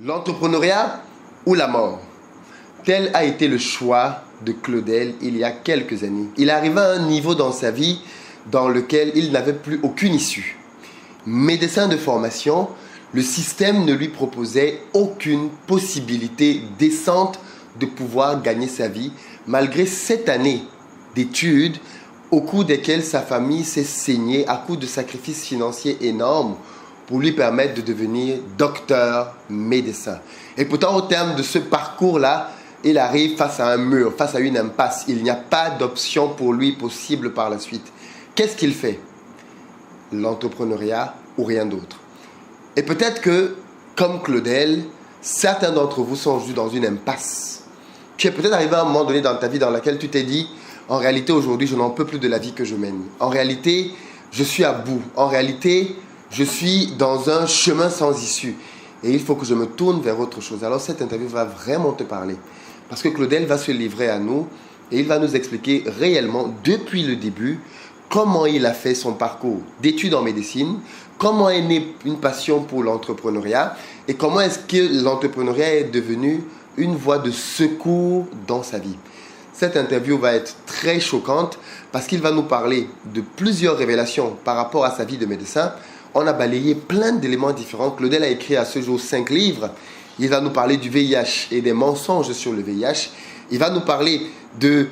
L'entrepreneuriat ou la mort? Tel a été le choix de Claudel il y a quelques années. Il arriva à un niveau dans sa vie dans lequel il n'avait plus aucune issue. Médecin de formation, le système ne lui proposait aucune possibilité décente de pouvoir gagner sa vie malgré 7 années d'études au cours desquelles sa famille s'est saignée à coups de sacrifices financiers énormes pour lui permettre de devenir docteur médecin. Et pourtant, au terme de ce parcours-là, il arrive face à un mur, face à une impasse. Il n'y a pas d'option pour lui possible par la suite. Qu'est-ce qu'il fait? L'entrepreneuriat ou rien d'autre. Et peut-être que, comme Claudel, certains d'entre vous sont juste dans une impasse. Tu es peut-être arrivé à un moment donné dans ta vie dans laquelle tu t'es dit, en réalité, aujourd'hui, je n'en peux plus de la vie que je mène. En réalité, je suis à bout. En réalité, je suis dans un chemin sans issue. Et il faut que je me tourne vers autre chose. Alors, cette interview va vraiment te parler. Parce que Claudel va se livrer à nous et il va nous expliquer réellement, depuis le début, comment il a fait son parcours d'études en médecine, comment est née une passion pour l'entrepreneuriat et comment est-ce que l'entrepreneuriat est devenu une voie de secours dans sa vie. Cette interview va être très choquante parce qu'il va nous parler de plusieurs révélations par rapport à sa vie de médecin. On a balayé plein d'éléments différents. Claudel a écrit à ce jour 5 livres. Il va nous parler du VIH et des mensonges sur le VIH. Il va nous parler de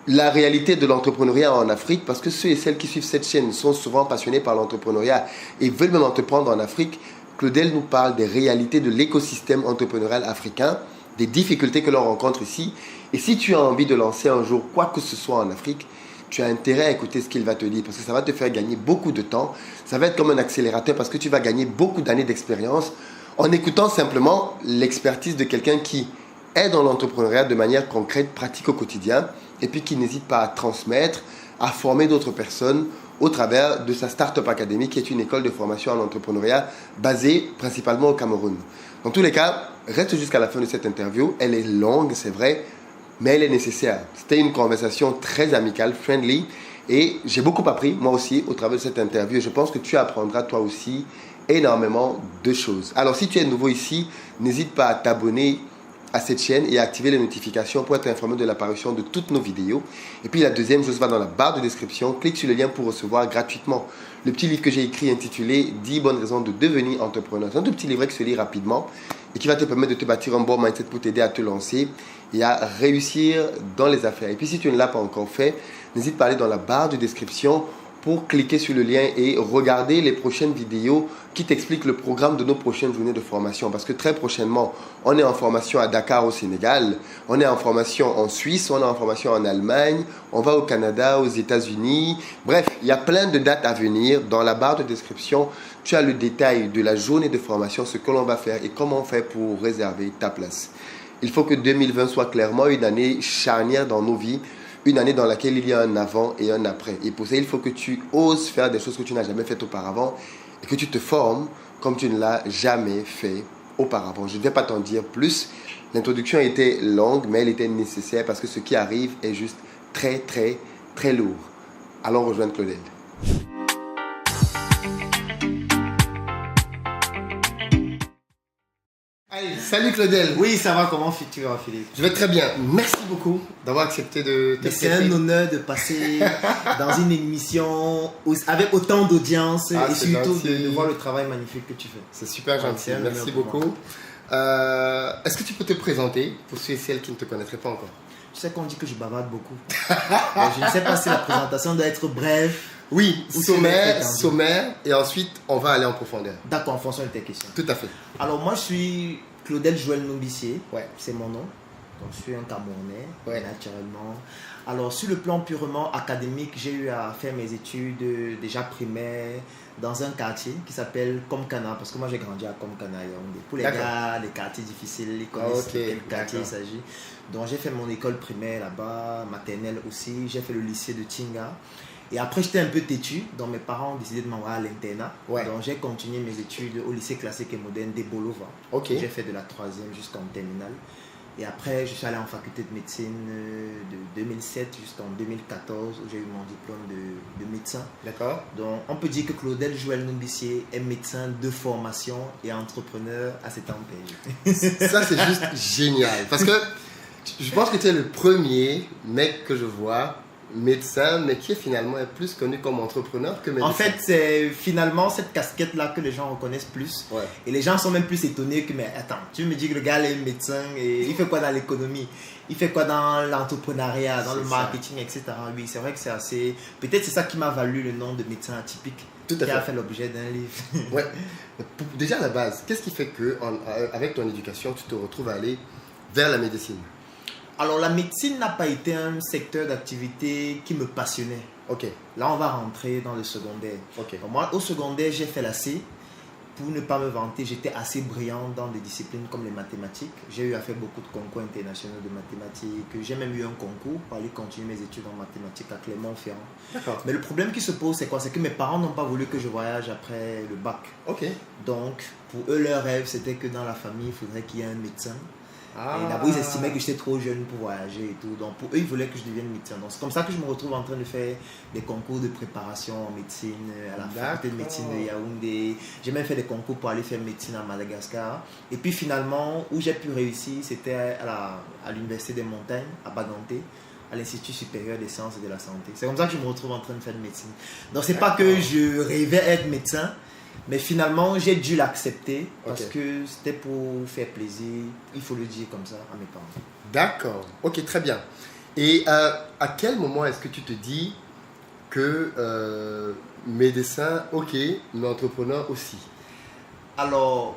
la réalité de l'entrepreneuriat en Afrique parce que ceux et celles qui suivent cette chaîne sont souvent passionnés par l'entrepreneuriat et veulent même entreprendre en Afrique. Claudel nous parle des réalités de l'écosystème entrepreneurial africain, des difficultés que l'on rencontre ici. Et si tu as envie de lancer un jour quoi que ce soit en Afrique, tu as intérêt à écouter ce qu'il va te dire parce que ça va te faire gagner beaucoup de temps. Ça va être comme un accélérateur parce que tu vas gagner beaucoup d'années d'expérience en écoutant simplement l'expertise de quelqu'un qui est dans l'entrepreneuriat de manière concrète, pratique au quotidien et puis qui n'hésite pas à transmettre, à former d'autres personnes au travers de sa Startup Academy qui est une école de formation en entrepreneuriat basée principalement au Cameroun. Dans tous les cas, reste jusqu'à la fin de cette interview. Elle est longue, c'est vrai, mais elle est nécessaire. C'était une conversation très amicale, friendly, et j'ai beaucoup appris, moi aussi, au travers de cette interview. Et je pense que tu apprendras, toi aussi, énormément de choses. Alors, si tu es nouveau ici, n'hésite pas à t'abonner à cette chaîne et à activer les notifications pour être informé de l'apparition de toutes nos vidéos. Et puis, la deuxième chose va dans la barre de description. Clique sur le lien pour recevoir gratuitement le petit livre que j'ai écrit intitulé 10 bonnes raisons de devenir entrepreneur. C'est un tout petit livret qui se lit rapidement et qui va te permettre de te bâtir un bon mindset pour t'aider à te lancer et à réussir dans les affaires. Et puis si tu ne l'as pas encore fait, n'hésite pas à aller dans la barre de description pour cliquer sur le lien et regarder les prochaines vidéos qui t'expliquent le programme de nos prochaines journées de formation. Parce que très prochainement, on est en formation à Dakar au Sénégal, on est en formation en Suisse, on est en formation en Allemagne, on va au Canada, aux États-Unis. Bref, il y a plein de dates à venir. Dans la barre de description, tu as le détail de la journée de formation, ce que l'on va faire et comment on fait pour réserver ta place. Il faut que 2020 soit clairement une année charnière dans nos vies, une année dans laquelle il y a un avant et un après. Et pour ça, il faut que tu oses faire des choses que tu n'as jamais faites auparavant et que tu te formes comme tu ne l'as jamais fait auparavant. Je ne vais pas t'en dire plus. L'introduction était longue, mais elle était nécessaire parce que ce qui arrive est juste très, très, très lourd. Allons rejoindre Claudel. Allez, salut Claudel. Oui, ça va, comment tu vas, Philippe? Je vais très bien. Merci beaucoup d'avoir accepté de te C'est un honneur de passer dans une émission avec autant d'audience et surtout de voir le travail magnifique que tu fais. C'est super gentil, merci beaucoup. Est-ce que tu peux te présenter pour ceux et celles qui ne te connaîtraient pas encore? Tu sais qu'on dit que je bavarde beaucoup. Je ne sais pas si la présentation doit être brève. Oui, sommaire, et ensuite on va aller en profondeur. D'accord, en fonction de tes questions. Tout à fait. Alors moi je suis Claudel Joël Nombissier, ouais. C'est mon nom. Donc je suis un Camerounais, ouais. Naturellement. Alors sur le plan purement académique, j'ai eu à faire mes études déjà primaires dans un quartier qui s'appelle Komkana, parce que moi j'ai grandi à Komkana. Pour les gars, les quartiers difficiles, ils connaissent de quel quartier il s'agit. Donc j'ai fait mon école primaire là-bas, maternelle aussi, j'ai fait le lycée de Tinga. Et après, j'étais un peu têtu, donc mes parents ont décidé de m'envoyer à l'internat. Ouais. Donc j'ai continué mes études au lycée classique et moderne de Bolova. Okay. J'ai fait de la 3e jusqu'en terminale. Et après, je suis allé en faculté de médecine de 2007 jusqu'en 2014 où j'ai eu mon diplôme de médecin. D'accord. Donc, on peut dire que Claudel Joël Numbissier est médecin de formation et entrepreneur à cet temps. Ça, c'est juste génial. Parce que je pense que tu es le premier mec que je vois, médecin, mais qui est finalement plus connu comme entrepreneur que médecin. En fait, c'est finalement cette casquette-là que les gens reconnaissent plus. Ouais. Et les gens sont même plus étonnés que, mais attends, tu me dis que le gars est médecin et il fait quoi dans l'économie? Il fait quoi dans l'entrepreneuriat, dans le marketing, etc. Oui, c'est vrai que c'est assez... Peut-être c'est ça qui m'a valu le nom de médecin atypique. Tout à qui fait. a fait l'objet d'un livre. Ouais. Déjà à la base, qu'est-ce qui fait que, avec ton éducation, tu te retrouves à aller vers la médecine? Alors, la médecine n'a pas été un secteur d'activité qui me passionnait. Ok. Là, on va rentrer dans le secondaire. Ok. Donc, moi, au secondaire, j'ai fait la C. Pour ne pas me vanter, j'étais assez brillant dans des disciplines comme les mathématiques. J'ai eu à faire beaucoup de concours internationaux de mathématiques. J'ai même eu un concours pour aller continuer mes études en mathématiques à Clermont-Ferrand. D'accord. Mais le problème qui se pose, c'est quoi? C'est que mes parents n'ont pas voulu que je voyage après le bac. Ok. Donc, pour eux, leur rêve, c'était que dans la famille, il faudrait qu'il y ait un médecin. Ah. Et d'abord, ils estimaient que j'étais trop jeune pour voyager et tout. Donc, pour eux, ils voulaient que je devienne médecin. Donc, c'est comme ça que je me retrouve en train de faire des concours de préparation en médecine à la faculté de médecine de Yaoundé. J'ai même fait des concours pour aller faire médecine à Madagascar. Et puis, finalement, où j'ai pu réussir, c'était à l'Université des Montagnes, à Baganté, à l'Institut supérieur des sciences et de la santé. C'est comme ça que je me retrouve en train de faire de médecine. Donc, c'est pas que je rêvais être médecin. Mais finalement, j'ai dû l'accepter parce que c'était pour faire plaisir, il faut le dire comme ça, à mes parents. D'accord, ok, très bien. Et à quel moment est-ce que tu te dis que médecin, ok, mais entrepreneur aussi? Alors,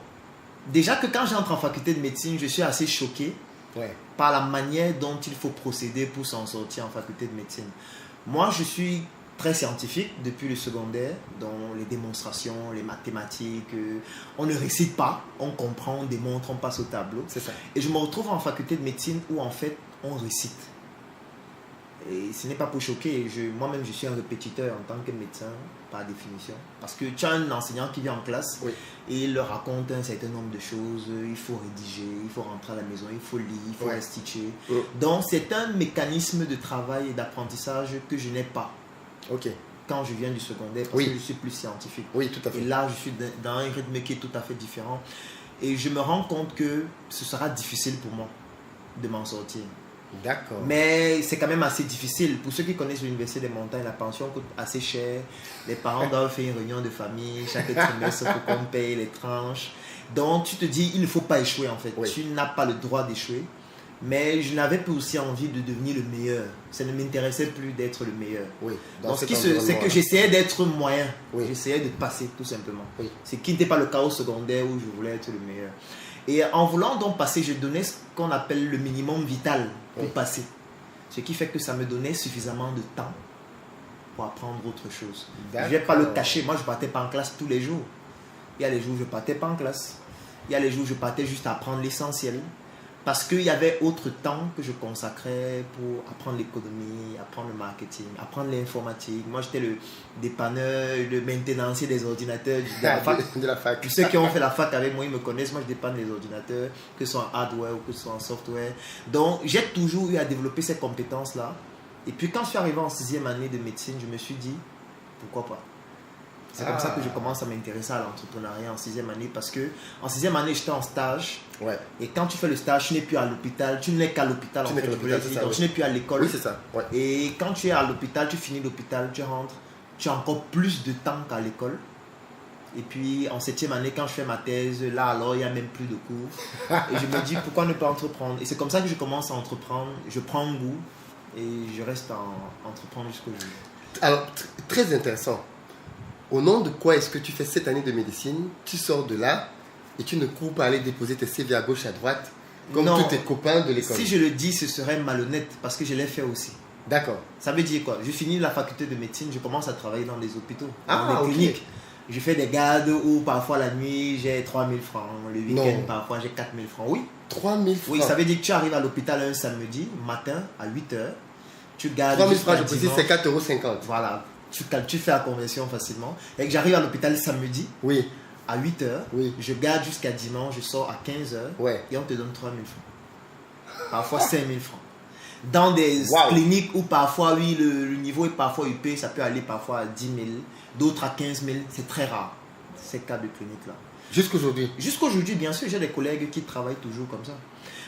déjà que quand j'entre en faculté de médecine, je suis assez choqué par la manière dont il faut procéder pour s'en sortir en faculté de médecine. Moi, je suis très scientifique depuis le secondaire, dans les démonstrations, les mathématiques. On ne récite pas, on comprend, on démontre, on passe au tableau. C'est ça. Et je me retrouve en faculté de médecine où en fait on récite. Et ce n'est pas pour choquer, moi-même je suis un répétiteur en tant que médecin, par définition. Parce que tu as un enseignant qui vient en classe et il leur raconte un certain nombre de choses, il faut rédiger, il faut rentrer à la maison, il faut lire, il faut restituer. Donc c'est un mécanisme de travail et d'apprentissage que je n'ai pas. Ok. Quand je viens du secondaire, parce que je suis plus scientifique. Oui, tout à fait. Et là, je suis dans un rythme qui est tout à fait différent. Et je me rends compte que ce sera difficile pour moi de m'en sortir. D'accord. Mais c'est quand même assez difficile. Pour ceux qui connaissent l'Université des Montagnes, la pension coûte assez cher. Les parents doivent faire une réunion de famille chaque trimestre pour qu'on paye les tranches. Donc, tu te dis, il ne faut pas échouer en fait. Tu n'as pas le droit d'échouer. Mais je n'avais pas aussi envie de devenir le meilleur. Ça ne m'intéressait plus d'être le meilleur. Oui. Donc, c'est que j'essayais d'être moyen. J'essayais de passer, tout simplement. Ce qui n'était pas le cas au secondaire où je voulais être le meilleur. Et en voulant donc passer, je donnais ce qu'on appelle le minimum vital pour passer. Ce qui fait que ça me donnait suffisamment de temps pour apprendre autre chose. Je ne vais pas le cacher. Moi, je ne partais pas en classe tous les jours. Il y a les jours où je ne partais pas en classe. Il y a les jours où je partais juste à apprendre l'essentiel. Parce qu'il y avait autre temps que je consacrais pour apprendre l'économie, apprendre le marketing, apprendre l'informatique. Moi, j'étais le dépanneur, le maintenancier des ordinateurs de la fac. Tous ceux qui ont fait la fac avec moi, ils me connaissent. Moi, je dépanne les ordinateurs, que ce soit en hardware ou que ce soit en software. Donc, j'ai toujours eu à développer ces compétences-là. Et puis, quand je suis arrivé en 6e année de médecine, je me suis dit, pourquoi pas? C'est comme ça que je commence à m'intéresser à l'entrepreneuriat en 6e année parce que en 6e année, j'étais en stage. Et quand tu fais le stage, tu n'es plus à l'hôpital. Tu n'es qu'à l'ôpital. Donc, tu n'es plus à l'école. Oui, c'est ça. Et quand tu es à l'hôpital, tu finis l'hôpital, tu rentres. Tu as encore plus de temps qu'à l'école. Et puis en 7e année, quand je fais ma thèse, là alors, il n'y a même plus de cours. Et je me dis, pourquoi ne pas entreprendre? Et c'est comme ça que je commence à entreprendre. Je prends goût et je reste à entreprendre jusqu'au jour. Alors, très intéressant. Au nom de quoi est-ce que tu fais cette année de médecine? Tu sors de là et tu ne cours pas aller déposer tes CV à gauche, à droite, comme tous tes copains de l'école. Si je le dis, ce serait malhonnête parce que je l'ai fait aussi. D'accord. Ça veut dire quoi? Je finis la faculté de médecine, je commence à travailler dans des hôpitaux, dans des cliniques. Je fais des gardes où parfois la nuit j'ai 3 000 francs, le week-end parfois j'ai 4 000 francs. Oui. 3 000 francs? Oui, ça veut dire que tu arrives à l'hôpital un samedi matin à 8 h. Tu gardes 3 000 francs, je précise, c'est 4,50 €. Voilà. Tu fais la conversion facilement. Et que j'arrive à l'hôpital samedi à 8 h, je garde jusqu'à dimanche, je sors à 15 h et on te donne 3 000 francs. parfois 5 000 francs. Dans des cliniques où parfois, oui, le niveau est parfois UP, ça peut aller parfois à 10 000, d'autres à 15 000. C'est très rare, ces cas de clinique-là. Jusqu'aujourd'hui? Jusqu'aujourd'hui, bien sûr, j'ai des collègues qui travaillent toujours comme ça.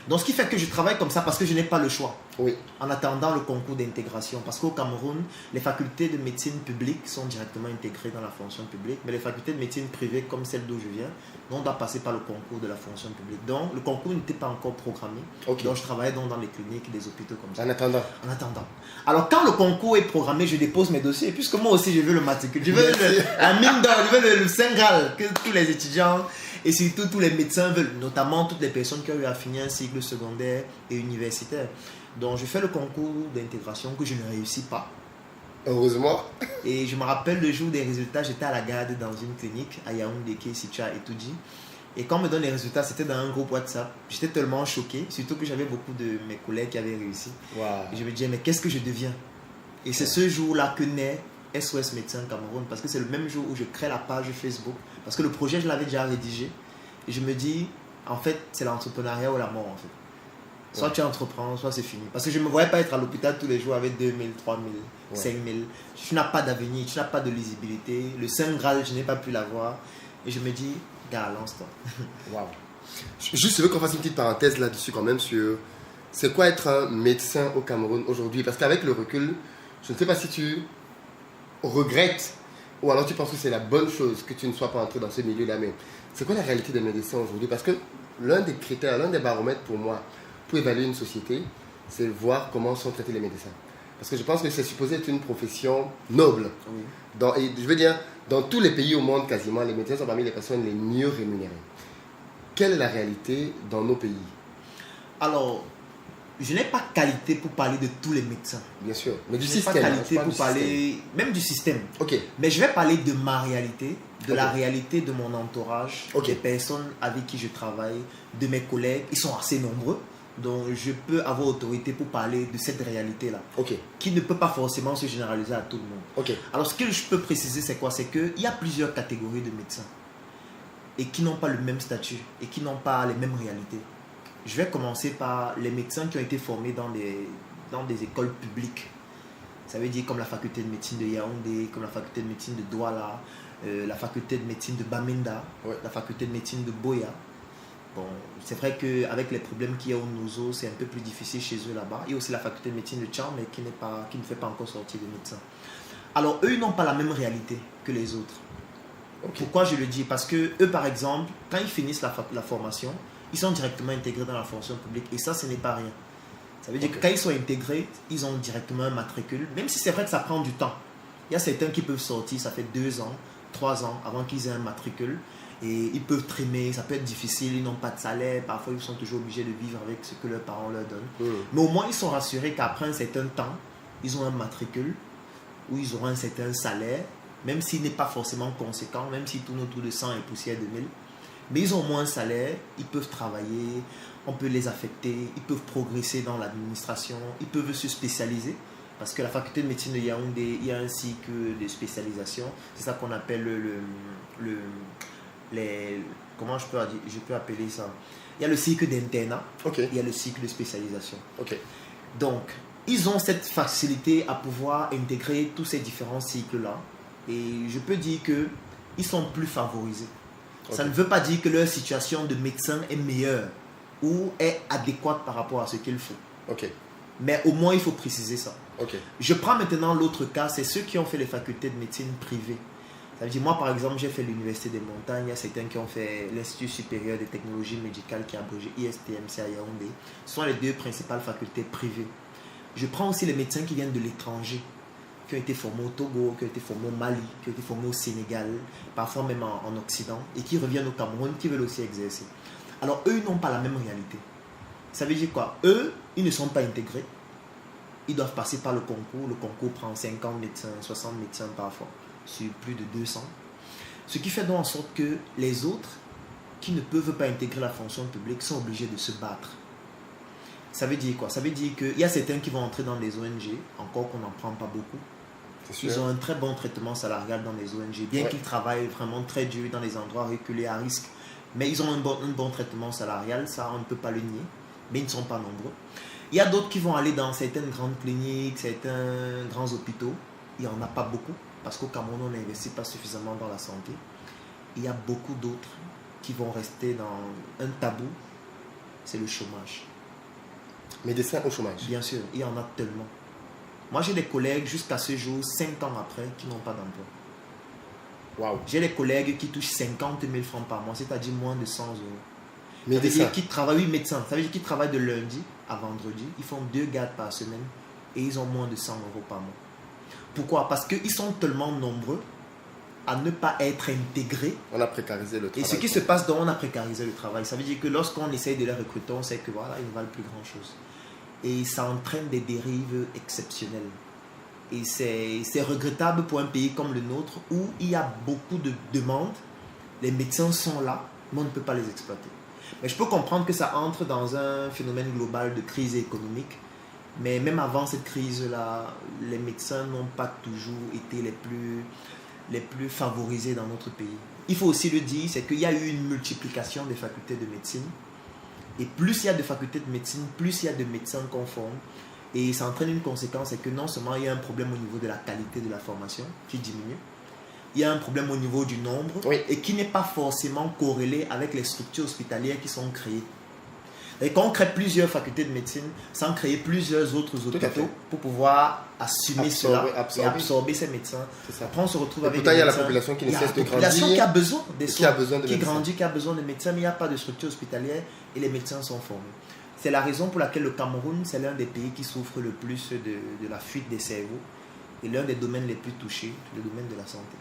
Donc, ce qui fait que je travaille comme ça parce que je n'ai pas le choix. Oui. En attendant le concours d'intégration. Parce qu'au Cameroun, les facultés de médecine publique sont directement intégrées dans la fonction publique. Mais les facultés de médecine privée, comme celle d'où je viens, on doit passer par le concours de la fonction publique. Donc, le concours n'était pas encore programmé. Okay. Donc, je travaillais donc dans les cliniques, des hôpitaux comme ça. En attendant. En attendant. Alors, quand le concours est programmé, je dépose mes dossiers. Puisque moi aussi, je veux le matricule. Je veux la mine d'or, je veux le Saint Graal que tous les étudiants et surtout tous les médecins veulent. Notamment toutes les personnes qui ont eu à finir un cycle secondaire et universitaire. Donc, je fais le concours d'intégration que je ne réussis pas. Heureusement. Et je me rappelle le jour des résultats, j'étais à la garde dans une clinique à Yaoundé qui est située à Etudji. Et quand on me donne les résultats, c'était dans un groupe WhatsApp. J'étais tellement choqué, surtout que j'avais beaucoup de mes collègues qui avaient réussi. Wow. Et je me disais, mais qu'est-ce que je deviens? Et c'est ce jour-là que naît SOS Médecins Cameroun, parce que c'est le même jour où je crée la page Facebook. Parce que le projet, je l'avais déjà rédigé. Et je me dis, en fait, c'est l'entrepreneuriat ou la mort, en fait. Soit tu entreprends, soit c'est fini. Parce que je ne me voyais pas être à l'hôpital tous les jours avec 2 000, 3 000, 5 000. Tu n'as pas d'avenir, tu n'as pas de lisibilité. Le Saint Graal, je n'ai pas pu l'avoir. Et je me dis, gars, lance-toi. Waouh. Juste, je veux qu'on fasse une petite parenthèse là-dessus quand même sur c'est quoi être un médecin au Cameroun aujourd'hui. Parce qu'avec le recul, je ne sais pas si tu regrettes ou alors tu penses que c'est la bonne chose que tu ne sois pas entré dans ce milieu-là. Mais c'est quoi la réalité des médecins aujourd'hui? Parce que l'un des critères, l'un des baromètres pour moi, pour évaluer une société, c'est voir comment sont traités les médecins. Parce que je pense que c'est supposé être une profession noble. Oui. Et je veux dire, dans tous les pays au monde quasiment, les médecins sont parmi les personnes les mieux rémunérées. Quelle est la réalité dans nos pays? Alors, je n'ai pas qualité pour parler de tous les médecins. Bien sûr, mais du je système. Je n'ai pas qualité pour parler, même du système. Ok. Mais je vais parler de ma réalité, de la réalité de mon entourage, des personnes avec qui je travaille, de mes collègues. Ils sont assez nombreux. Donc, je peux avoir autorité pour parler de cette réalité-là. Qui ne peut pas forcément se généraliser à tout le monde. Alors, ce que je peux préciser, c'est quoi? C'est qu'il y a plusieurs catégories de médecins. Et qui n'ont pas le même statut. Et qui n'ont pas les mêmes réalités. Je vais commencer par les médecins qui ont été formés dans des écoles publiques. Ça veut dire comme la faculté de médecine de Yaoundé, comme la faculté de médecine de Douala, la faculté de médecine de Bamenda, la faculté de médecine de Boya. Bon, c'est vrai qu'avec les problèmes qu'il y a au Nozo, c'est un peu plus difficile chez eux là-bas. Il y a aussi la faculté de médecine de Tcham, mais qui ne fait pas encore sortir de médecins. Alors, eux, ils n'ont pas la même réalité que les autres. Pourquoi je le dis? Parce que eux, par exemple, quand ils finissent la formation, ils sont directement intégrés dans la fonction publique. Et ça, ce n'est pas rien. Ça veut dire que quand ils sont intégrés, ils ont directement un matricule. Même si c'est vrai que ça prend du temps. Il y a certains qui peuvent sortir, ça fait 2 ans, 3 ans avant qu'ils aient un matricule. Et ils peuvent trimer, ça peut être difficile, ils n'ont pas de salaire, parfois ils sont toujours obligés de vivre avec ce que leurs parents leur donnent. Mais au moins ils sont rassurés qu'après un certain temps, ils ont un matricule, où ils auront un certain salaire, même s'il n'est pas forcément conséquent, même s'il tourne autour de 100 et poussière de 1000. Mais ils ont au moins un salaire, ils peuvent travailler, on peut les affecter, ils peuvent progresser dans l'administration, ils peuvent se spécialiser. Parce que la faculté de médecine de Yaoundé, il y a un cycle de spécialisation, c'est ça qu'on appelle comment je peux appeler ça? Il y a le cycle d'internat, il y a le cycle de spécialisation. Donc, ils ont cette facilité à pouvoir intégrer tous ces différents cycles-là. Et je peux dire qu'ils sont plus favorisés. Ça ne veut pas dire que leur situation de médecin est meilleure ou est adéquate par rapport à ce qu'il faut. Mais au moins, il faut préciser ça. Je prends maintenant l'autre cas, c'est ceux qui ont fait les facultés de médecine privées. Ça veut dire, moi par exemple, j'ai fait l'Université des Montagnes, il y a certains qui ont fait l'Institut supérieur des technologies médicales qui a abrégé ISTMC à Yaoundé. Ce sont les 2 principales facultés privées. Je prends aussi les médecins qui viennent de l'étranger, qui ont été formés au Togo, qui ont été formés au Mali, qui ont été formés au Sénégal, parfois même en Occident, et qui reviennent au Cameroun, qui veulent aussi exercer. Alors eux, ils n'ont pas la même réalité. Ça veut dire quoi? Eux, ils ne sont pas intégrés. Ils doivent passer par le concours. Le concours prend 50 médecins, 60 médecins parfois, sur plus de 200. Ce qui fait donc en sorte que les autres qui ne peuvent pas intégrer la fonction publique sont obligés de se battre. Ça veut dire quoi? Ça veut dire qu'il y a certains qui vont entrer dans les ONG, encore qu'on n'en prend pas beaucoup. Ils ont un très bon traitement salarial dans les ONG, bien qu'ils travaillent vraiment très dur dans les endroits reculés à risque. Mais ils ont un bon traitement salarial, ça on ne peut pas le nier. mais ils ne sont pas nombreux. Il y a d'autres qui vont aller dans certaines grandes cliniques, certains grands hôpitaux. Il n'y en a pas beaucoup, parce qu'au Cameroun, on n'investit pas suffisamment dans la santé. Il y a beaucoup d'autres qui vont rester dans un tabou, c'est le chômage. Médecins au chômage. Bien sûr, il y en a tellement. Moi, j'ai des collègues jusqu'à ce jour, 5 ans après, qui n'ont pas d'emploi. Waouh. J'ai des collègues qui touchent 50 000 francs par mois, c'est-à-dire moins de 100 euros. Médecins. Ça veut dire qu'ils travaillent, oui, médecins. Ça veut dire qu'ils travaillent de lundi à vendredi. Ils font 2 gardes par semaine et ils ont moins de 100 euros par mois. Pourquoi? Parce qu'ils sont tellement nombreux à ne pas être intégrés. On a précarisé le travail. Et ce qui se passe, donc, on a précarisé le travail. Ça veut dire que lorsqu'on essaye de les recruter, on sait que voilà, ils ne valent plus grand-chose. Et ça entraîne des dérives exceptionnelles. Et c'est regrettable pour un pays comme le nôtre où il y a beaucoup de demandes. Les médecins sont là, mais on ne peut pas les exploiter. Mais je peux comprendre que ça entre dans un phénomène global de crise économique. Mais même avant cette crise-là, les médecins n'ont pas toujours été les plus favorisés dans notre pays. Il faut aussi le dire, c'est qu'il y a eu une multiplication des facultés de médecine. Et plus il y a de facultés de médecine, plus il y a de médecins qu'on forme. Et ça entraîne une conséquence, c'est que non seulement il y a un problème au niveau de la qualité de la formation qui diminue, il y a un problème au niveau du nombre, oui, et qui n'est pas forcément corrélé avec les structures hospitalières qui sont créées. Et quand on crée plusieurs facultés de médecine, sans créer plusieurs autres hôpitaux pour pouvoir assumer cela et absorber ces médecins. Après, on se retrouve avec pourtant, il y a la population qui ne cesse de grandir. Il y a la population qui a besoin des soins, qui grandit, qui a besoin de médecins, mais il n'y a pas de structure hospitalière et les médecins sont formés. C'est la raison pour laquelle le Cameroun, c'est l'un des pays qui souffre le plus de la fuite des cerveaux et l'un des domaines les plus touchés, le domaine de la santé.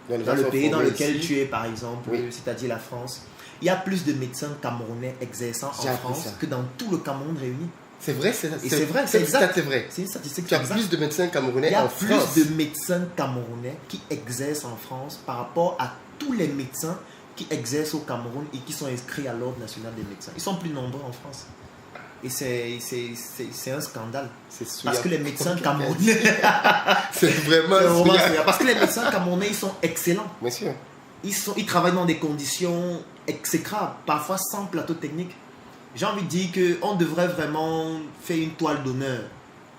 Dans le pays dans lequel tu es, par exemple, c'est-à-dire la France, il y a plus de médecins camerounais exerçant en France que dans tout le Cameroun réuni. C'est vrai, c'est vrai, c'est exact. C'est vrai. C'est une statistique. Il y a plus de médecins camerounais en France. Il y a plus de médecins camerounais qui exercent en France par rapport à tous les médecins qui exercent au Cameroun et qui sont inscrits à l'Ordre national des médecins. Ils sont plus nombreux en France. Et c'est un scandale. Parce que les médecins camerounais... c'est vraiment... Parce que les médecins camerounais, ils sont excellents. Bien sûr. Ils travaillent dans des conditions exécrables, parfois sans plateau technique. J'ai envie de dire qu'on devrait vraiment faire une toile d'honneur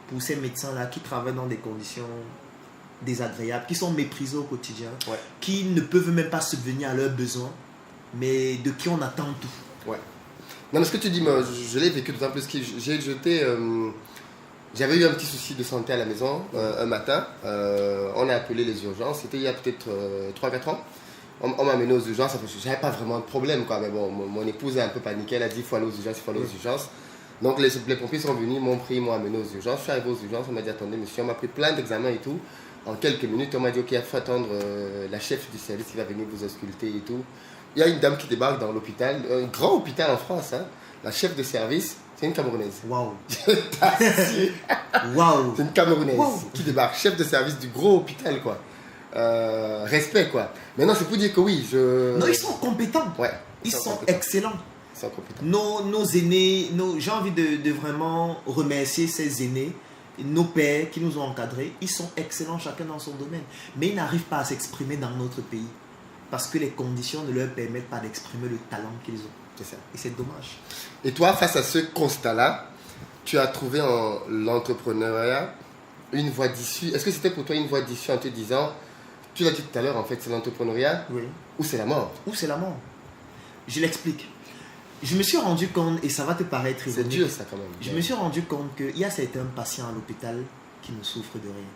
pour ces médecins-là qui travaillent dans des conditions désagréables, qui sont méprisés au quotidien, qui ne peuvent même pas subvenir à leurs besoins, mais de qui on attend tout. Ouais. Non, mais ce que tu dis, moi, je l'ai vécu d'autant plus que j'avais eu un petit souci de santé à la maison un matin. On a appelé les urgences, c'était il y a peut-être 3-4 ans. On m'a amené aux urgences, je n'avais pas vraiment de problème, quoi. Mais bon, mon épouse a un peu paniqué, elle a dit il faut aller aux urgences, il faut aller aux urgences. Donc les pompiers sont venus, m'ont pris, m'ont amené aux urgences. Je suis arrivé aux urgences, on m'a dit attendez monsieur, on m'a pris plein d'examens et tout. En quelques minutes, on m'a dit ok, il faut attendre la chef du service qui va venir vous ausculter et tout. Il y a une dame qui débarque dans l'hôpital, un grand hôpital en France, hein. La chef de service, c'est une Camerounaise. Waouh. Wow. C'est une Camerounaise qui débarque, chef de service du gros hôpital, quoi. Respect, quoi. Maintenant, c'est pour dire que oui, Non, ils sont compétents. Ouais. Ils sont excellents. Ils sont compétents. Nos aînés, j'ai envie de vraiment remercier ces aînés, nos pères qui nous ont encadrés. Ils sont excellents chacun dans son domaine. Mais ils n'arrivent pas à s'exprimer dans notre pays. Parce que les conditions ne leur permettent pas d'exprimer le talent qu'ils ont. C'est ça. Et c'est dommage. Et toi, face à ce constat-là, tu as trouvé en l'entrepreneuriat une voie d'issue. Est-ce que c'était pour toi une voie d'issue en te disant, tu l'as dit tout à l'heure, en fait, c'est l'entrepreneuriat ou c'est la mort? Ou c'est la mort. Je l'explique. Je me suis rendu compte, et ça va te paraître ironique. C'est dur ça quand même. Je me suis rendu compte qu'il y a certains patients à l'hôpital qui ne souffrent de rien.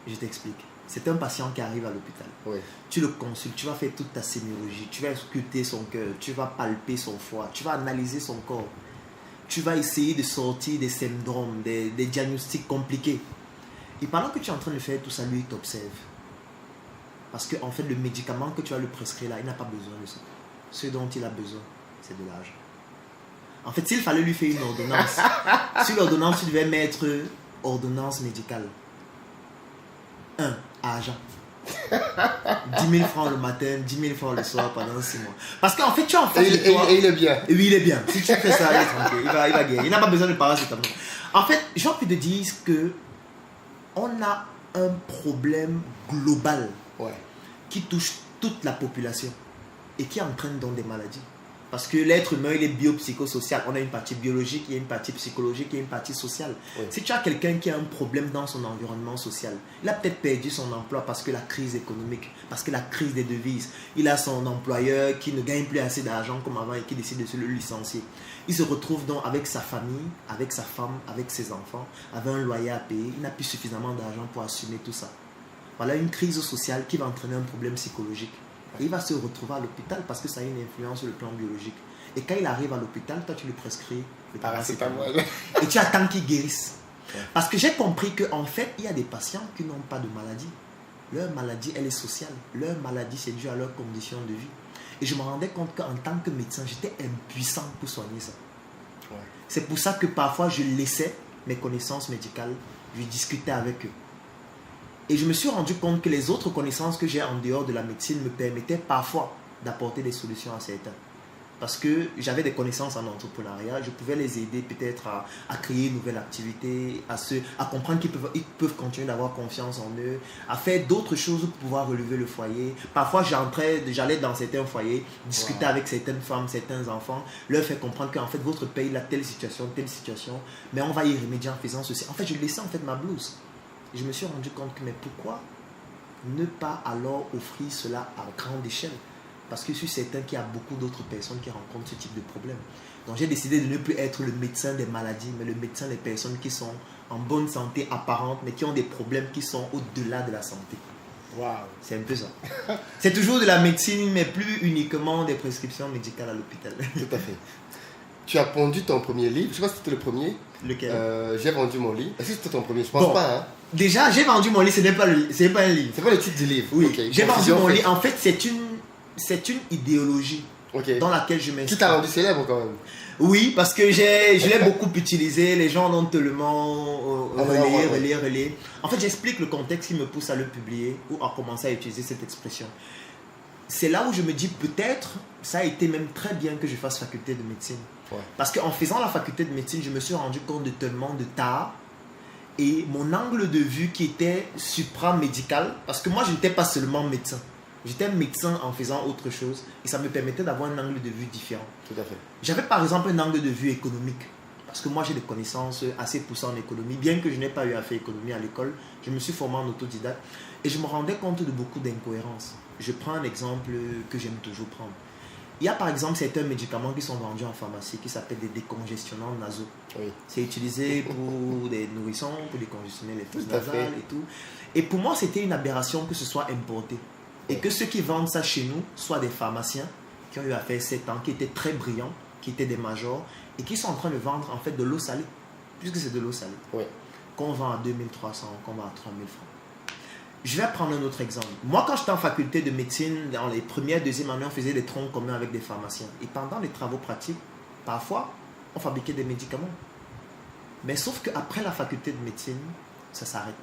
Je t'explique. C'est un patient qui arrive à l'hôpital. Oui. Tu le consultes, tu vas faire toute ta sémiologie, tu vas scruter son cœur, tu vas palper son foie, tu vas analyser son corps. Tu vas essayer de sortir des syndromes, des diagnostics compliqués. Et pendant que tu es en train de faire tout ça, lui, il t'observe. Parce que en fait, le médicament que tu vas lui prescrire là, il n'a pas besoin de ça. Ce dont il a besoin, c'est de l'argent. En fait, s'il fallait lui faire une ordonnance, sur l'ordonnance, tu devais mettre ordonnance médicale. 1. Argent. 10 000 francs le matin, 10 000 francs le soir pendant 6 mois. Parce qu'en fait, tu es en face de toi. Et il est bien. Oui, il est bien. Si tu fais ça, il est tranquille. Il va guérir. Il n'a pas besoin de paracétamol. En fait, j'ai envie de dire que on a un problème global qui touche toute la population et qui entraîne donc des maladies. Parce que l'être humain, il est biopsychosocial. On a une partie biologique, il y a une partie psychologique, il y a une partie sociale. Oui. Si tu as quelqu'un qui a un problème dans son environnement social, il a peut-être perdu son emploi parce que la crise économique, parce que la crise des devises, il a son employeur qui ne gagne plus assez d'argent comme avant et qui décide de se le licencier. Il se retrouve donc avec sa famille, avec sa femme, avec ses enfants, avec un loyer à payer. Il n'a plus suffisamment d'argent pour assumer tout ça. Voilà une crise sociale qui va entraîner un problème psychologique. Et il va se retrouver à l'hôpital parce que ça a une influence sur le plan biologique. Et quand il arrive à l'hôpital, toi tu lui prescris le paracétamol. Et tu attends qu'il guérisse. Parce que j'ai compris qu'en fait, il y a des patients qui n'ont pas de maladie. Leur maladie, elle est sociale. Leur maladie, c'est dû à leurs conditions de vie. Et je me rendais compte qu'en tant que médecin, j'étais impuissant pour soigner ça. Ouais. C'est pour ça que parfois, je laissais mes connaissances médicales, je discutais avec eux. Et je me suis rendu compte que les autres connaissances que j'ai en dehors de la médecine me permettaient parfois d'apporter des solutions à certains. Parce que j'avais des connaissances en entrepreneuriat, je pouvais les aider peut-être à créer une nouvelle activité, à comprendre qu'ils peuvent continuer d'avoir confiance en eux, à faire d'autres choses pour pouvoir relever le foyer. Parfois, j'allais dans certains foyers, discuter avec certaines femmes, certains enfants, leur faire comprendre qu'en fait, votre pays a telle situation, mais on va y remédier en faisant ceci. En fait, je laissais en fait ma blouse. Et je me suis rendu compte que, mais pourquoi ne pas alors offrir cela à grande échelle? Parce que je suis certain qu'il y a beaucoup d'autres personnes qui rencontrent ce type de problème. Donc j'ai décidé de ne plus être le médecin des maladies, mais le médecin des personnes qui sont en bonne santé apparente, mais qui ont des problèmes qui sont au-delà de la santé. Wow. C'est un peu ça. C'est toujours de la médecine, mais plus uniquement des prescriptions médicales à l'hôpital. Tout à fait. Tu as pondu ton premier livre. Je ne sais pas si c'était le premier. Lequel? J'ai vendu mon livre. Est-ce que c'était ton premier? Je pense pas. Hein? Déjà, j'ai vendu mon livre, ce n'est pas un livre. C'est pas le titre du livre. Oui, okay. J'ai vendu mon livre. En fait, c'est une idéologie dans laquelle je m'inscris. Qui t'a rendu célèbre quand même? Oui, parce que je l'ai beaucoup utilisé. Les gens l'ont tellement relire. En fait, j'explique le contexte qui me pousse à le publier ou à commencer à utiliser cette expression. C'est là où je me dis peut-être ça a été même très bien que je fasse faculté de médecine. Ouais. Parce qu'en faisant la faculté de médecine, je me suis rendu compte de tellement de tard et mon angle de vue qui était supramédical, parce que moi je n'étais pas seulement médecin. J'étais médecin en faisant autre chose et ça me permettait d'avoir un angle de vue différent. Tout à fait. J'avais par exemple un angle de vue économique. Parce que moi j'ai des connaissances assez poussées en économie. Bien que je n'ai pas eu à faire économie à l'école, je me suis formé en autodidacte et je me rendais compte de beaucoup d'incohérences. Je prends un exemple que j'aime toujours prendre. Il y a par exemple certains médicaments qui sont vendus en pharmacie qui s'appellent des décongestionnants nasaux. Oui. C'est utilisé pour des nourrissons, pour décongestionner les fosses nasales et tout. Et pour moi, c'était une aberration que ce soit importé. Et que ceux qui vendent ça chez nous soient des pharmaciens qui ont eu à faire 7 ans, qui étaient très brillants, qui étaient des majors et qui sont en train de vendre en fait de l'eau salée. Puisque c'est de l'eau salée. Oui. Qu'on vend à 2300, qu'on vend à 3000 francs. Je vais prendre un autre exemple. Moi, quand j'étais en faculté de médecine, dans les premières, deuxième années, on faisait des troncs communs avec des pharmaciens. Et pendant les travaux pratiques, parfois, on fabriquait des médicaments. Mais sauf qu'après la faculté de médecine, ça s'arrête.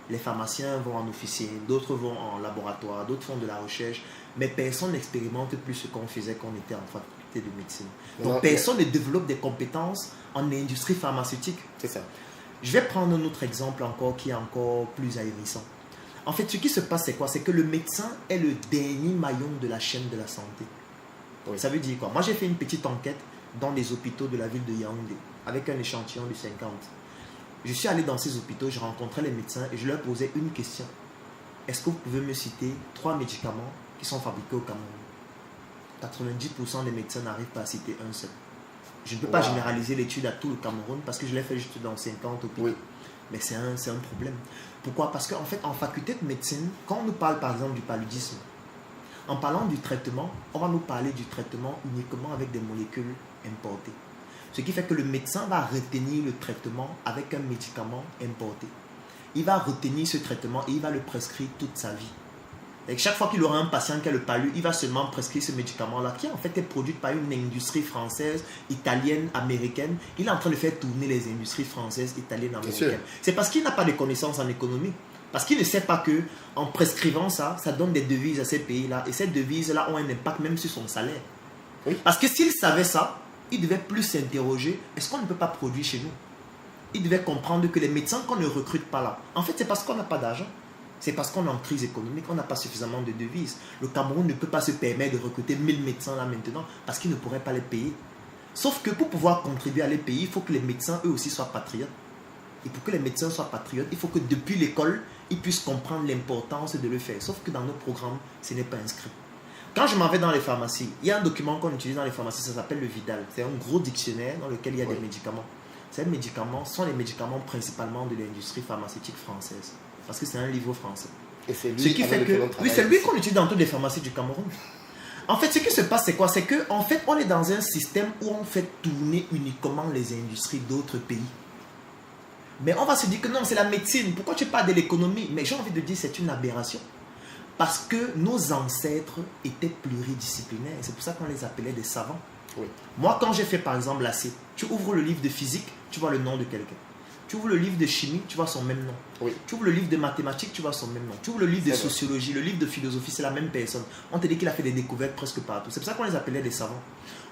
Les pharmaciens vont en officine, d'autres vont en laboratoire, d'autres font de la recherche. Mais personne n'expérimente plus ce qu'on faisait quand on était en faculté de médecine. Donc, personne ne développe des compétences en industrie pharmaceutique. C'est ça. Je vais prendre un autre exemple encore qui est encore plus ahurissant. En fait, ce qui se passe, c'est quoi? C'est que le médecin est le dernier maillon de la chaîne de la santé. Oui. Ça veut dire quoi? Moi, j'ai fait une petite enquête dans les hôpitaux de la ville de Yaoundé avec un échantillon de 50. Je suis allé dans ces hôpitaux, je rencontrais les médecins et je leur posais une question. Est-ce que vous pouvez me citer 3 médicaments qui sont fabriqués au Cameroun? 90% des médecins n'arrivent pas à citer un seul. Je ne peux pas généraliser l'étude à tout le Cameroun parce que je l'ai fait juste dans 50 hôpitaux. Oui. Mais c'est un problème. Pourquoi? Parce qu'en fait, en faculté de médecine, quand on nous parle par exemple du paludisme, en parlant du traitement, on va nous parler du traitement uniquement avec des molécules importées. Ce qui fait que le médecin va retenir le traitement avec un médicament importé. Il va retenir ce traitement et il va le prescrire toute sa vie. Et chaque fois qu'il aura un patient qui a le palu, il va seulement prescrire ce médicament-là, qui en fait est produit par une industrie française, italienne, américaine. Il est en train de faire tourner les industries françaises, italiennes, américaines. C'est parce qu'il n'a pas de connaissances en économie. Parce qu'il ne sait pas qu'en prescrivant ça, ça donne des devises à ces pays-là. Et ces devises-là ont un impact même sur son salaire. Oui. Parce que s'il savait ça, il devait plus s'interroger, est-ce qu'on ne peut pas produire chez nous? Il devait comprendre que les médecins qu'on ne recrute pas là, en fait c'est parce qu'on n'a pas d'argent. C'est parce qu'on est en crise économique, on n'a pas suffisamment de devises. Le Cameroun ne peut pas se permettre de recruter 1000 médecins là maintenant parce qu'il ne pourrait pas les payer. Sauf que pour pouvoir contribuer à les payer, il faut que les médecins eux aussi soient patriotes. Et pour que les médecins soient patriotes, il faut que depuis l'école, ils puissent comprendre l'importance de le faire. Sauf que dans nos programmes, ce n'est pas inscrit. Quand je m'en vais dans les pharmacies, il y a un document qu'on utilise dans les pharmacies, ça s'appelle le Vidal. C'est un gros dictionnaire dans lequel il y a des médicaments. Ces médicaments sont les médicaments principalement de l'industrie pharmaceutique française. Parce que c'est un livre français. Et c'est lui, ce qui fait que, oui, c'est lui qu'on utilise dans toutes les pharmacies du Cameroun. En fait, ce qui se passe, c'est quoi? C'est qu'en fait, on est dans un système où on fait tourner uniquement les industries d'autres pays. Mais on va se dire que non, c'est la médecine. Pourquoi tu parles de l'économie? Mais j'ai envie de dire que c'est une aberration. Parce que nos ancêtres étaient pluridisciplinaires. C'est pour ça qu'on les appelait des savants. Oui. Moi, quand j'ai fait par exemple l'AC, tu ouvres le livre de physique, tu vois le nom de quelqu'un. Tu ouvres le livre de chimie, tu vois son même nom. Oui. Tu ouvres le livre de mathématiques, tu vois son même nom. Tu ouvres le livre de sociologie, le livre de philosophie, c'est la même personne. On te dit qu'il a fait des découvertes presque partout. C'est pour ça qu'on les appelait des savants.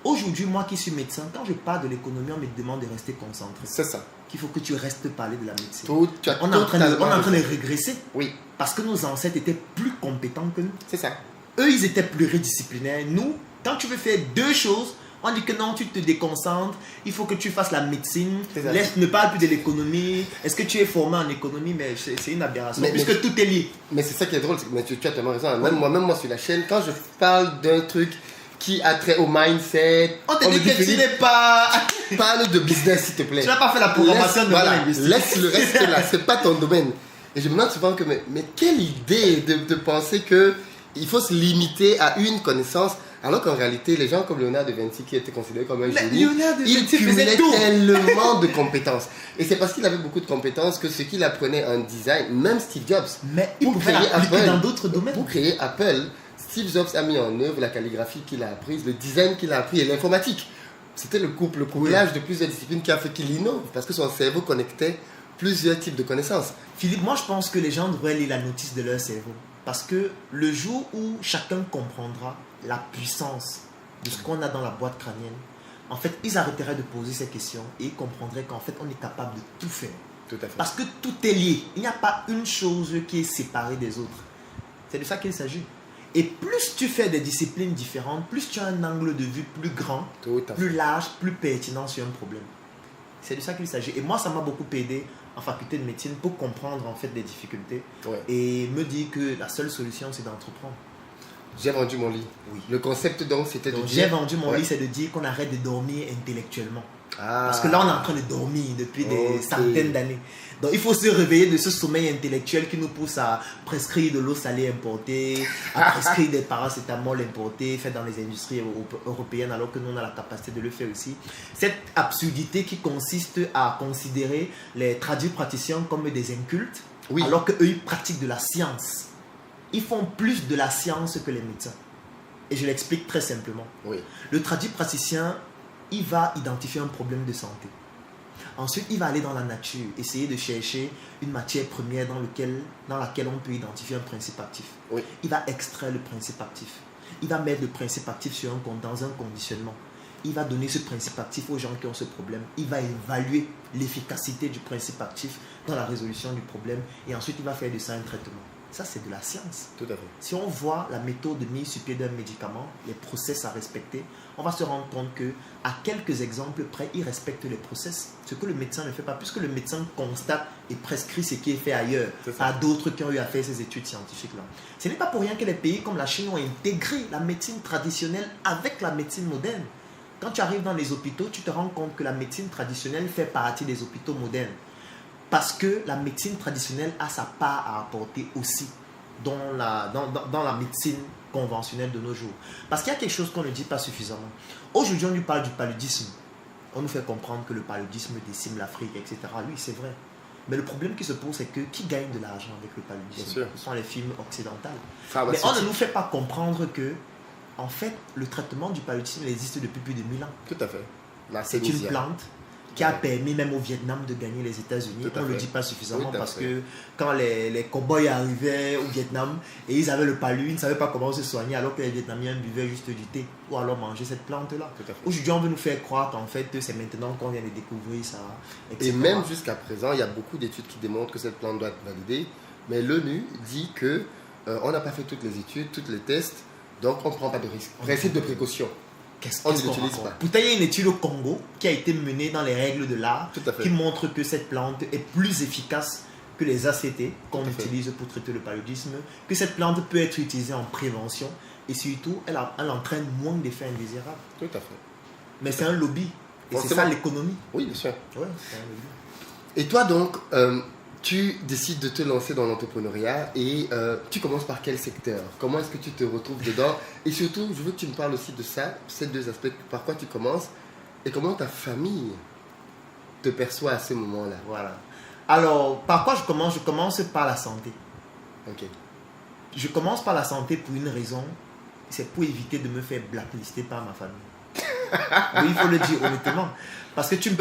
Aujourd'hui, moi qui suis médecin, quand je parle de l'économie, on me demande de rester concentré. C'est ça. Qu'il faut que tu restes parler de la médecine. On est en train de régresser. Oui. Parce que nos ancêtres étaient plus compétents que nous. C'est ça. Eux, ils étaient pluridisciplinaires. Nous, quand tu veux faire deux choses, on dit que non, tu te déconcentres, il faut que tu fasses la médecine, ne parle plus de l'économie. Est-ce que tu es formé en économie? Mais c'est une aberration, puisque tout est lié. Mais c'est ça qui est drôle, mais tu as tellement raison. Même moi sur la chaîne, quand je parle d'un truc qui a trait au mindset, on te dit que tu n'es pas... Parle de business, s'il te plaît. Tu n'as pas fait la programmation de linguistique. Laisse le reste là, c'est pas ton domaine. Et je me demande souvent que, mais quelle idée de penser qu'il faut se limiter à une connaissance. Alors qu'en réalité, les gens comme Léonard de Vinci, qui était considéré comme un génie, il cumulait tellement de compétences. Et c'est parce qu'il avait beaucoup de compétences que ce qu'il apprenait en design, même Steve Jobs, mais il pouvait l'appliquer dans d'autres domaines. Pour créer Apple, Steve Jobs a mis en œuvre la calligraphie qu'il a apprise, le design qu'il a appris et l'informatique. C'était le couplage de plusieurs disciplines qui a fait qu'il innove, parce que son cerveau connectait plusieurs types de connaissances. Philippe, moi je pense que les gens devraient lire la notice de leur cerveau. Parce que le jour où chacun comprendra la puissance de ce qu'on a dans la boîte crânienne, en fait, ils arrêteraient de poser ces questions et ils comprendraient qu'en fait, on est capable de tout faire. Tout à fait. Parce que tout est lié. Il n'y a pas une chose qui est séparée des autres. C'est de ça qu'il s'agit. Et plus tu fais des disciplines différentes, plus tu as un angle de vue plus grand, plus large, plus pertinent sur un problème. C'est de ça qu'il s'agit. Et moi, ça m'a beaucoup aidé en faculté de médecine pour comprendre en fait les difficultés et me dire que la seule solution, c'est d'entreprendre. J'ai vendu mon lit. Oui. Le concept donc, c'était de dire... J'ai vendu mon lit, c'est de dire qu'on arrête de dormir intellectuellement. Parce que là, on est en train de dormir depuis des centaines d'années. Donc, il faut se réveiller de ce sommeil intellectuel qui nous pousse à prescrire de l'eau salée importée, à prescrire des paracétamol importés, faits dans les industries européennes, alors que nous, on a la capacité de le faire aussi. Cette absurdité qui consiste à considérer les tradipraticiens comme des incultes, alors qu'eux, ils pratiquent de la science. Ils font plus de la science que les médecins. Et je l'explique très simplement. Oui. Le tradipraticien, il va identifier un problème de santé. Ensuite, il va aller dans la nature, essayer de chercher une matière première dans laquelle on peut identifier un principe actif. Oui. Il va extraire le principe actif. Il va mettre le principe actif dans un conditionnement. Il va donner ce principe actif aux gens qui ont ce problème. Il va évaluer l'efficacité du principe actif dans la résolution du problème. Et ensuite, il va faire de ça un traitement. Ça, c'est de la science. Tout à fait. Si on voit la méthode de mise sur pied d'un médicament, les process à respecter, on va se rendre compte que à quelques exemples près, il respecte les process. Ce que le médecin ne fait pas, puisque le médecin constate et prescrit ce qui est fait ailleurs à d'autres qui ont eu à faire ces études scientifiques-là. Ce n'est pas pour rien que les pays comme la Chine ont intégré la médecine traditionnelle avec la médecine moderne. Quand tu arrives dans les hôpitaux, tu te rends compte que la médecine traditionnelle fait partie des hôpitaux modernes. Parce que la médecine traditionnelle a sa part à apporter aussi dans la médecine conventionnelle de nos jours. Parce qu'il y a quelque chose qu'on ne dit pas suffisamment. Aujourd'hui, on nous parle du paludisme. On nous fait comprendre que le paludisme décime l'Afrique, etc. Oui, c'est vrai. Mais le problème qui se pose, c'est que qui gagne de l'argent avec le paludisme? Ce sont les films occidentaux. Mais on ne nous fait pas comprendre que, en fait, le traitement du paludisme existe depuis plus de 1000 ans. Tout à fait. C'est une plante qui a permis même au Vietnam de gagner les États-Unis. On ne le dit pas suffisamment parce que quand les cow-boys arrivaient au Vietnam et ils avaient le palu, ils ne savaient pas comment se soigner alors que les Vietnamiens buvaient juste du thé ou alors mangeaient cette plante-là. Aujourd'hui, on veut nous faire croire qu'en fait, c'est maintenant qu'on vient de découvrir ça. Etc. Et même jusqu'à présent, il y a beaucoup d'études qui démontrent que cette plante doit être validée. Mais l'ONU dit que on n'a pas fait toutes les études, tous les tests, donc on ne prend pas de risque. Principe de précaution. On ne l'utilise pas. Pourtant, il y a une étude au Congo qui a été menée dans les règles de l'art qui montre que cette plante est plus efficace que les ACT qu'on utilise pour traiter le paludisme, que cette plante peut être utilisée en prévention et surtout, elle entraîne moins d'effets indésirables. Tout à fait. Mais c'est un lobby. Et c'est ça l'économie. Oui, bien sûr. Ouais, c'est un lobby. Et toi donc, tu décides de te lancer dans l'entrepreneuriat et tu commences par quel secteur? Comment est-ce que tu te retrouves dedans? Et surtout, je veux que tu me parles aussi de ça, ces deux aspects, par quoi tu commences et comment ta famille te perçoit à ce moment-là. Voilà. Alors, par quoi je commence? Je commence par la santé. Ok. Je commence par la santé pour une raison, c'est pour éviter de me faire blacklister par ma famille. Oui, il faut le dire honnêtement. Parce que on ne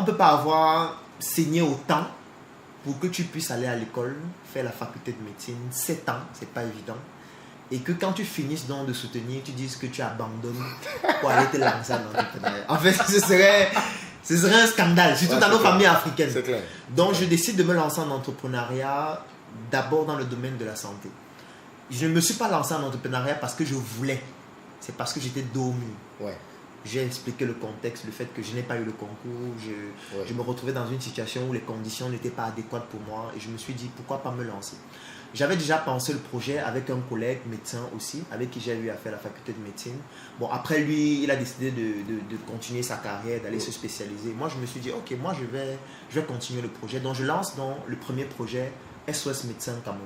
peut pas avoir saigné autant pour que tu puisses aller à l'école, faire la faculté de médecine, 7 ans, c'est pas évident. Et que quand tu finisses donc de soutenir, tu dises que tu abandonnes pour aller te lancer en entrepreneuriat. En fait, ce serait un scandale, surtout dans nos familles africaines. C'est clair. Donc, je décide de me lancer en entrepreneuriat d'abord dans le domaine de la santé. Je ne me suis pas lancé en entrepreneuriat parce que je voulais. C'est parce que j'étais dos au mur. Ouais. J'ai expliqué le contexte, le fait que je n'ai pas eu le concours. Je me retrouvais dans une situation où les conditions n'étaient pas adéquates pour moi. Et je me suis dit, pourquoi pas me lancer? J'avais déjà pensé le projet avec un collègue médecin aussi, avec qui j'ai eu à faire la faculté de médecine. Bon, après lui, il a décidé de continuer sa carrière, d'aller se spécialiser. Moi, je me suis dit, ok, moi, je vais continuer le projet. Donc, je lance dans le premier projet SOS Médecins Cameroun.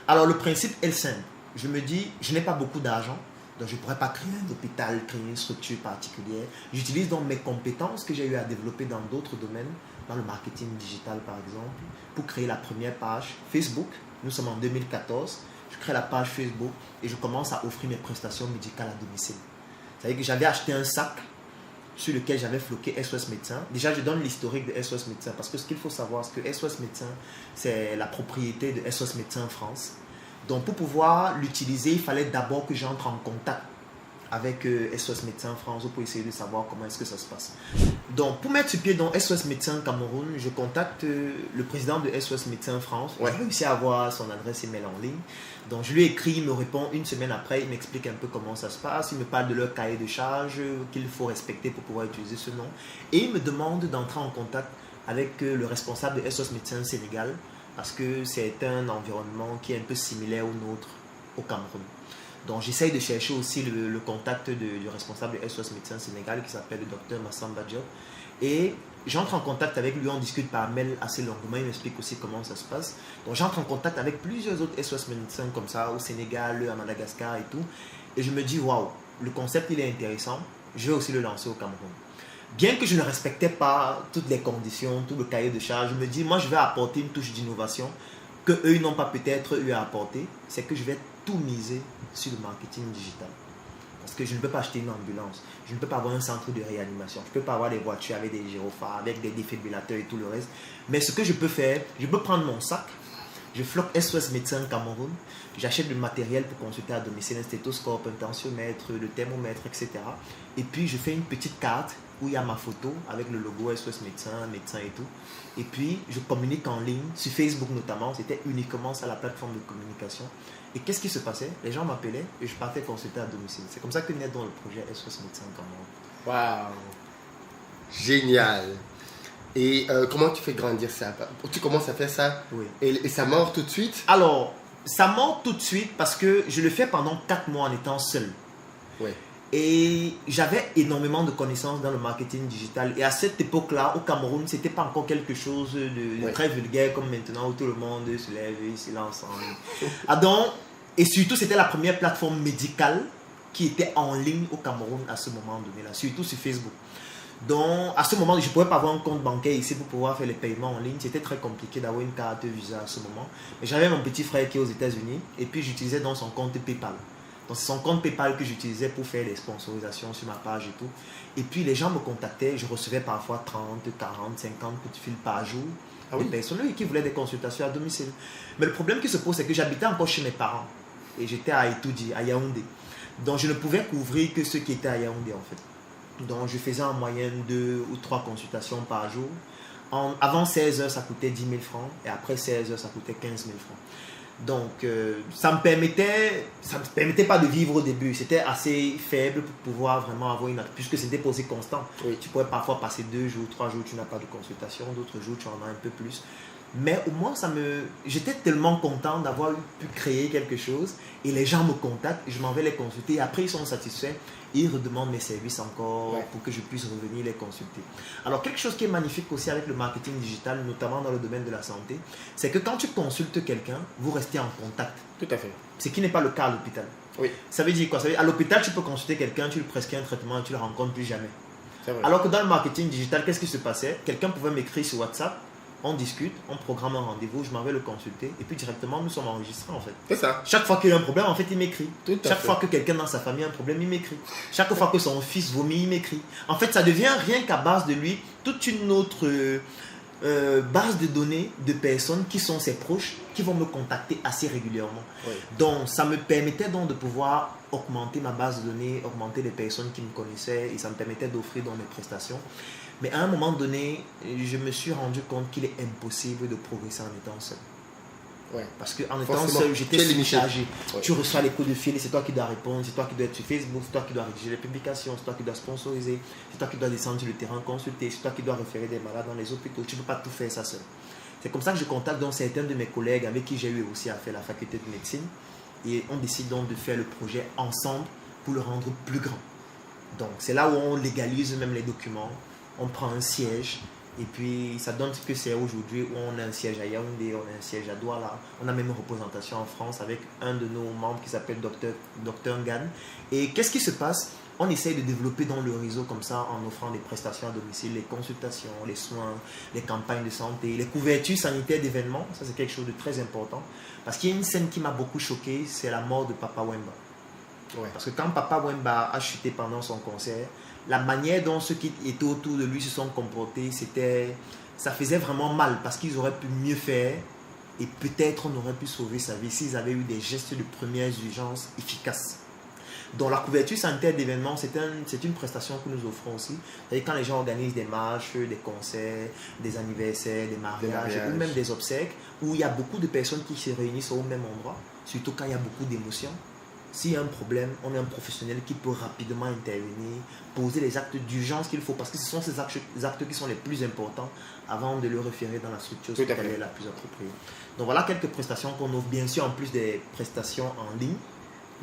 Alors, le principe est simple. Je me dis, je n'ai pas beaucoup d'argent, donc je ne pourrais pas créer un hôpital, créer une structure particulière. J'utilise donc mes compétences que j'ai eu à développer dans d'autres domaines, dans le marketing digital par exemple, pour créer la première page Facebook. Nous sommes en 2014. Je crée la page Facebook et je commence à offrir mes prestations médicales à domicile. C'est-à-dire que j'avais acheté un sac sur lequel j'avais floqué SOS Médecins. Déjà, je donne l'historique de SOS Médecins parce que ce qu'il faut savoir, c'est que SOS Médecins, c'est la propriété de SOS Médecins France. Donc, pour pouvoir l'utiliser, il fallait d'abord que j'entre en contact avec SOS Médecins France pour essayer de savoir comment est-ce que ça se passe. Donc, pour mettre sur pied dans SOS Médecins Cameroun, je contacte le président de SOS Médecins France. Ouais. J'ai réussi à avoir son adresse email en ligne. Donc, je lui écris, il me répond une semaine après, il m'explique un peu comment ça se passe. Il me parle de leur cahier de charges qu'il faut respecter pour pouvoir utiliser ce nom. Et il me demande d'entrer en contact avec le responsable de SOS Médecins Sénégal parce que c'est un environnement qui est un peu similaire au nôtre au Cameroun. Donc, j'essaye de chercher aussi le contact du responsable de SOS Médecins Sénégal qui s'appelle le docteur Massamba Diop. Et j'entre en contact avec lui, on discute par mail assez longuement, il m'explique aussi comment ça se passe. Donc, j'entre en contact avec plusieurs autres SOS Médecins comme ça, au Sénégal, à Madagascar et tout. Et je me dis, waouh, le concept il est intéressant, je vais aussi le lancer au Cameroun. Bien que je ne respectais pas toutes les conditions, tout le cahier de charges, je me dis, moi je vais apporter une touche d'innovation que eux n'ont pas peut-être eu à apporter, c'est que je vais tout miser sur le marketing digital. Parce que je ne peux pas acheter une ambulance, je ne peux pas avoir un centre de réanimation, je ne peux pas avoir des voitures avec des gyrophares, avec des défibrillateurs et tout le reste. Mais ce que je peux faire, je peux prendre mon sac, je floque SOS Médecins Cameroun, j'achète du matériel pour consulter à domicile, un stéthoscope, un tensiomètre, le thermomètre, etc. Et puis je fais une petite carte où il y a ma photo avec le logo SOS Médecins, médecin et tout. Et puis je communique en ligne, sur Facebook notamment, c'était uniquement ça la plateforme de communication. Et qu'est-ce qui se passait? Les gens m'appelaient et je partais consulter à domicile. C'est comme ça que naît dans le projet SOS Médecins Cameroun. Waouh! Génial! Et comment tu fais grandir ça? Tu commences à faire ça, oui. Et ça mord tout de suite? Alors, ça mord tout de suite parce que je le fais pendant 4 mois en étant seul. Oui. Et j'avais énormément de connaissances dans le marketing digital. Et à cette époque-là, au Cameroun, ce n'était pas encore quelque chose de très vulgaire comme maintenant où tout le monde se lève et se lance en ligne. Et surtout, c'était la première plateforme médicale qui était en ligne au Cameroun à ce moment donné-là, surtout sur Facebook. Donc, à ce moment, je ne pouvais pas avoir un compte bancaire ici pour pouvoir faire les paiements en ligne. C'était très compliqué d'avoir une carte Visa à ce moment. Mais j'avais mon petit frère qui est aux États-Unis et puis j'utilisais dans son compte PayPal. Donc, c'est son compte PayPal que j'utilisais pour faire les sponsorisations sur ma page et tout. Et puis, les gens me contactaient. Je recevais parfois 30, 40, 50 coups de fil par jour. Ah oui. Des personnes qui voulaient des consultations à domicile. Mais le problème qui se pose, c'est que j'habitais encore chez mes parents. Et j'étais à Itoudi, à Yaoundé. Donc, je ne pouvais couvrir que ceux qui étaient à Yaoundé, en fait. Donc, je faisais en moyenne 2 ou 3 consultations par jour. Avant 16 heures, ça coûtait 10 000 francs et après 16 heures, ça coûtait 15 000 francs. Donc, ça me permettait pas de vivre au début. C'était assez faible pour pouvoir vraiment avoir puisque c'était posé constant. Oui. Tu pourrais parfois passer 2 jours, 3 jours, tu n'as pas de consultation. D'autres jours, tu en as un peu plus. Mais au moins, j'étais tellement content d'avoir pu créer quelque chose et les gens me contactent, je m'en vais les consulter. Après, ils sont satisfaits et ils redemandent mes services encore pour que je puisse revenir les consulter. Alors, quelque chose qui est magnifique aussi avec le marketing digital, notamment dans le domaine de la santé, c'est que quand tu consultes quelqu'un, vous restez en contact. Tout à fait. Ce qui n'est pas le cas à l'hôpital. Oui. Ça veut dire quoi? Ça veut dire, à l'hôpital, tu peux consulter quelqu'un, tu lui prescris un traitement et tu ne le rencontres plus jamais. C'est vrai. Alors que dans le marketing digital, qu'est-ce qui se passait? Quelqu'un pouvait m'écrire sur WhatsApp, on discute, on programme un rendez-vous, je m'en vais le consulter et puis directement nous sommes enregistrés en fait. C'est ça. Chaque fois qu'il y a un problème, en fait, il m'écrit. Chaque fait. fois que quelqu'un dans sa famille a un problème, il m'écrit. Chaque fois que son fils vomit, il m'écrit. En fait, ça devient rien qu'à base de lui toute une autre base de données de personnes qui sont ses proches, qui vont me contacter assez régulièrement. Oui. Donc, ça me permettait donc de pouvoir augmenter ma base de données, augmenter les personnes qui me connaissaient et ça me permettait d'offrir dans mes prestations. Mais à un moment donné, je me suis rendu compte qu'il est impossible de progresser en étant seul. Ouais. Parce qu'en étant seul, j'étais surchargé. Ouais. Tu reçois les coups de fil, c'est toi qui dois répondre, c'est toi qui dois être sur Facebook, c'est toi qui dois rédiger les publications, c'est toi qui dois sponsoriser, c'est toi qui dois descendre sur le terrain, consulter, c'est toi qui dois référer des malades dans les hôpitaux. Tu ne peux pas tout faire ça seul. C'est comme ça que je contacte donc certains de mes collègues avec qui j'ai eu aussi à faire la faculté de médecine et on décide donc de faire le projet ensemble pour le rendre plus grand. Donc c'est là où on légalise même les documents. On prend un siège et puis ça donne ce que c'est aujourd'hui où on a un siège à Yaoundé, on a un siège à Douala, on a même une représentation en France avec un de nos membres qui s'appelle Dr Ngan. Et qu'est-ce qui se passe? On essaye de développer dans le réseau comme ça en offrant des prestations à domicile, les consultations, les soins, les campagnes de santé, les couvertures sanitaires d'événements. Ça c'est quelque chose de très important parce qu'il y a une scène qui m'a beaucoup choqué, c'est la mort de Papa Wemba. Ouais. Parce que quand Papa Wemba a chuté pendant son concert, la manière dont ceux qui étaient autour de lui se sont comportés, ça faisait vraiment mal parce qu'ils auraient pu mieux faire et peut-être on aurait pu sauver sa vie s'ils avaient eu des gestes de première urgence efficaces. Donc la couverture sanitaire d'événements, c'est une prestation que nous offrons aussi. C'est-à-dire quand les gens organisent des marches, des concerts, des anniversaires, des mariages ou même des obsèques, où il y a beaucoup de personnes qui se réunissent au même endroit, surtout quand il y a beaucoup d'émotions. S'il y a un problème, on est un professionnel qui peut rapidement intervenir, poser les actes d'urgence qu'il faut, parce que ce sont ces actes qui sont les plus importants avant de le référer dans la structure hospitalière la plus appropriée. Donc voilà quelques prestations qu'on offre, bien sûr, en plus des prestations en ligne,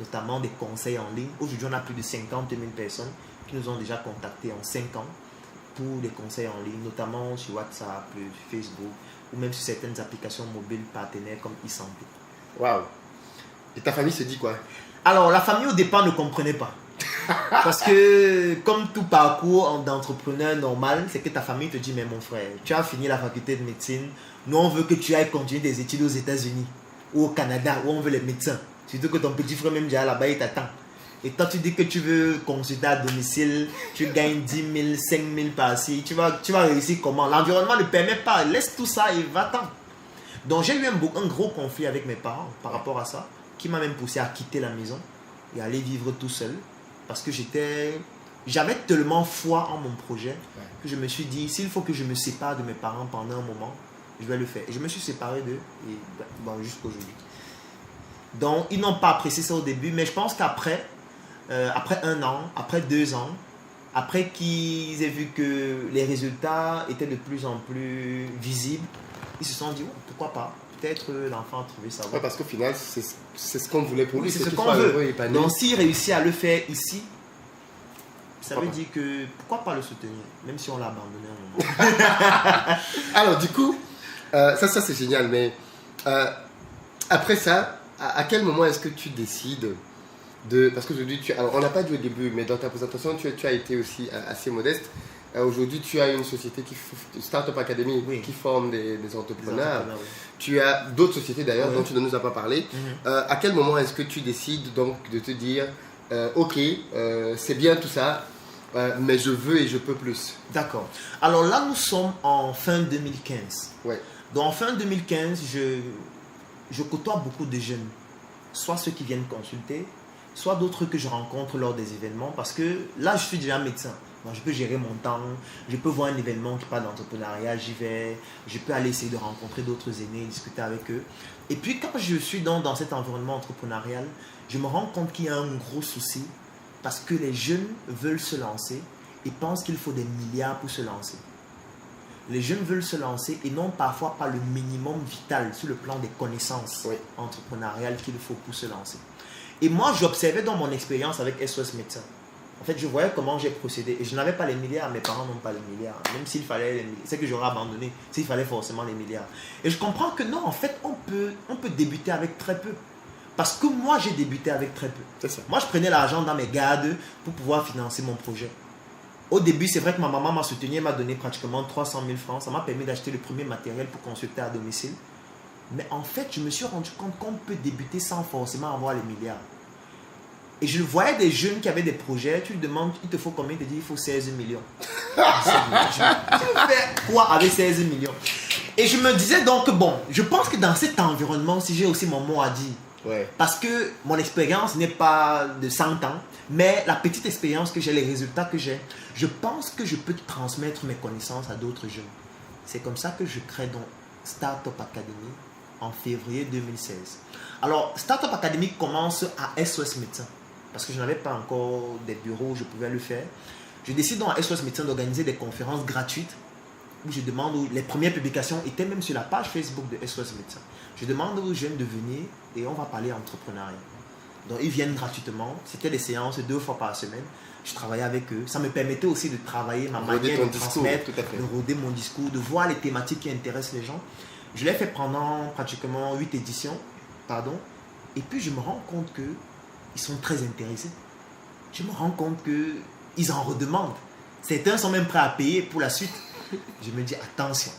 notamment des conseils en ligne. Aujourd'hui, on a plus de 50 000 personnes qui nous ont déjà contactés en 5 ans pour des conseils en ligne, notamment sur WhatsApp, Facebook, ou même sur certaines applications mobiles partenaires comme e-santé. Waouh! Et ta famille se dit quoi? Alors, la famille au départ ne comprenait pas. Parce que, comme tout parcours d'entrepreneur normal, c'est que ta famille te dit, mais mon frère, tu as fini la faculté de médecine, nous on veut que tu ailles continuer des études aux États-Unis ou au Canada, où on veut les médecins. Surtout que ton petit frère même déjà là-bas, il t'attend. Et toi, tu dis que tu veux consulter à domicile, tu gagnes 10 000, 5 000 par-ci, tu vas réussir comment? L'environnement ne permet pas, laisse tout ça et va-t'en. Donc, j'ai eu un gros conflit avec mes parents par rapport à ça, qui m'a même poussé à quitter la maison et aller vivre tout seul parce que j'avais tellement foi en mon projet que je me suis dit, s'il faut que je me sépare de mes parents pendant un moment, je vais le faire. Et je me suis séparé d'eux jusqu'aujourd'hui. Donc, ils n'ont pas apprécié ça au début, mais je pense qu'après, après 1 an, après 2 ans, après qu'ils aient vu que les résultats étaient de plus en plus visibles, ils se sont dit, oh, pourquoi pas? Peut-être l'enfant a trouvé sa voie. Ouais, parce qu'au final, c'est ce qu'on voulait pour lui. C'est ce qu'on veut. Donc, s'il réussit à le faire ici, ça veut dire que pourquoi pas le soutenir, même si on l'a abandonné à un moment. Alors, du coup, ça c'est génial, mais après ça, à quel moment est-ce que tu décides de. Parce qu'aujourd'hui, on n'a pas dit au début, mais dans ta présentation, tu as été aussi assez modeste. Aujourd'hui, tu as une société Startup Academy, qui forme des entrepreneurs. Oui. Tu as d'autres sociétés d'ailleurs dont tu ne nous as pas parlé. À quel moment est-ce que tu décides donc de te dire ok, c'est bien tout ça, mais je veux et je peux plus? D'accord. Alors là, nous sommes en fin 2015. Ouais. Donc en fin 2015, je côtoie beaucoup de jeunes, soit ceux qui viennent consulter, soit d'autres que je rencontre lors des événements, parce que là, je suis déjà médecin. Donc, je peux gérer mon temps, je peux voir un événement qui parle d'entrepreneuriat, j'y vais, je peux aller essayer de rencontrer d'autres aînés, discuter avec eux. Et puis quand je suis dans cet environnement entrepreneurial, je me rends compte qu'il y a un gros souci parce que les jeunes veulent se lancer et pensent qu'il faut des milliards pour se lancer. Les jeunes veulent se lancer et n'ont parfois pas le minimum vital sur le plan des connaissances entrepreneuriales qu'il faut pour se lancer. Et moi, j'observais dans mon expérience avec SOS Médecins. En fait, je voyais comment j'ai procédé. Et je n'avais pas les milliards, mes parents n'ont pas les milliards. Même s'il fallait les milliards, c'est que j'aurais abandonné s'il fallait forcément les milliards. Et je comprends que non, en fait, on peut débuter avec très peu. Parce que moi, j'ai débuté avec très peu. C'est ça. Moi, je prenais l'argent dans mes gardes pour pouvoir financer mon projet. Au début, c'est vrai que ma maman m'a soutenu, elle m'a donné pratiquement 300 000 francs. Ça m'a permis d'acheter le premier matériel pour consulter à domicile. Mais en fait, je me suis rendu compte qu'on peut débuter sans forcément avoir les milliards. Et je voyais des jeunes qui avaient des projets, tu lui demandes, il te faut combien? Il te dit, il faut 16 millions. Tu fais quoi avec 16 millions? Et je me disais donc, bon, je pense que dans cet environnement aussi, j'ai aussi mon mot à dire. Ouais. Parce que mon expérience n'est pas de 100 ans, mais la petite expérience que j'ai, les résultats que j'ai, je pense que je peux transmettre mes connaissances à d'autres jeunes. C'est comme ça que je crée donc Startup Academy en février 2016. Alors, Startup Academy commence à SOS Médecins, parce que je n'avais pas encore des bureaux où je pouvais le faire. Je décide donc à SOS Médecins d'organiser des conférences gratuites où je demande, où les premières publications étaient même sur la page Facebook de SOS Médecins. Je demande aux jeunes de venir et on va parler entrepreneuriat. Donc ils viennent gratuitement, c'était des séances 2 fois par semaine. Je travaillais avec eux, ça me permettait aussi de travailler ma manière de transmettre, de rôder mon discours, de voir les thématiques qui intéressent les gens. Je l'ai fait pendant pratiquement 8 éditions, et puis je me rends compte qu'ils sont très intéressés. Je me rends compte qu'ils en redemandent. Certains sont même prêts à payer pour la suite. Je me dis attention,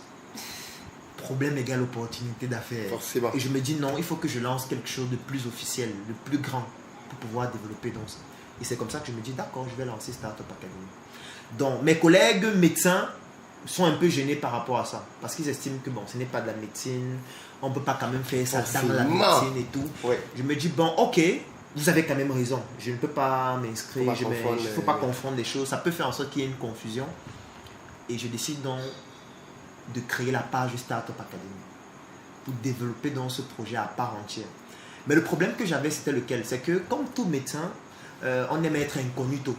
problème égale opportunité d'affaires. Forcément. Et je me dis non, il faut que je lance quelque chose de plus officiel, de plus grand pour pouvoir développer donc ça. Et c'est comme ça que je me dis d'accord, je vais lancer Startup Academy. Donc mes collègues médecins sont un peu gênés par rapport à ça parce qu'ils estiment que bon, ce n'est pas de la médecine, on ne peut pas quand même faire ça dans la médecine et tout. Ouais. Je me dis bon, ok, vous avez quand même raison, je ne peux pas m'inscrire, il ne faut pas confondre les choses, ça peut faire en sorte qu'il y ait une confusion. Et je décide donc de créer la page Startup Academy pour développer donc ce projet à part entière. Mais le problème que j'avais, c'était lequel? C'est que comme tout médecin, on aime être incognito.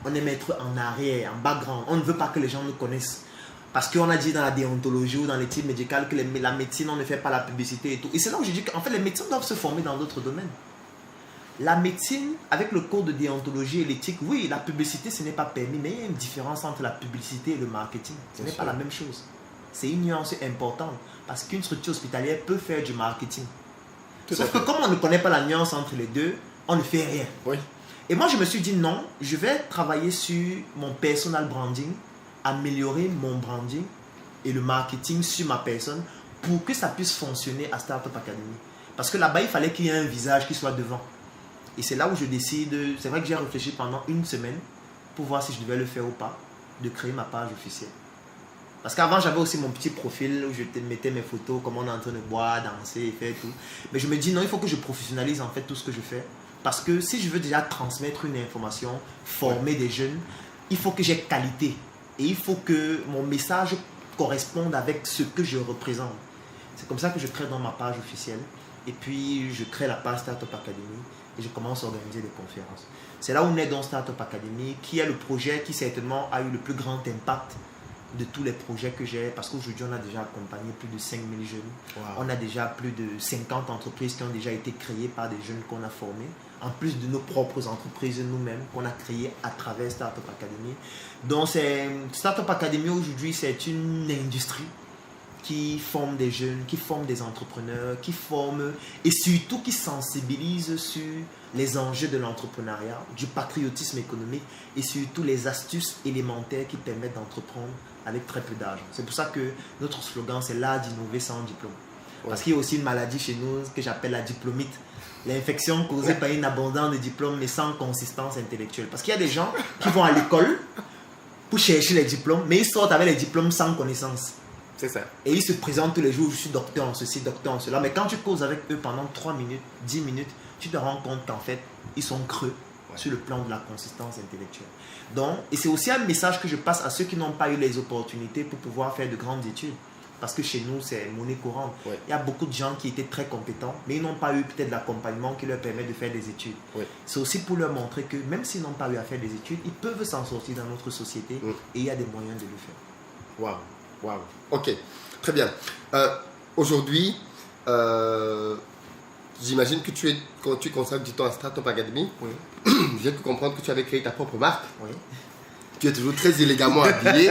On aime être en arrière, en background. On ne veut pas que les gens nous connaissent. Parce qu'on a dit dans la déontologie ou dans l'éthique médicale que la médecine, on ne fait pas la publicité et tout. Et c'est là où je dis qu'en fait, les médecins doivent se former dans d'autres domaines. La médecine, avec le code de déontologie et l'éthique, oui, la publicité, ce n'est pas permis, mais il y a une différence entre la publicité et le marketing. Ce n'est pas la même chose. C'est une nuance importante, parce qu'une structure hospitalière peut faire du marketing. Sauf que comme on ne connaît pas la nuance entre les deux, on ne fait rien. Oui. Et moi, je me suis dit non, je vais travailler sur mon personal branding, améliorer mon branding et le marketing sur ma personne pour que ça puisse fonctionner à Startup Academy. Parce que là-bas, il fallait qu'il y ait un visage qui soit devant. Et c'est là où je décide, c'est vrai que j'ai réfléchi pendant une semaine pour voir si je devais le faire ou pas, de créer ma page officielle. Parce qu'avant, j'avais aussi mon petit profil où je mettais mes photos, comment on est en train de boire, danser et faire tout. Mais je me dis non, il faut que je professionnalise en fait tout ce que je fais. Parce que si je veux déjà transmettre une information, former des jeunes, il faut que j'ai qualité. Et il faut que mon message corresponde avec ce que je représente. C'est comme ça que je crée dans ma page officielle. Et puis, je crée la page Startup Academy. Et je commence à organiser des conférences. C'est là où naît donc Startup Academy, qui est le projet qui certainement a eu le plus grand impact de tous les projets que j'ai, parce qu'aujourd'hui on a déjà accompagné plus de 5000 jeunes. Wow. On a déjà plus de 50 entreprises qui ont déjà été créées par des jeunes qu'on a formés, en plus de nos propres entreprises nous-mêmes qu'on a créées à travers Startup Academy. Donc Startup Academy aujourd'hui, c'est une industrie qui forme des jeunes, qui forme des entrepreneurs, qui forme et surtout qui sensibilise sur les enjeux de l'entrepreneuriat, du patriotisme économique et surtout les astuces élémentaires qui permettent d'entreprendre avec très peu d'argent. C'est pour ça que notre slogan, c'est l'art d'innover sans diplôme. Ouais. Parce qu'il y a aussi une maladie chez nous que j'appelle la diplomite. L'infection causée par une abondance de diplômes mais sans consistance intellectuelle. Parce qu'il y a des gens qui vont à l'école pour chercher les diplômes, mais ils sortent avec les diplômes sans connaissance. C'est ça. Et ils se présentent tous les jours, je suis docteur en ceci, docteur en cela. Mais quand tu causes avec eux pendant 3 minutes, 10 minutes, tu te rends compte qu'en fait, ils sont creux. sur le plan de la consistance intellectuelle. Donc, et c'est aussi un message que je passe à ceux qui n'ont pas eu les opportunités pour pouvoir faire de grandes études. Parce que chez nous, c'est monnaie courante. Ouais. Il y a beaucoup de gens qui étaient très compétents, mais ils n'ont pas eu peut-être l'accompagnement qui leur permet de faire des études. Ouais. C'est aussi pour leur montrer que même s'ils n'ont pas eu à faire des études, ils peuvent s'en sortir dans notre société et il y a des moyens de le faire. Waouh. Ok, très bien. Aujourd'hui, j'imagine que quand tu consacres du temps à Startup Academy, Oui. je viens de comprendre que tu avais créé ta propre marque. Oui. Tu es toujours très élégamment habillé.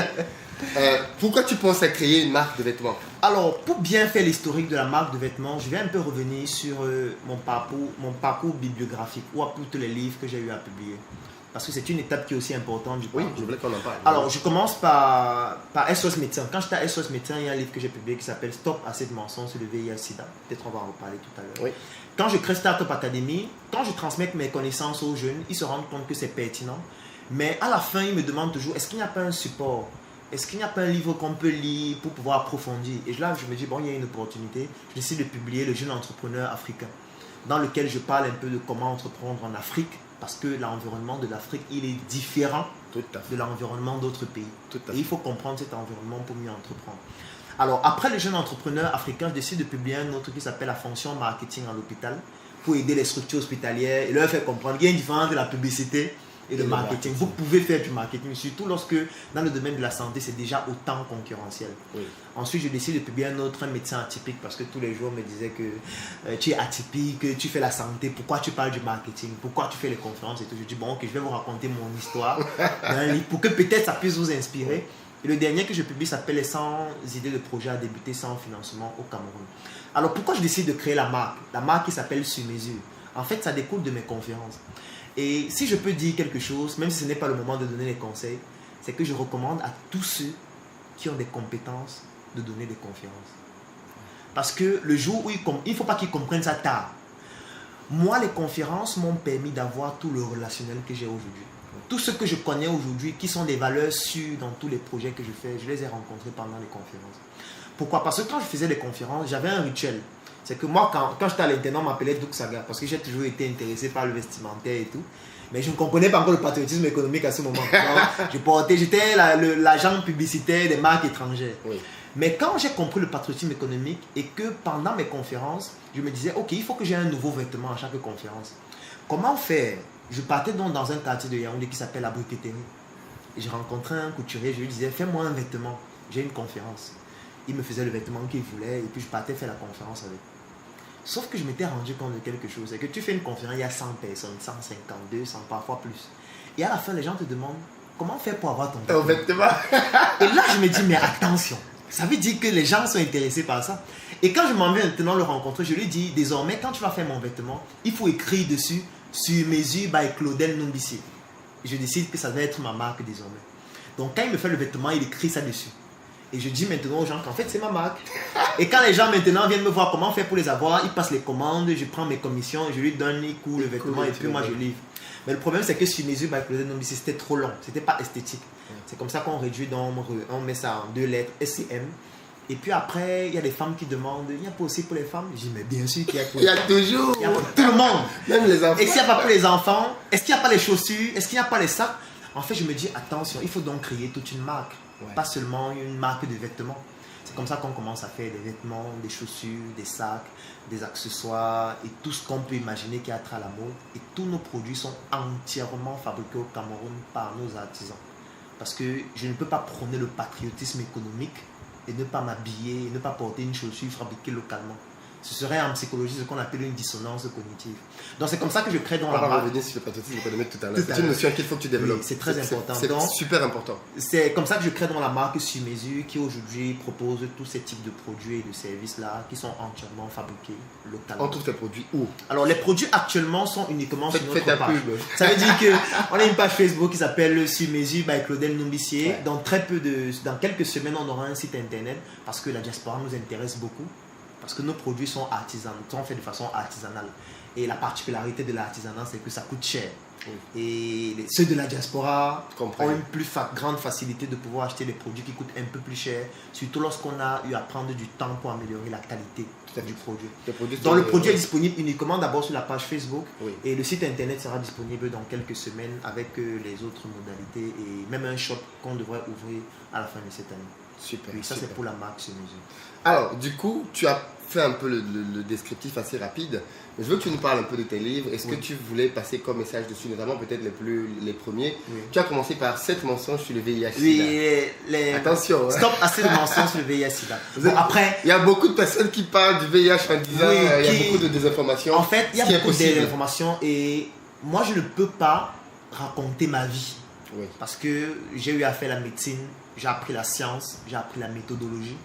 Pourquoi tu penses à créer une marque de vêtements? Alors, pour bien faire l'historique de la marque de vêtements, je vais un peu revenir sur mon parcours bibliographique ou à tous les livres que j'ai eu à publier. Parce que c'est une étape qui est aussi importante. Oui, je voulais qu'on en parle. Alors, je commence par SOS Médecin. Quand j'étais à SOS Médecin, il y a un livre que j'ai publié qui s'appelle Stop à cette mensonge sur le VIH-Sida. Peut-être on va en reparler tout à l'heure. Oui. Quand je crée Startup Academy, quand je transmets mes connaissances aux jeunes, ils se rendent compte que c'est pertinent. Mais à la fin, ils me demandent toujours, est-ce qu'il n'y a pas un support? Est-ce qu'il n'y a pas un livre qu'on peut lire pour pouvoir approfondir? Et là, je me dis, bon, il y a une opportunité. Je décide de publier Le jeune entrepreneur africain, dans lequel je parle un peu de comment entreprendre en Afrique, parce que l'environnement de l'Afrique, il est différent de l'environnement d'autres pays. Et il faut comprendre cet environnement pour mieux entreprendre. Alors, après Le jeune entrepreneur africain, je décide de publier un autre qui s'appelle La fonction marketing à l'hôpital, pour aider les structures hospitalières et leur faire comprendre qu'il y a une différence de la publicité et le marketing. Vous pouvez faire du marketing, surtout lorsque dans le domaine de la santé, c'est déjà autant concurrentiel. Oui. Ensuite, je décide de publier un médecin atypique, parce que tous les jours, on me disait que tu es atypique, tu fais la santé, pourquoi tu parles du marketing, pourquoi tu fais les conférences et tout. Je dis, bon, ok, je vais vous raconter mon histoire dans un livre pour que peut-être ça puisse vous inspirer. Et le dernier que je publie s'appelle Les 100 idées de projet à débuter sans financement au Cameroun. Alors, pourquoi je décide de créer la marque? La marque qui s'appelle Sur Mesure. En fait, ça découle de mes conférences. Et si je peux dire quelque chose, même si ce n'est pas le moment de donner les conseils, c'est que je recommande à tous ceux qui ont des compétences de donner des conférences. Parce que le jour où il ne faut pas qu'ils comprennent ça tard. Moi, les conférences m'ont permis d'avoir tout le relationnel que j'ai aujourd'hui. Tout ce que je connais aujourd'hui, qui sont des valeurs sûres dans tous les projets que je fais, je les ai rencontrés pendant les conférences. Pourquoi? Parce que quand je faisais les conférences, j'avais un rituel. C'est que moi, quand j'étais à l'internat, on m'appelait Douk Saga, parce que j'ai toujours été intéressé par le vestimentaire et tout. Mais je ne comprenais pas encore le patriotisme économique à ce moment. J'étais l'agent publicitaire des marques étrangères. Oui. Mais quand j'ai compris le patriotisme économique et que pendant mes conférences, je me disais, ok, il faut que j'ai un nouveau vêtement à chaque conférence. Comment faire? Je partais donc dans un quartier de Yaoundé qui s'appelle la Briqueterie. Et j'ai rencontré un couturier, je lui disais, fais-moi un vêtement, j'ai une conférence. Il me faisait le vêtement qu'il voulait et puis je partais faire la conférence avec. Sauf que je m'étais rendu compte de quelque chose, c'est que tu fais une conférence, il y a 100 personnes, 150, 200, parfois plus. Et à la fin, les gens te demandent, comment faire pour avoir ton vêtement? Et là, je me dis, mais attention, ça veut dire que les gens sont intéressés par ça. Et quand je m'en vais maintenant le rencontrer, je lui dis, désormais, quand tu vas faire mon vêtement, il faut écrire dessus, Sur Mesure by Claudel Numbissier. Je décide que ça va être ma marque désormais. Donc quand il me fait le vêtement, il écrit ça dessus. Et je dis maintenant aux gens qu'en fait c'est ma marque. Et quand les gens maintenant viennent me voir comment faire pour les avoir, ils passent les commandes, je prends mes commissions, je lui donne les coûts, le vêtement et puis moi je livre. Mais le problème c'est que Sur Mesure by Claudel Numbissier, c'était trop long, c'était pas esthétique. C'est comme ça qu'on réduit nombre, on met ça en 2 lettres, SCM. Et puis après, il y a des femmes qui demandent, il n'y a pas aussi pour les femmes? Je dis, mais bien sûr qu'il y a pour les femmes. Il y a toujours. Il y a pour tout le monde. Même les enfants. Et s'il n'y a pas pour les enfants, est-ce qu'il n'y a pas les chaussures? Est-ce qu'il n'y a pas les sacs? En fait, je me dis, attention, il faut donc créer toute une marque. Ouais. Pas seulement une marque de vêtements. C'est comme ça qu'on commence à faire des vêtements, des chaussures, des sacs, des accessoires et tout ce qu'on peut imaginer qui a trait à la mode. Et tous nos produits sont entièrement fabriqués au Cameroun par nos artisans. Parce que je ne peux pas prôner le patriotisme économique et ne pas m'habiller, et ne pas porter une chaussure fabriquée localement. Ce serait en psychologie ce qu'on appelle une dissonance cognitive. Donc c'est comme ça que je crée dans la marque. On va revenir sur le patriotisme économique tout à l'heure. C'est une notion qu'il faut que tu développes. Oui, c'est très important. C'est super important. C'est comme ça que je crée dans la marque Sur Mesure qui aujourd'hui propose tous ces types de produits et de services-là qui sont entièrement fabriqués localement. On trouve ces produits où? Alors les produits actuellement sont uniquement sur notre page. Pub. Ça veut dire qu'on a une page Facebook qui s'appelle Sur Mesure by Claudel Numbissier. Ouais. Dans quelques semaines, on aura un site internet parce que la diaspora nous intéresse beaucoup. parce que nos produits sont artisanaux, sont faits de façon artisanale. Et la particularité de l'artisanat, c'est que ça coûte cher. Et ceux de la diaspora ont une plus grande facilité de pouvoir acheter des produits qui coûtent un peu plus cher, surtout lorsqu'on a eu à prendre du temps pour améliorer la qualité du produit. Donc le produit est disponible uniquement d'abord sur la page Facebook et le site internet sera disponible dans quelques semaines avec les autres modalités et même un shop qu'on devrait ouvrir à la fin de cette année. Super. Oui, ça c'est pour la marque sur mesure. Alors, du coup, tu as fait un peu le descriptif assez rapide. Je veux que tu nous parles un peu de tes livres. Est-ce que tu voulais passer comme message dessus, notamment peut-être les premiers? Tu as commencé par 7 mensonges sur le VIH-Sida. Oui, attention. Hein. Stop assez de mensonges sur le VIH-Sida. Bon, après, il y a beaucoup de personnes qui parlent du VIH en disant il y a beaucoup de désinformation. En fait, il y a beaucoup de désinformation et moi, je ne peux pas raconter ma vie. Parce que j'ai eu à faire la médecine, j'ai appris la science, j'ai appris la méthodologie.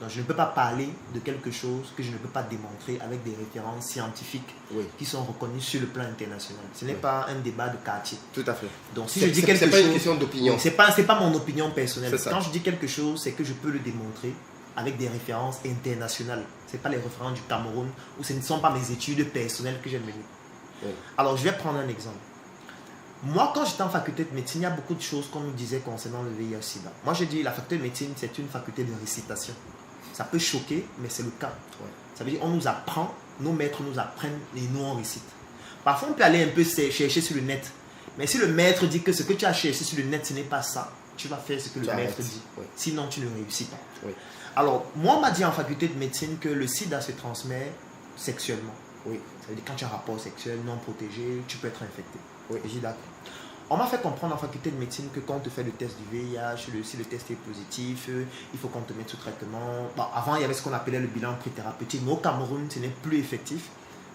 Donc je ne peux pas parler de quelque chose que je ne peux pas démontrer avec des références scientifiques qui sont reconnues sur le plan international. Ce n'est pas un débat de quartier. Tout à fait. Donc si je dis quelque chose, c'est pas une question d'opinion. C'est pas mon opinion personnelle. Quand je dis quelque chose, c'est que je peux le démontrer avec des références internationales. Ce n'est pas les références du Cameroun ou ce ne sont pas mes études personnelles que j'ai menées. Alors je vais prendre un exemple. Moi, quand j'étais en faculté de médecine, il y a beaucoup de choses qu'on nous disait concernant le VIH-Sida. Moi, j'ai dit la faculté de médecine, c'est une faculté de récitation. Ça peut choquer, mais c'est le cas. Ça veut dire qu'on nous apprend, nos maîtres nous apprennent et nous on récite. Parfois, on peut aller un peu chercher sur le net. Mais si le maître dit que ce que tu as cherché sur le net, ce n'est pas ça, tu vas faire ce que le maître dit. Sinon, tu ne réussis pas. Alors, moi, on m'a dit en faculté de médecine que le sida se transmet sexuellement. Ça veut dire quand tu as un rapport sexuel non protégé, tu peux être infecté. J'ai dit d'accord. On m'a fait comprendre en faculté de médecine que quand on te fait le test du VIH, si le test est positif, il faut qu'on te mette sous traitement. Bon, avant, il y avait ce qu'on appelait le bilan pré-thérapeutique, mais au Cameroun, ce n'est plus effectif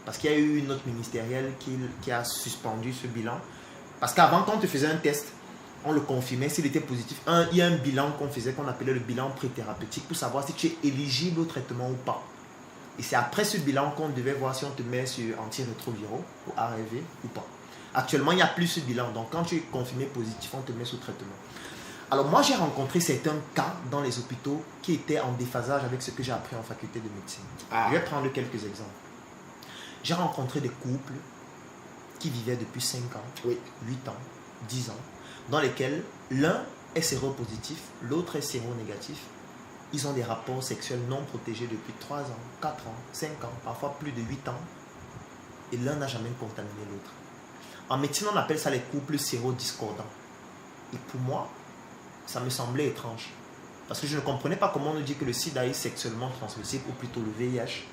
parce qu'il y a eu une note ministérielle qui a suspendu ce bilan. Parce qu'avant, quand on te faisait un test, on le confirmait s'il était positif. Il y a un bilan qu'on faisait, qu'on appelait le bilan pré-thérapeutique pour savoir si tu es éligible au traitement ou pas. Et c'est après ce bilan qu'on devait voir si on te met sur antirétroviraux ou ARV ou pas. Actuellement, il n'y a plus ce bilan. Donc, quand tu es confirmé positif, on te met sous traitement. Alors, moi, j'ai rencontré certains cas dans les hôpitaux qui étaient en déphasage avec ce que j'ai appris en faculté de médecine. Je vais prendre quelques exemples. J'ai rencontré des couples qui vivaient depuis 5 ans, 8 ans, 10 ans, dans lesquels l'un est séropositif, l'autre est séronégatif. Ils ont des rapports sexuels non protégés depuis 3 ans, 4 ans, 5 ans, parfois plus de 8 ans. Et l'un n'a jamais contaminé l'autre. En médecine, on appelle ça les couples sérodiscordants. Et pour moi, ça me semblait étrange. Parce que je ne comprenais pas comment on nous dit que le sida est sexuellement transmissible, ou plutôt le VIH.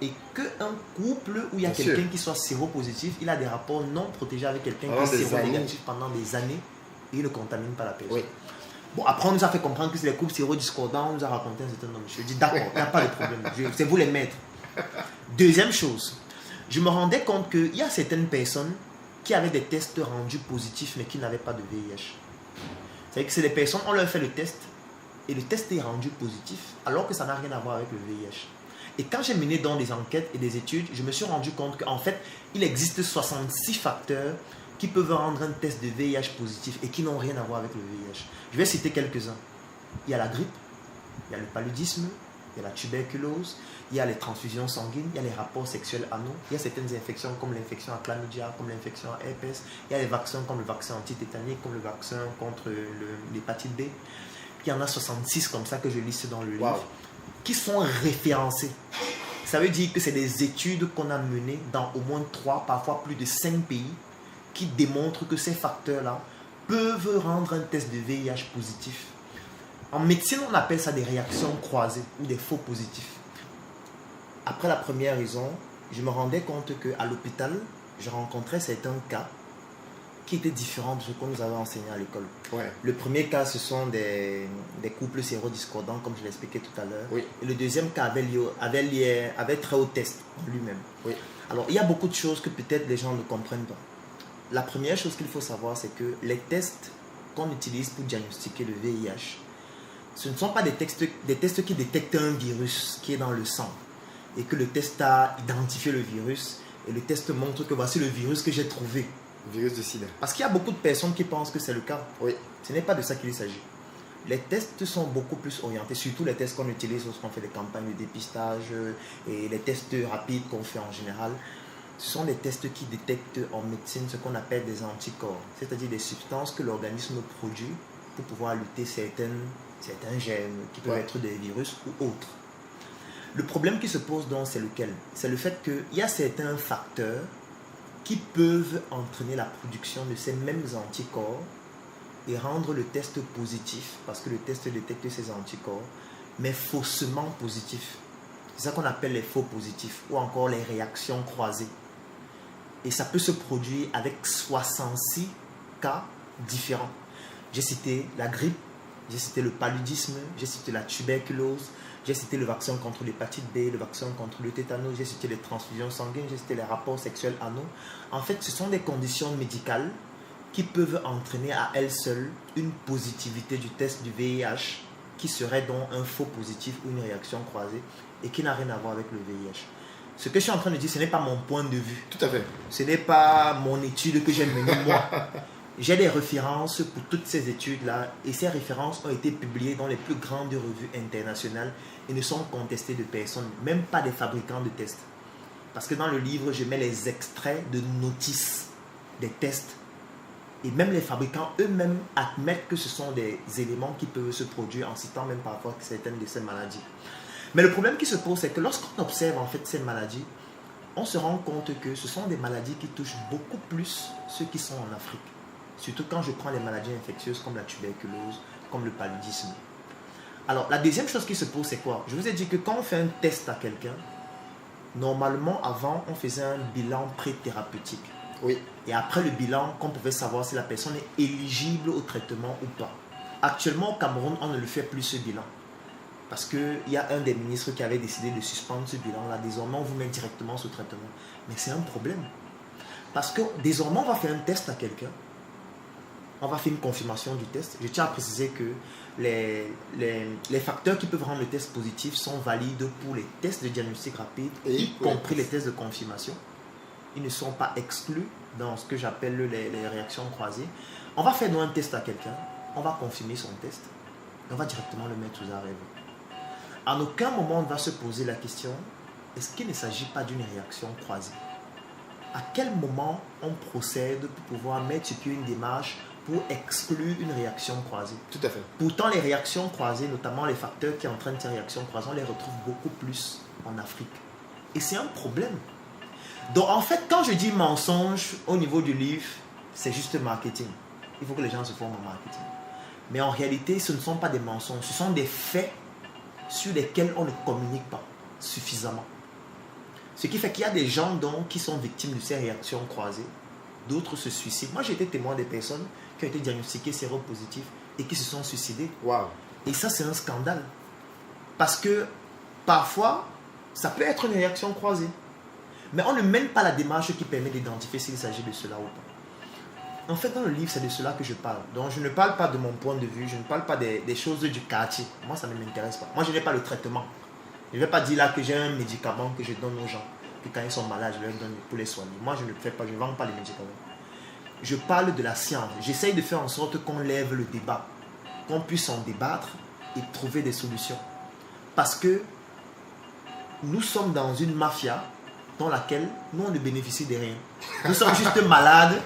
Et qu'un couple où il y a quelqu'un qui soit séropositif, il a des rapports non protégés avec quelqu'un qui est séronégatif pendant des années, et il ne contamine pas la personne. Bon, après, on nous a fait comprendre que c'est les couples sérodiscordants, on nous a raconté un certain nombre de choses. Je dis d'accord, il n'y a pas de problème. C'est vous les maîtres. Deuxième chose, je me rendais compte qu'il y a certaines personnes qui avaient des tests rendus positifs mais qui n'avaient pas de VIH. C'est-à-dire que c'est des personnes, on leur fait le test et le test est rendu positif alors que ça n'a rien à voir avec le VIH. Et quand j'ai mené dans des enquêtes et des études, je me suis rendu compte qu'en fait, il existe 66 facteurs qui peuvent rendre un test de VIH positif et qui n'ont rien à voir avec le VIH. Je vais citer quelques-uns. Il y a la grippe, il y a le paludisme, il y a la tuberculose, il y a les transfusions sanguines, il y a les rapports sexuels anaux, il y a certaines infections comme l'infection à chlamydia, comme l'infection à herpès, il y a les vaccins comme le vaccin antitétanique, comme le vaccin contre l'hépatite B. Il y en a 66 comme ça que je liste dans le livre, qui sont référencés. Ça veut dire que c'est des études qu'on a menées dans au moins 3, parfois plus de 5 pays, qui démontrent que ces facteurs-là peuvent rendre un test de VIH positif. En médecine, on appelle ça des réactions croisées ou des faux positifs. Après la première raison, je me rendais compte qu'à l'hôpital, je rencontrais certains cas qui étaient différents de ce qu'on nous avait enseigné à l'école. Le premier cas, ce sont des couples sérodiscordants, comme je l'expliquais tout à l'heure. Et le deuxième cas avait trait au test en lui-même. Alors, il y a beaucoup de choses que peut-être les gens ne comprennent pas. La première chose qu'il faut savoir, c'est que les tests qu'on utilise pour diagnostiquer le VIH, ce ne sont pas des tests qui détectent un virus qui est dans le sang et que le test a identifié le virus et le test montre que voici le virus que j'ai trouvé. Le virus de sida. Parce qu'il y a beaucoup de personnes qui pensent que c'est le cas. Ce n'est pas de ça qu'il s'agit. les tests sont beaucoup plus orientés, surtout les tests qu'on utilise lorsqu'on fait des campagnes de dépistage et les tests rapides qu'on fait en général. Ce sont des tests qui détectent en médecine ce qu'on appelle des anticorps, c'est-à-dire des substances que l'organisme produit pour pouvoir lutter certains gènes qui peuvent être des virus ou autres. Le problème qui se pose donc, c'est lequel? C'est le fait qu'il y a certains facteurs qui peuvent entraîner la production de ces mêmes anticorps et rendre le test positif, parce que le test détecte ces anticorps, mais faussement positif. C'est ça qu'on appelle les faux positifs ou encore les réactions croisées. Et ça peut se produire avec 66 cas différents. J'ai cité la grippe, j'ai cité le paludisme, j'ai cité la tuberculose, j'ai cité le vaccin contre l'hépatite B, le vaccin contre le tétanos, j'ai cité les transfusions sanguines, j'ai cité les rapports sexuels anaux. En fait, ce sont des conditions médicales qui peuvent entraîner à elles seules une positivité du test du VIH qui serait donc un faux positif ou une réaction croisée et qui n'a rien à voir avec le VIH. Ce que je suis en train de dire, ce n'est pas mon point de vue. Tout à fait. Ce n'est pas mon étude que j'ai menée moi. J'ai des références pour toutes ces études-là et ces références ont été publiées dans les plus grandes revues internationales et ne sont contestées de personne, même pas des fabricants de tests. Parce que dans le livre, je mets les extraits de notices des tests et même les fabricants eux-mêmes admettent que ce sont des éléments qui peuvent se produire en citant même parfois certaines de ces maladies. Mais le problème qui se pose, c'est que lorsqu'on observe en fait ces maladies, on se rend compte que ce sont des maladies qui touchent beaucoup plus ceux qui sont en Afrique. Surtout quand je prends les maladies infectieuses comme la tuberculose, comme le paludisme. Alors, la deuxième chose qui se pose, c'est quoi? Je vous ai dit que quand on fait un test à quelqu'un, normalement, avant, on faisait un bilan pré-thérapeutique. Oui. Et après le bilan, qu'on pouvait savoir si la personne est éligible au traitement ou pas. Actuellement, au Cameroun, on ne le fait plus ce bilan. Parce qu'il y a un des ministres qui avait décidé de suspendre ce bilan-là. Désormais, on vous met directement sous traitement. Mais c'est un problème. Parce que désormais, on va faire un test à quelqu'un. On va faire une confirmation du test. Je tiens à préciser que les facteurs qui peuvent rendre le test positif sont valides pour les tests de diagnostic rapide, y compris les tests de confirmation. Ils ne sont pas exclus dans ce que j'appelle les réactions croisées. On va faire un test à quelqu'un, on va confirmer son test, et on va directement le mettre sous arrêt. En aucun moment on va se poser la question, est-ce qu'il ne s'agit pas d'une réaction croisée? À quel moment on procède pour pouvoir mettre sur pied une démarche pour exclure une réaction croisée? Tout à fait. Pourtant, les réactions croisées, notamment les facteurs qui entraînent ces réactions croisées, on les retrouve beaucoup plus en Afrique. Et c'est un problème. Donc, en fait, quand je dis mensonge au niveau du livre, c'est juste marketing. Il faut que les gens se forment en marketing. Mais en réalité, ce ne sont pas des mensonges. Ce sont des faits sur lesquels on ne communique pas suffisamment. Ce qui fait qu'il y a des gens donc, qui sont victimes de ces réactions croisées. D'autres se suicident. Moi, j'ai été témoin des personnes qui ont été diagnostiquées séropositives et qui se sont suicidées. Wow. Et ça, c'est un scandale. Parce que parfois, ça peut être une réaction croisée. Mais on ne mène pas la démarche qui permet d'identifier s'il s'agit de cela ou pas. En fait, dans le livre, c'est de cela que je parle. Donc, je ne parle pas de mon point de vue, je ne parle pas des choses du quartier. Moi, ça ne m'intéresse pas. Moi, je n'ai pas le traitement. Je ne vais pas dire là que j'ai un médicament que je donne aux gens. Puis quand ils sont malades, je leur donne pour les soigner. Moi, je ne fais pas, je ne vends pas les médicaments. Je parle de la science. J'essaye de faire en sorte qu'on lève le débat, qu'on puisse en débattre et trouver des solutions. Parce que nous sommes dans une mafia dans laquelle nous, on ne bénéficie de rien. Nous sommes juste malades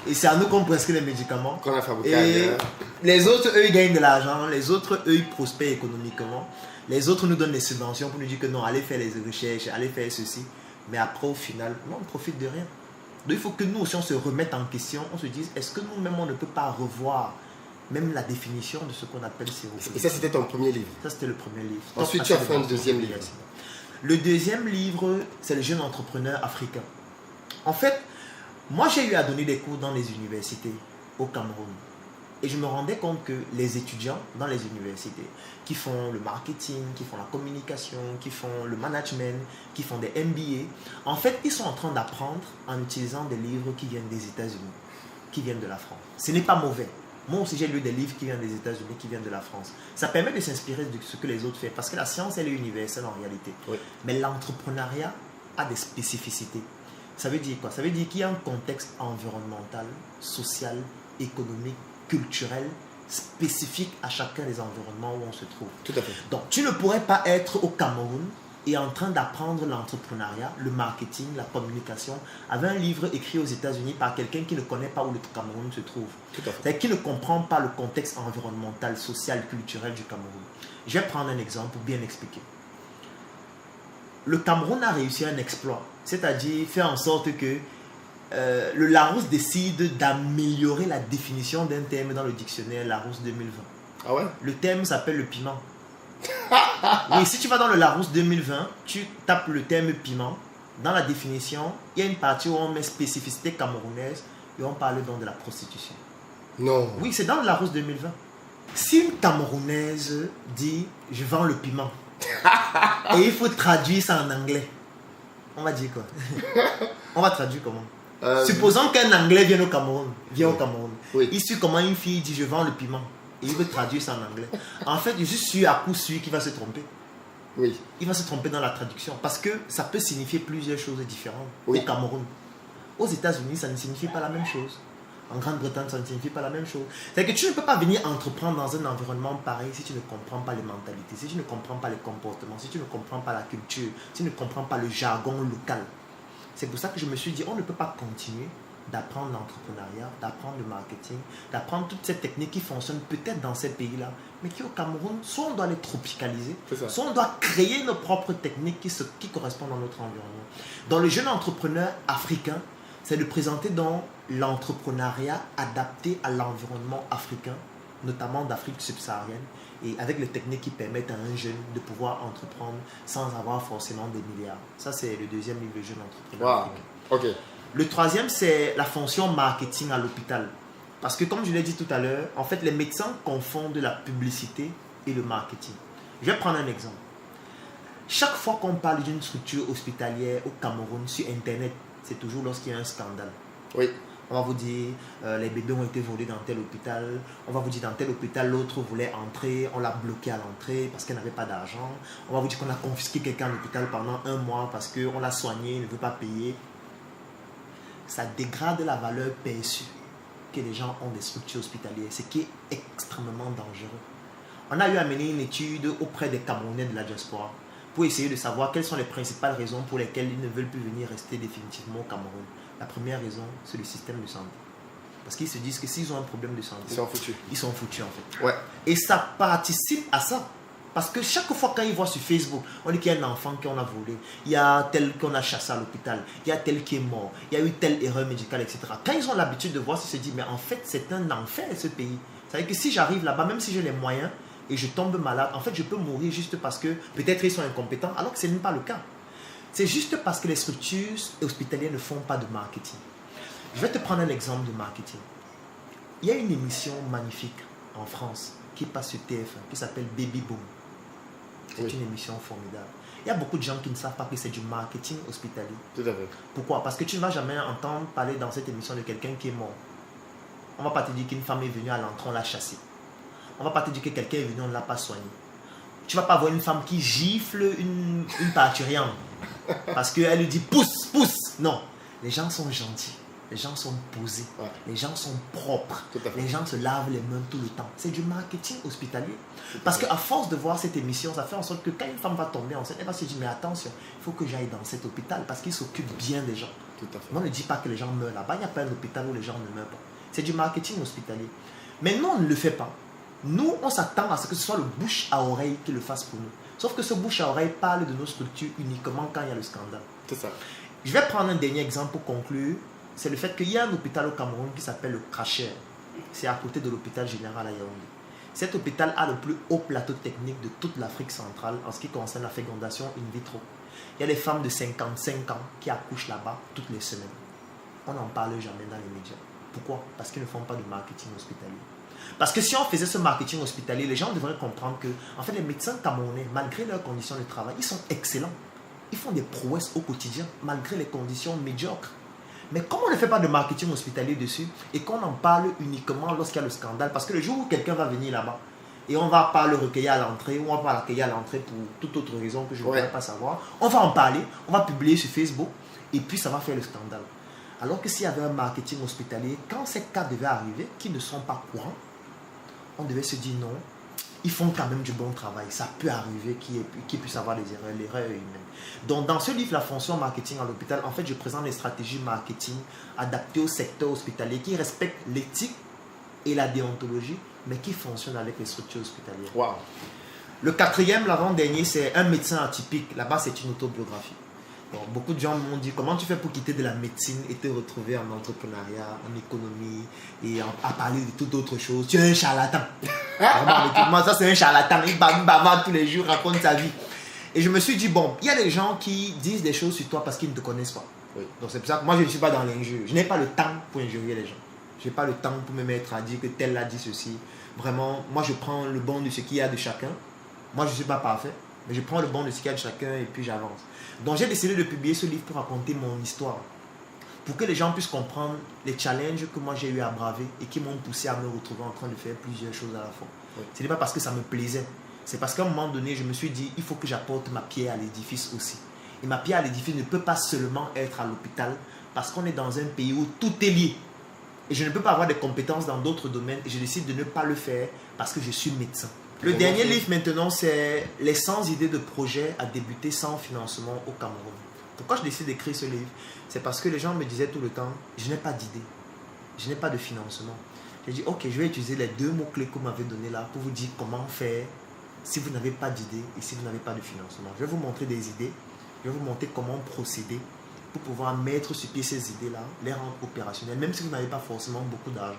et c'est à nous qu'on prescrit les médicaments. Qu'on a fabriqué et ailleurs. les autres, eux, ils gagnent de l'argent. Les autres, eux, ils prospèrent économiquement. Les autres nous donnent des subventions pour nous dire que non, allez faire les recherches, allez faire ceci. Mais après, au final, non, on ne profite de rien. Donc, il faut que nous aussi, on se remette en question. On se dise, est-ce que nous-mêmes, on ne peut pas revoir même la définition de ce qu'on appelle séropositif. Et ça, c'était ton premier livre. Ça, c'était le premier livre. Ensuite, tu as fait un deuxième livre. Le deuxième livre, c'est le jeune entrepreneur africain. En fait, moi, j'ai eu à donner des cours dans les universités au Cameroun. Et je me rendais compte que les étudiants dans les universités qui font le marketing, qui font la communication, qui font le management, qui font des MBA, en fait, ils sont en train d'apprendre en utilisant des livres qui viennent des États-Unis, qui viennent de la France. Ce n'est pas mauvais. Moi aussi, j'ai lu des livres qui viennent des États-Unis, qui viennent de la France. Ça permet de s'inspirer de ce que les autres font, parce que la science, elle est universelle en réalité. Oui. Mais l'entrepreneuriat a des spécificités. Ça veut dire quoi? Ça veut dire qu'il y a un contexte environnemental, social, économique, culturel spécifiques à chacun des environnements où on se trouve. Tout à fait. Donc, tu ne pourrais pas être au Cameroun et en train d'apprendre l'entrepreneuriat, le marketing, la communication, avec un livre écrit aux États-Unis par quelqu'un qui ne connaît pas où le Cameroun se trouve. Tout à fait. C'est-à-dire qui ne comprend pas le contexte environnemental, social, culturel du Cameroun. Je vais prendre un exemple pour bien expliquer. Le Cameroun a réussi un exploit, c'est-à-dire faire en sorte que le Larousse décide d'améliorer la définition d'un terme dans le dictionnaire Larousse 2020. Ah ouais? Le terme s'appelle le piment. Oui, si tu vas dans le Larousse 2020, tu tapes le terme piment. Dans la définition, il y a une partie où on met spécificité camerounaise et on parle donc de la prostitution. Non. Oui, c'est dans le Larousse 2020. Si une Camerounaise dit « je vends le piment » et il faut traduire ça en anglais, on va dire quoi? On va traduire comment? Supposons qu'un Anglais vienne au Cameroun. Oui. Il suit comment une fille dit « je vends le piment » et il veut traduire ça en anglais. En fait, je suis sûr, à coup sûr, qu'il va se tromper. Oui. Il va se tromper dans la traduction parce que ça peut signifier plusieurs choses différentes Oui. au Cameroun. Aux États-Unis, ça ne signifie pas la même chose. En Grande-Bretagne, ça ne signifie pas la même chose. C'est-à-dire que tu ne peux pas venir entreprendre dans un environnement pareil si tu ne comprends pas les mentalités, si tu ne comprends pas les comportements, si tu ne comprends pas la culture, si tu ne comprends pas le jargon local. C'est pour ça que je me suis dit, on ne peut pas continuer d'apprendre l'entrepreneuriat, d'apprendre le marketing, d'apprendre toutes ces techniques qui fonctionnent peut-être dans ces pays-là, mais qui au Cameroun, soit on doit les tropicaliser, soit on doit créer nos propres techniques qui correspondent à notre environnement. Dans le jeune entrepreneur africain, c'est de présenter dans l'entrepreneuriat adapté à l'environnement africain, notamment d'Afrique subsaharienne, et avec les techniques qui permettent à un jeune de pouvoir entreprendre sans avoir forcément des milliards. Ça, c'est le deuxième livre de jeune entrepreneur africain. Ok. Le troisième, c'est la fonction marketing à l'hôpital. Parce que comme je l'ai dit tout à l'heure, en fait, les médecins confondent la publicité et le marketing. Je vais prendre un exemple. Chaque fois qu'on parle d'une structure hospitalière au Cameroun sur Internet, c'est toujours lorsqu'il y a un scandale. Oui. On va vous dire, les bébés ont été volés dans tel hôpital. On va vous dire, dans tel hôpital, l'autre voulait entrer. On l'a bloqué à l'entrée parce qu'elle n'avait pas d'argent. On va vous dire qu'on a confisqué quelqu'un à l'hôpital pendant 1 mois parce qu'on l'a soigné, il ne veut pas payer. Ça dégrade la valeur perçue que les gens ont des structures hospitalières, ce qui est extrêmement dangereux. On a eu à mener une étude auprès des Camerounais de la diaspora pour essayer de savoir quelles sont les principales raisons pour lesquelles ils ne veulent plus venir rester définitivement au Cameroun. La première raison, c'est le système de santé. Parce qu'ils se disent que s'ils ont un problème de santé, ils sont foutus. Ils sont foutus en fait. Ouais. Et ça participe à ça. Parce que chaque fois quand ils voient sur Facebook, on dit qu'il y a un enfant qu'on a volé, il y a tel qu'on a chassé à l'hôpital, il y a tel qui est mort, il y a eu telle erreur médicale, etc. Quand ils ont l'habitude de voir ça, ils se disent, mais en fait, c'est un enfer ce pays. C'est-à-dire que si j'arrive là-bas, même si j'ai les moyens et je tombe malade, en fait, je peux mourir juste parce que peut-être ils sont incompétents, alors que ce n'est pas le cas. C'est juste parce que les structures hospitalières ne font pas de marketing. Je vais te prendre un exemple de marketing. Il y a une émission magnifique en France qui passe sur TF1 qui s'appelle Baby Boom. C'est une émission formidable. Il y a beaucoup de gens qui ne savent pas que c'est du marketing hospitalier. Tout à fait. Pourquoi? Parce que tu ne vas jamais entendre parler dans cette émission de quelqu'un qui est mort. On ne va pas te dire qu'une femme est venue à l'entrée, on l'a chassée. On ne va pas te dire que quelqu'un est venu, on ne l'a pas soigné. Tu ne vas pas voir une femme qui gifle une parturiente parce qu'elle lui dit pousse, pousse. Non, les gens sont gentils. Les gens sont posés, les gens sont propres, les gens se lavent les mains tout le temps. C'est du marketing hospitalier. Parce qu'à force de voir cette émission, ça fait en sorte que quand une femme va tomber enceinte, elle va se dire, mais attention, il faut que j'aille dans cet hôpital parce qu'il s'occupe bien des gens. Tout à fait. On ne dit pas que les gens meurent là-bas, il n'y a pas un hôpital où les gens ne meurent pas. C'est du marketing hospitalier. Mais nous, on ne le fait pas. Nous, on s'attend à ce que ce soit le bouche à oreille qui le fasse pour nous. Sauf que ce bouche à oreille parle de nos structures uniquement quand il y a le scandale. C'est ça. Je vais prendre un dernier exemple pour conclure. C'est le fait qu'il y a un hôpital au Cameroun qui s'appelle le Cracher. C'est à côté de l'hôpital général à Yaoundé. Cet hôpital a le plus haut plateau technique de toute l'Afrique centrale en ce qui concerne la fécondation in vitro. Il y a des femmes de 55 ans qui accouchent là-bas toutes les semaines. On n'en parle jamais dans les médias. Pourquoi? Parce qu'ils ne font pas de marketing hospitalier. Parce que si on faisait ce marketing hospitalier, les gens devraient comprendre que en fait, les médecins camerounais, malgré leurs conditions de travail, ils sont excellents. Ils font des prouesses au quotidien, malgré les conditions médiocres. Mais comme on ne fait pas de marketing hospitalier dessus et qu'on en parle uniquement lorsqu'il y a le scandale, parce que le jour où quelqu'un va venir là-bas et on ne va pas le recueillir à l'entrée, ou on va pas l'accueillir à l'entrée pour toute autre raison que je ne pourrais pas savoir, on va en parler, on va publier sur Facebook et puis ça va faire le scandale. Alors que s'il y avait un marketing hospitalier, quand ces cas devaient arriver, qui ne sont pas courants, on devait se dire non, ils font quand même du bon travail. Ça peut arriver qu'ils puissent avoir des erreurs. L'erreur est humaine. Donc, dans ce livre, La fonction marketing à l'hôpital, en fait, je présente des stratégies marketing adaptées au secteur hospitalier qui respectent l'éthique et la déontologie, mais qui fonctionnent avec les structures hospitalières. Wow. Le quatrième, l'avant-dernier, c'est un médecin atypique. Là-bas, c'est une autobiographie. Donc, beaucoup de gens m'ont dit comment tu fais pour quitter de la médecine et te retrouver en entrepreneuriat, en économie et à parler de toute autre chose. Tu es un charlatan. Moi, ça, c'est un charlatan. Il bavarde tous les jours, raconte sa vie. Et je me suis dit, bon, il y a des gens qui disent des choses sur toi parce qu'ils ne te connaissent pas. Oui. Donc, c'est pour ça que moi, je ne suis pas dans l'injure. Je n'ai pas le temps pour injurier les gens. Je n'ai pas le temps pour me mettre à dire que tel a dit ceci. Vraiment, moi, je prends le bon de ce qu'il y a de chacun. Moi, je ne suis pas parfait, mais je prends le bon de ce qu'il y a de chacun et puis j'avance. Donc, j'ai décidé de publier ce livre pour raconter mon histoire. Pour que les gens puissent comprendre les challenges que moi j'ai eu à braver et qui m'ont poussé à me retrouver en train de faire plusieurs choses à la fois. Oui. Ce n'est pas parce que ça me plaisait. C'est parce qu'à un moment donné, je me suis dit, il faut que j'apporte ma pierre à l'édifice aussi. Et ma pierre à l'édifice ne peut pas seulement être à l'hôpital parce qu'on est dans un pays où tout est lié. Et je ne peux pas avoir des compétences dans d'autres domaines et je décide de ne pas le faire parce que je suis médecin. Le dernier livre maintenant, c'est les 100 idées de projets à débuter sans financement au Cameroun. Pourquoi je décide d'écrire ce livre? C'est parce que les gens me disaient tout le temps, je n'ai pas d'idée, je n'ai pas de financement. J'ai dit, ok, je vais utiliser les 2 mots-clés que vous m'avez donnés là pour vous dire comment faire si vous n'avez pas d'idée et si vous n'avez pas de financement. Je vais vous montrer des idées, je vais vous montrer comment procéder pour pouvoir mettre sur pied ces idées-là, les rendre opérationnelles, même si vous n'avez pas forcément beaucoup d'argent.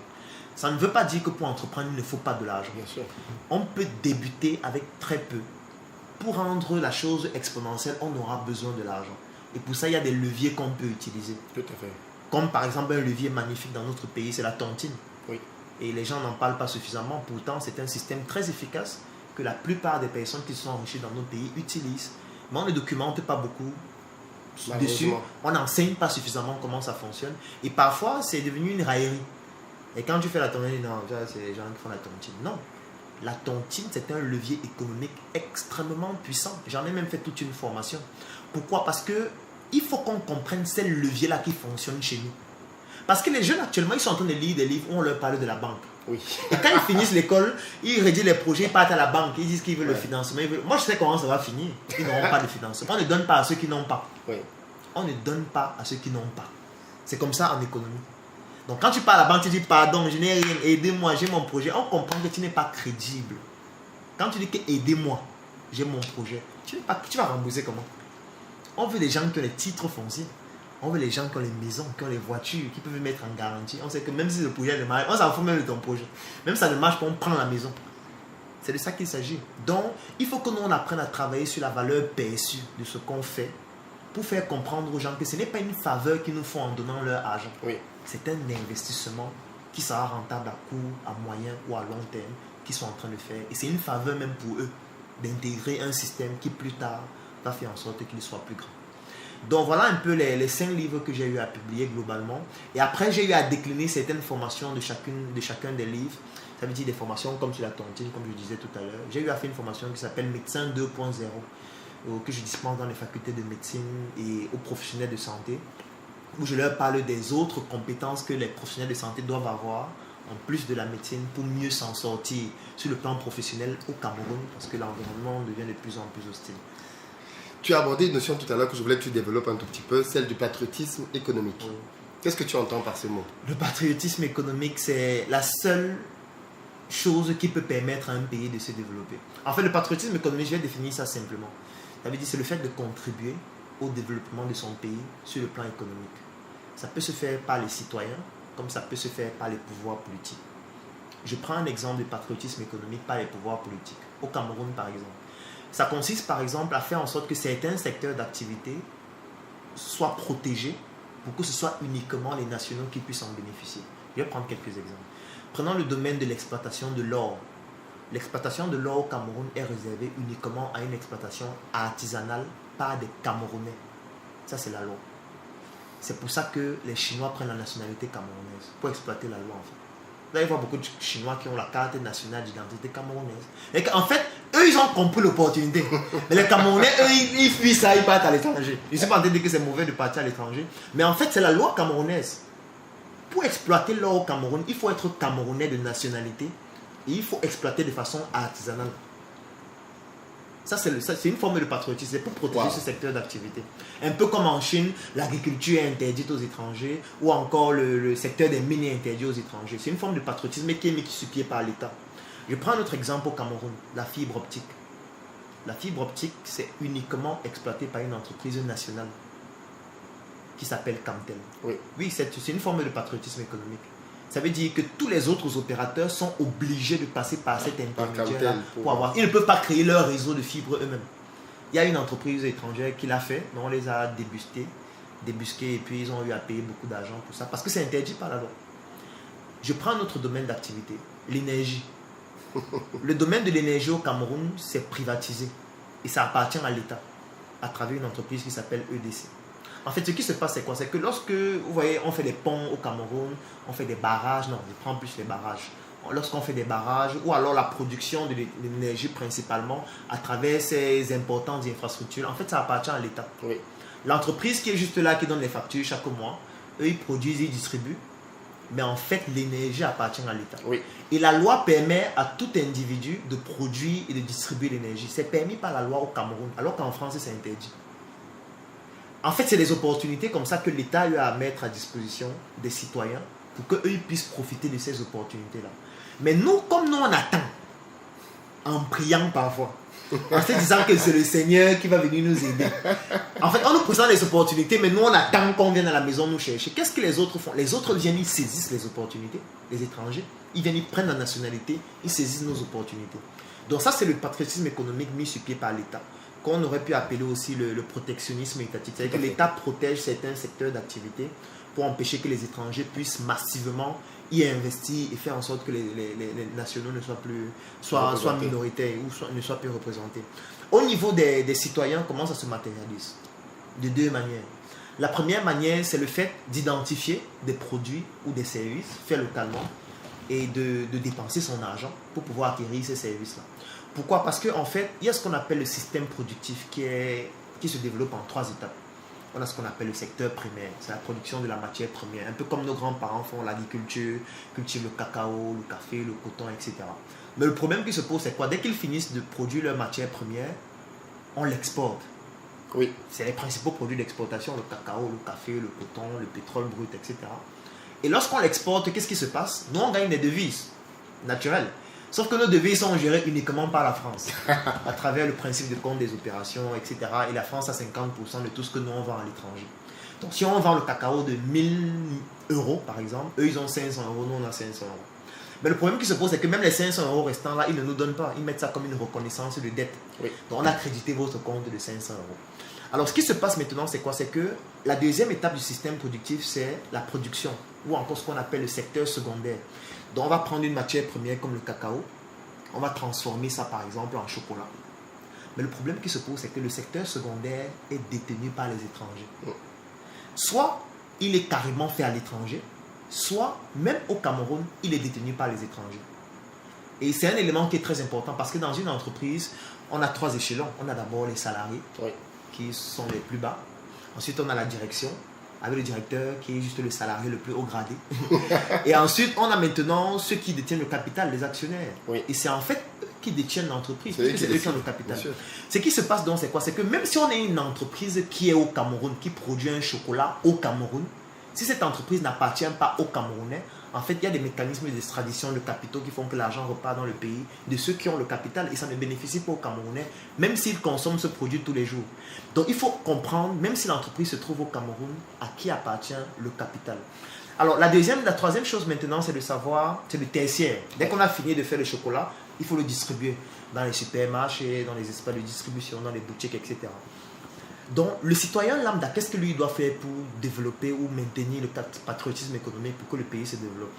Ça ne veut pas dire que pour entreprendre, il ne faut pas de l'argent. Bien sûr. On peut débuter avec très peu. Pour rendre la chose exponentielle, on aura besoin de l'argent. Et pour ça, il y a des leviers qu'on peut utiliser. Tout à fait. Comme par exemple un levier magnifique dans notre pays, c'est la tontine. Oui. Et les gens n'en parlent pas suffisamment. Pourtant, c'est un système très efficace que la plupart des personnes qui se sont enrichies dans nos pays utilisent. Mais on ne documente pas beaucoup dessus. On n'enseigne pas suffisamment comment ça fonctionne. Et parfois, c'est devenu une raillerie. Et quand tu fais la tontine, non, c'est les gens qui font la tontine. Non. La tontine, c'est un levier économique extrêmement puissant. J'en ai même fait toute une formation. Pourquoi? Parce que il faut qu'on comprenne ces leviers-là qui fonctionnent chez nous. Parce que les jeunes actuellement, ils sont en train de lire des livres où on leur parle de la banque. Oui. Et quand ils finissent l'école, ils rédigent les projets, ils partent à la banque, ils disent qu'ils veulent le financement. Moi, je sais comment ça va finir. Ils n'auront pas de financement. On ne donne pas à ceux qui n'ont pas. Oui. On ne donne pas à ceux qui n'ont pas. C'est comme ça en économie. Donc quand tu parles à la banque, tu dis pardon, je n'ai rien, aidez-moi, j'ai mon projet. On comprend que tu n'es pas crédible. Quand tu dis que aidez-moi, j'ai mon projet, tu vas rembourser comment? On veut des gens qui ont les titres fonciers. On veut les gens qui ont les maisons, qui ont les voitures, qui peuvent mettre en garantie. On sait que même si le projet ne marche, on s'en fout même de ton projet. Même si ça ne marche pas, on prend la maison. C'est de ça qu'il s'agit. Donc, il faut que nous on apprenne à travailler sur la valeur perçue de ce qu'on fait pour faire comprendre aux gens que ce n'est pas une faveur qu'ils nous font en donnant leur argent. Oui. C'est un investissement qui sera rentable à court, à moyen ou à long terme qu'ils sont en train de faire. Et c'est une faveur même pour eux d'intégrer un système qui plus tard va faire en sorte qu'il soit plus grand. Donc voilà un peu les 5 livres que j'ai eu à publier globalement. Et après, j'ai eu à décliner certaines formations de chacun des livres. Ça veut dire des formations comme sur la tontine, comme je disais tout à l'heure. J'ai eu à faire une formation qui s'appelle Médecin 2.0, que je dispense dans les facultés de médecine et aux professionnels de santé, où je leur parle des autres compétences que les professionnels de santé doivent avoir, en plus de la médecine, pour mieux s'en sortir sur le plan professionnel au Cameroun, parce que l'environnement devient de plus en plus hostile. Tu as abordé une notion tout à l'heure que je voulais que tu développes un tout petit peu, celle du patriotisme économique. Oui. Qu'est-ce que tu entends par ce mot? Le patriotisme économique, c'est la seule chose qui peut permettre à un pays de se développer. En fait, le patriotisme économique, je vais définir ça simplement. Ça veut dire c'est le fait de contribuer au développement de son pays sur le plan économique. Ça peut se faire par les citoyens, comme ça peut se faire par les pouvoirs politiques. Je prends un exemple de patriotisme économique par les pouvoirs politiques. Au Cameroun, par exemple. Ça consiste, par exemple, à faire en sorte que certains secteurs d'activité soient protégés pour que ce soit uniquement les nationaux qui puissent en bénéficier. Je vais prendre quelques exemples. Prenons le domaine de l'exploitation de l'or. L'exploitation de l'or au Cameroun est réservée uniquement à une exploitation artisanale par des Camerounais. Ça, c'est la loi. C'est pour ça que les Chinois prennent la nationalité camerounaise, pour exploiter la loi, en fait. Vous allez voir beaucoup de Chinois qui ont la carte nationale d'identité camerounaise. Et en fait, eux, ils ont compris l'opportunité. Mais les Camerounais, eux, ils fuient ça, ils partent à l'étranger. Je ne suis pas en train de dire que c'est mauvais de partir à l'étranger. Mais en fait, c'est la loi camerounaise. Pour exploiter l'or au Cameroun, il faut être Camerounais de nationalité Et il faut exploiter de façon artisanale. Ça, c'est une forme de patriotisme. C'est pour protéger ce secteur d'activité. Un peu comme en Chine, l'agriculture est interdite aux étrangers, ou encore le secteur des mines est interdit aux étrangers. C'est une forme de patriotisme qui est mis sur pied par l'État. Je prends un autre exemple au Cameroun, la fibre optique. La fibre optique, c'est uniquement exploité par une entreprise nationale qui s'appelle Camtel. Oui, c'est une forme de patriotisme économique. Ça veut dire que tous les autres opérateurs sont obligés de passer par cet intermédiaire pour avoir. Ils ne peuvent pas créer leur réseau de fibres eux-mêmes. Il y a une entreprise étrangère qui l'a fait, mais on les a débusqués et puis ils ont eu à payer beaucoup d'argent pour ça parce que c'est interdit par la loi. Je prends un autre domaine d'activité, l'énergie. Le domaine de l'énergie au Cameroun, c'est privatisé et ça appartient à l'État à travers une entreprise qui s'appelle EDC. En fait, ce qui se passe, c'est quoi? C'est que lorsque, vous voyez, on fait des ponts au Cameroun, on fait des barrages, non, je prends plus les barrages. Lorsqu'on fait des barrages, ou alors la production de l'énergie principalement, à travers ces importantes infrastructures, en fait, ça appartient à l'État. Oui. L'entreprise qui est juste là, qui donne les factures chaque mois, eux, ils produisent, ils distribuent, mais en fait, l'énergie appartient à l'État. Oui. Et la loi permet à tout individu de produire et de distribuer l'énergie. C'est permis par la loi au Cameroun, alors qu'en France, c'est interdit. En fait, c'est des opportunités comme ça que l'État a eu à mettre à disposition des citoyens pour qu'eux puissent profiter de ces opportunités-là. Mais nous, comme nous, on attend, en priant parfois, en se disant que c'est le Seigneur qui va venir nous aider. En fait, on nous présente les opportunités, mais nous, on attend qu'on vienne à la maison nous chercher. Qu'est-ce que les autres font? Les autres viennent, ils saisissent les opportunités, les étrangers. Ils viennent, ils prennent la nationalité, ils saisissent nos opportunités. Donc ça, c'est le patriotisme économique mis sur pied par l'État, qu'on aurait pu appeler aussi le protectionnisme étatique. C'est-à-dire que l'État protège certains secteurs d'activité pour empêcher que les étrangers puissent massivement y investir et faire en sorte que les nationaux ne soient minoritaires ou ne soient plus représentés. Au niveau des citoyens, comment ça se matérialise? De deux manières. La première manière, c'est le fait d'identifier des produits ou des services faits localement et de dépenser son argent pour pouvoir acquérir ces services-là. Pourquoi? Parce qu'en fait, il y a ce qu'on appelle le système productif qui se développe en 3 étapes. On a ce qu'on appelle le secteur primaire, c'est la production de la matière première, un peu comme nos grands-parents font l'agriculture, cultivent le cacao, le café, le coton, etc. Mais le problème qui se pose, c'est quoi? Dès qu'ils finissent de produire leur matière première, on l'exporte. Oui. C'est les principaux produits d'exportation, le cacao, le café, le coton, le pétrole brut, etc. Et lorsqu'on l'exporte, qu'est-ce qui se passe? Nous, on gagne des devises naturelles. Sauf que nos devises sont gérées uniquement par la France, à travers le principe de compte des opérations, etc. Et la France a 50% de tout ce que nous, on vend à l'étranger. Donc, si on vend le cacao de 1000 euros, par exemple, eux, ils ont 500 euros, nous, on a 500 euros. Mais le problème qui se pose, c'est que même les 500 euros restants, là, ils ne nous donnent pas. Ils mettent ça comme une reconnaissance de dette. Oui. Donc, on a crédité votre compte de 500 euros. Alors, ce qui se passe maintenant, c'est quoi? C'est que la deuxième étape du système productif, c'est la production, ou encore ce qu'on appelle le secteur secondaire. Donc, on va prendre une matière première comme le cacao, on va transformer ça par exemple en chocolat. Mais le problème qui se pose, c'est que le secteur secondaire est détenu par les étrangers. Soit il est carrément fait à l'étranger, soit même au Cameroun, il est détenu par les étrangers. Et c'est un élément qui est très important parce que dans une entreprise, on a 3 échelons. On a d'abord les salariés, qui sont les plus bas. Ensuite, on a la direction, avec le directeur qui est juste le salarié le plus haut gradé. Et ensuite, on a maintenant ceux qui détiennent le capital, les actionnaires. Oui. Et c'est en fait eux qui détiennent l'entreprise, parce que c'est eux qui ont le capital. Ce qui se passe donc, c'est quoi? C'est que même si on est une entreprise qui est au Cameroun, qui produit un chocolat au Cameroun, si cette entreprise n'appartient pas aux Camerounais, en fait, il y a des mécanismes d'extradition de capitaux qui font que l'argent repart dans le pays de ceux qui ont le capital et ça ne bénéficie pas aux Camerounais, même s'ils consomment ce produit tous les jours. Donc, il faut comprendre, même si l'entreprise se trouve au Cameroun, à qui appartient le capital. Alors, la troisième chose maintenant, c'est de savoir, c'est le tertiaire. Dès qu'on a fini de faire le chocolat, il faut le distribuer dans les supermarchés, dans les espaces de distribution, dans les boutiques, etc. Donc, le citoyen lambda, qu'est-ce que lui doit faire pour développer ou maintenir le patriotisme économique pour que le pays se développe?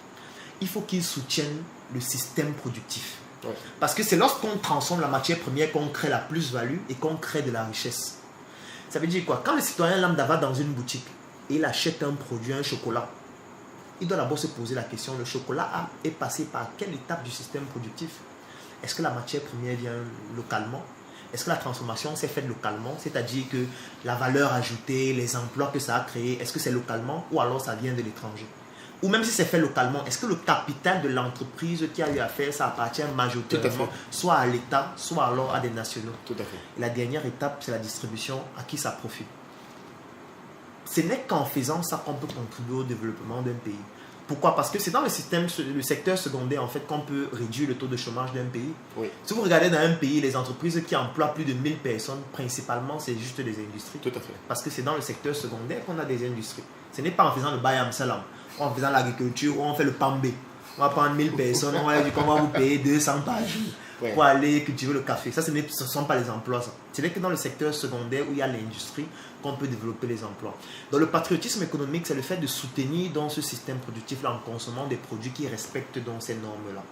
Il faut qu'il soutienne le système productif. Ouais. Parce que c'est lorsqu'on transforme la matière première qu'on crée la plus-value et qu'on crée de la richesse. Ça veut dire quoi? Quand le citoyen lambda va dans une boutique et il achète un produit, un chocolat, il doit d'abord se poser la question, le chocolat est passé par quelle étape du système productif? Est-ce que la matière première vient localement? Est-ce que la transformation s'est faite localement? C'est-à-dire que la valeur ajoutée, les emplois que ça a créé, est-ce que c'est localement ou alors ça vient de l'étranger? ou même si c'est fait localement, est-ce que le capital de l'entreprise qui a eu à faire, ça appartient majoritairement soit à l'État, soit alors à des nationaux? Tout à fait. Et la dernière étape, c'est la distribution, à qui ça profite. Ce n'est qu'en faisant ça qu'on peut contribuer au développement d'un pays. Pourquoi? Parce que c'est dans le secteur secondaire en fait qu'on peut réduire le taux de chômage d'un pays. Oui. Si vous regardez dans un pays, les entreprises qui emploient plus de 1000 personnes, principalement, c'est juste des industries. Tout à fait. Parce que c'est dans le secteur secondaire qu'on a des industries. Ce n'est pas en faisant le bayam salam, ou en faisant l'agriculture, ou on fait le pambé. On va prendre 1000 personnes, on va dire qu'on va vous payer 200 par jour pour aller cultiver le café. Ça, ce ne sont pas les emplois. Ce n'est que dans le secteur secondaire où il y a l'industrie qu'on peut développer les emplois. Donc le patriotisme économique, c'est le fait de soutenir dans ce système productif-là en consommant des produits qui respectent donc ces normes-là.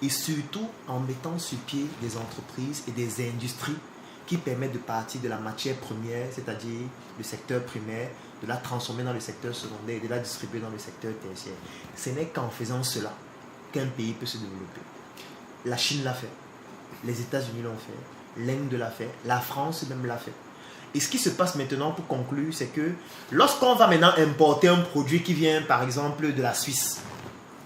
Et surtout en mettant sur pied des entreprises et des industries qui permettent de partir de la matière première, c'est-à-dire le secteur primaire, de la transformer dans le secteur secondaire et de la distribuer dans le secteur tertiaire. Ce n'est qu'en faisant cela qu'un pays peut se développer. La Chine l'a fait, les États-Unis l'ont fait, l'Inde l'a fait, la France même l'a fait. Et ce qui se passe maintenant, pour conclure, c'est que lorsqu'on va maintenant importer un produit qui vient par exemple de la Suisse,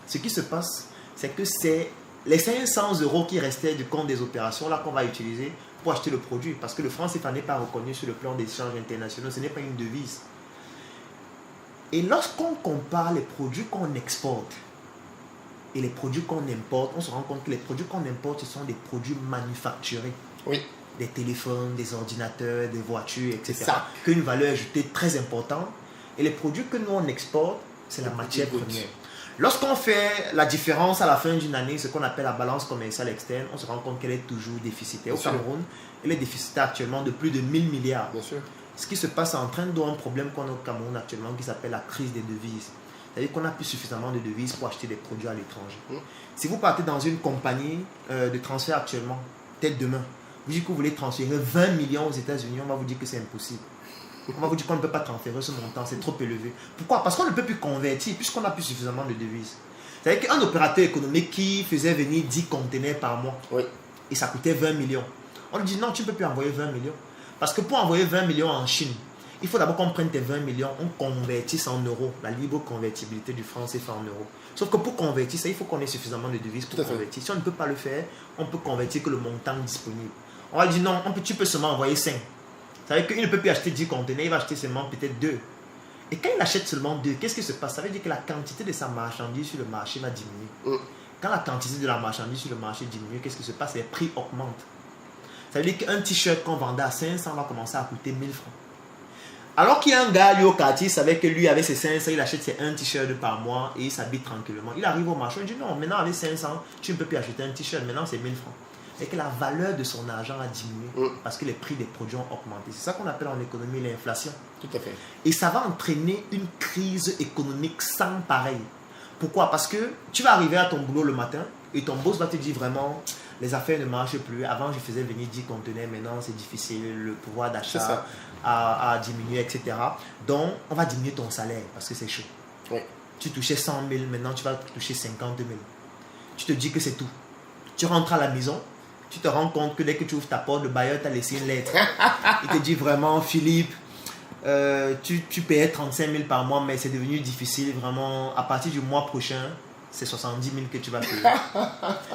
ce qui se passe, c'est que c'est les 500 € qui restaient du compte des opérations là qu'on va utiliser pour acheter le produit. Parce que le franc CFA n'est pas reconnu sur le plan des échanges internationaux, ce n'est pas une devise. Et lorsqu'on compare les produits qu'on exporte et les produits qu'on importe, on se rend compte que les produits qu'on importe, ce sont des produits manufacturés. Oui. Des téléphones, des ordinateurs, des voitures, etc. Qui ont une valeur ajoutée très importante. Et les produits que nous on exporte, c'est la matière première. Lorsqu'on fait la différence à la fin d'une année, ce qu'on appelle la balance commerciale externe, on se rend compte qu'elle est toujours déficitaire. Au Cameroun, elle est déficitaire actuellement de plus de 1000 milliards. Bien sûr. Ce qui se passe en train d'un problème qu'on a au Cameroun actuellement qui s'appelle la crise des devises. C'est-à-dire qu'on n'a plus suffisamment de devises pour acheter des produits à l'étranger. Si vous partez dans une compagnie de transfert actuellement, peut-être demain, vous dites que vous voulez transférer 20 millions aux États-Unis, on va vous dire que c'est impossible. On va vous dire qu'on ne peut pas transférer ce montant, c'est trop élevé. Pourquoi? Parce qu'on ne peut plus convertir, puisqu'on n'a plus suffisamment de devises. C'est-à-dire qu'un opérateur économique qui faisait venir 10 conteneurs par mois, et ça coûtait 20 millions, on lui dit non, tu ne peux plus envoyer 20 millions. Parce que pour envoyer 20 millions en Chine, il faut d'abord qu'on prenne tes 20 millions, on convertisse en euros, la libre convertibilité du franc CFA en euros. Sauf que pour convertir ça, il faut qu'on ait suffisamment de devises pour convertir. Si on ne peut pas le faire, on peut convertir que le montant disponible. On va dire non, tu peux seulement envoyer 5. Ça veut dire qu'il ne peut plus acheter 10 conteneurs, il va acheter seulement peut-être 2. Et quand il achète seulement 2, qu'est-ce qui se passe? Ça veut dire que la quantité de sa marchandise sur le marché va diminuer. Quand la quantité de la marchandise sur le marché diminue, qu'est-ce qui se passe? Les prix augmentent. Ça veut dire qu'un t-shirt qu'on vendait à 500 va commencer à coûter 1000 francs. Alors qu'il y a un gars, lui, au quartier, il savait que lui, avec ses 500, il achète ses 1 t-shirt par mois et il s'habille tranquillement. Il arrive au marché, il dit non, maintenant avec 500, tu ne peux plus acheter un t-shirt, maintenant c'est 1000 francs. Et que la valeur de son argent a diminué parce que les prix des produits ont augmenté. C'est ça qu'on appelle en économie l'inflation. Tout à fait. Et ça va entraîner une crise économique sans pareil. Pourquoi? Parce que tu vas arriver à ton boulot le matin et ton boss va te dire vraiment, les affaires ne marchent plus. Avant, je faisais venir 10 conteneurs, maintenant c'est difficile, le pouvoir d'achat a diminué, etc. Donc, on va diminuer ton salaire parce que c'est chaud. Tu touchais 100 000, maintenant tu vas toucher 50 000. Tu te dis que c'est tout. Tu rentres à la maison, tu te rends compte que dès que tu ouvres ta porte, le bailleur t'a laissé une lettre. Il te dit vraiment, Philippe, tu payais 35 000 par mois, mais c'est devenu difficile. Vraiment, à partir du mois prochain, c'est 70 000 que tu vas payer.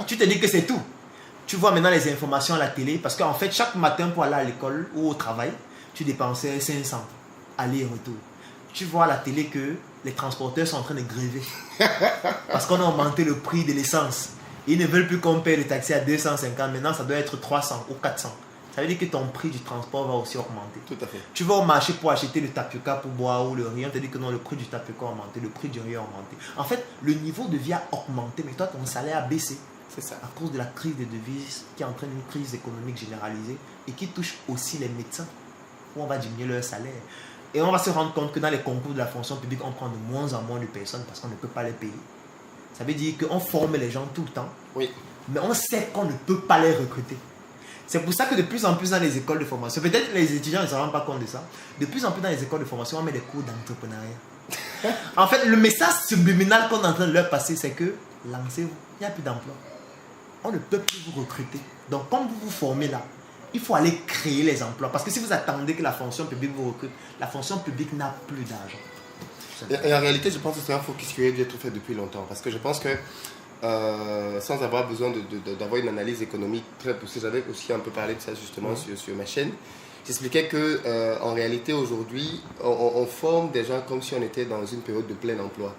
Tu te dis que c'est tout. Tu vois maintenant les informations à la télé, parce qu'en fait, chaque matin pour aller à l'école ou au travail, tu dépensais 500, aller et retour. Tu vois à la télé que les transporteurs sont en train de gréver. Parce qu'on a augmenté le prix de l'essence. Ils ne veulent plus qu'on paye le taxi à 250, maintenant ça doit être 300 ou 400. Ça veut dire que ton prix du transport va aussi augmenter. Tout à fait. Tu vas au marché pour acheter le tapioca pour boire ou le riz, on te dit que non, le prix du tapioca a augmenté, le prix du riz a augmenté. En fait, le niveau de vie a augmenté, mais toi, ton salaire a baissé. C'est ça. À cause de la crise des devises qui entraîne une crise économique généralisée et qui touche aussi les médecins, où on va diminuer leur salaire. Et on va se rendre compte que dans les concours de la fonction publique, on prend de moins en moins de personnes parce qu'on ne peut pas les payer. Ça veut dire qu'on forme les gens tout le temps, mais on sait qu'on ne peut pas les recruter. C'est pour ça que de plus en plus dans les écoles de formation, peut-être les étudiants ne se rendent pas compte de ça, de plus en plus dans les écoles de formation, on met des cours d'entrepreneuriat. En fait, le message subliminal qu'on est en train de leur passer, c'est que lancez-vous, il n'y a plus d'emploi. On ne peut plus vous recruter. Donc, comme vous vous formez là, il faut aller créer les emplois. Parce que si vous attendez que la fonction publique vous recrute, la fonction publique n'a plus d'argent. Et en réalité, je pense que c'est un focus qui aurait dû être fait depuis longtemps. Parce que je pense que, sans avoir besoin d'avoir une analyse économique très poussée, j'avais aussi un peu parlé de ça justement sur ma chaîne. J'expliquais que en réalité, aujourd'hui, on forme des gens comme si on était dans une période de plein emploi.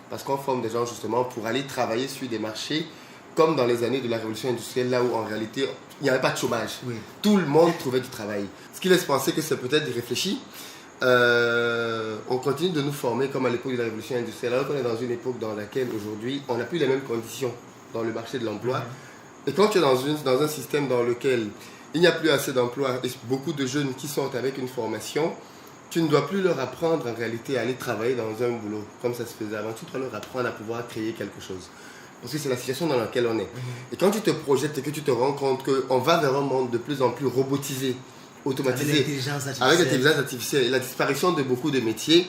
Parce qu'on forme des gens justement pour aller travailler sur des marchés comme dans les années de la révolution industrielle, là où en réalité, il n'y avait pas de chômage. Oui. Tout le monde trouvait du travail. Ce qui laisse penser que c'est peut-être irréfléchi. On continue de nous former comme à l'époque de la révolution industrielle, alors qu'on est dans une époque dans laquelle aujourd'hui, on n'a plus les mêmes conditions dans le marché de l'emploi. Et quand tu es dans un système dans lequel il n'y a plus assez d'emplois et beaucoup de jeunes qui sortent avec une formation, tu ne dois plus leur apprendre en réalité à aller travailler dans un boulot comme ça se faisait avant. Tu dois leur apprendre à pouvoir créer quelque chose. Parce que c'est la situation dans laquelle on est. Et quand tu te projettes et que tu te rends compte qu'on va vers un monde de plus en plus robotisé, automatisé, avec l'intelligence artificielle et la disparition de beaucoup de métiers,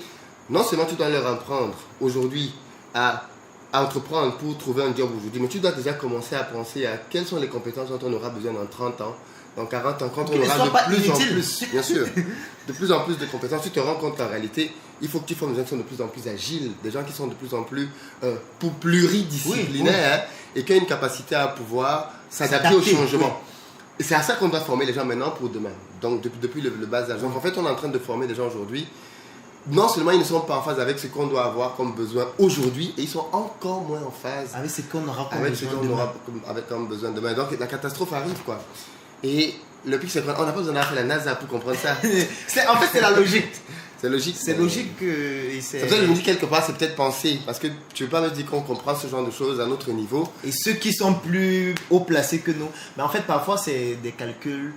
non seulement tu dois leur apprendre aujourd'hui à entreprendre pour trouver un job aujourd'hui, mais tu dois déjà commencer à penser à quelles sont les compétences dont on aura besoin dans 30 ans, dans 40 ans, quand on aura de plus en plus, bien sûr, de plus en plus de compétences. Tu te rends compte qu'en réalité, il faut que tu formes des gens qui sont de plus en plus agiles, des gens qui sont de plus en plus pluridisciplinaires et qui ont une capacité à pouvoir s'adapter au changement. Oui. Et c'est à ça qu'on doit former les gens maintenant pour demain. Donc depuis le bas âge. Donc en fait, on est en train de former des gens aujourd'hui. Non seulement ils ne sont pas en phase avec ce qu'on doit avoir comme besoin aujourd'hui, et ils sont encore moins en phase avec ce qu'on aura comme besoin demain. Donc la catastrophe arrive, quoi. Et le pire, c'est qu'on n'a pas besoin d'aller faire la NASA pour comprendre ça. En fait, c'est la logique. C'est logique. C'est logique. C'est pour ça que je me dis quelque part, c'est peut-être penser. Parce que tu ne veux pas me dire qu'on comprend ce genre de choses à notre niveau. Et ceux qui sont plus haut placés que nous. Mais en fait, parfois, c'est des calculs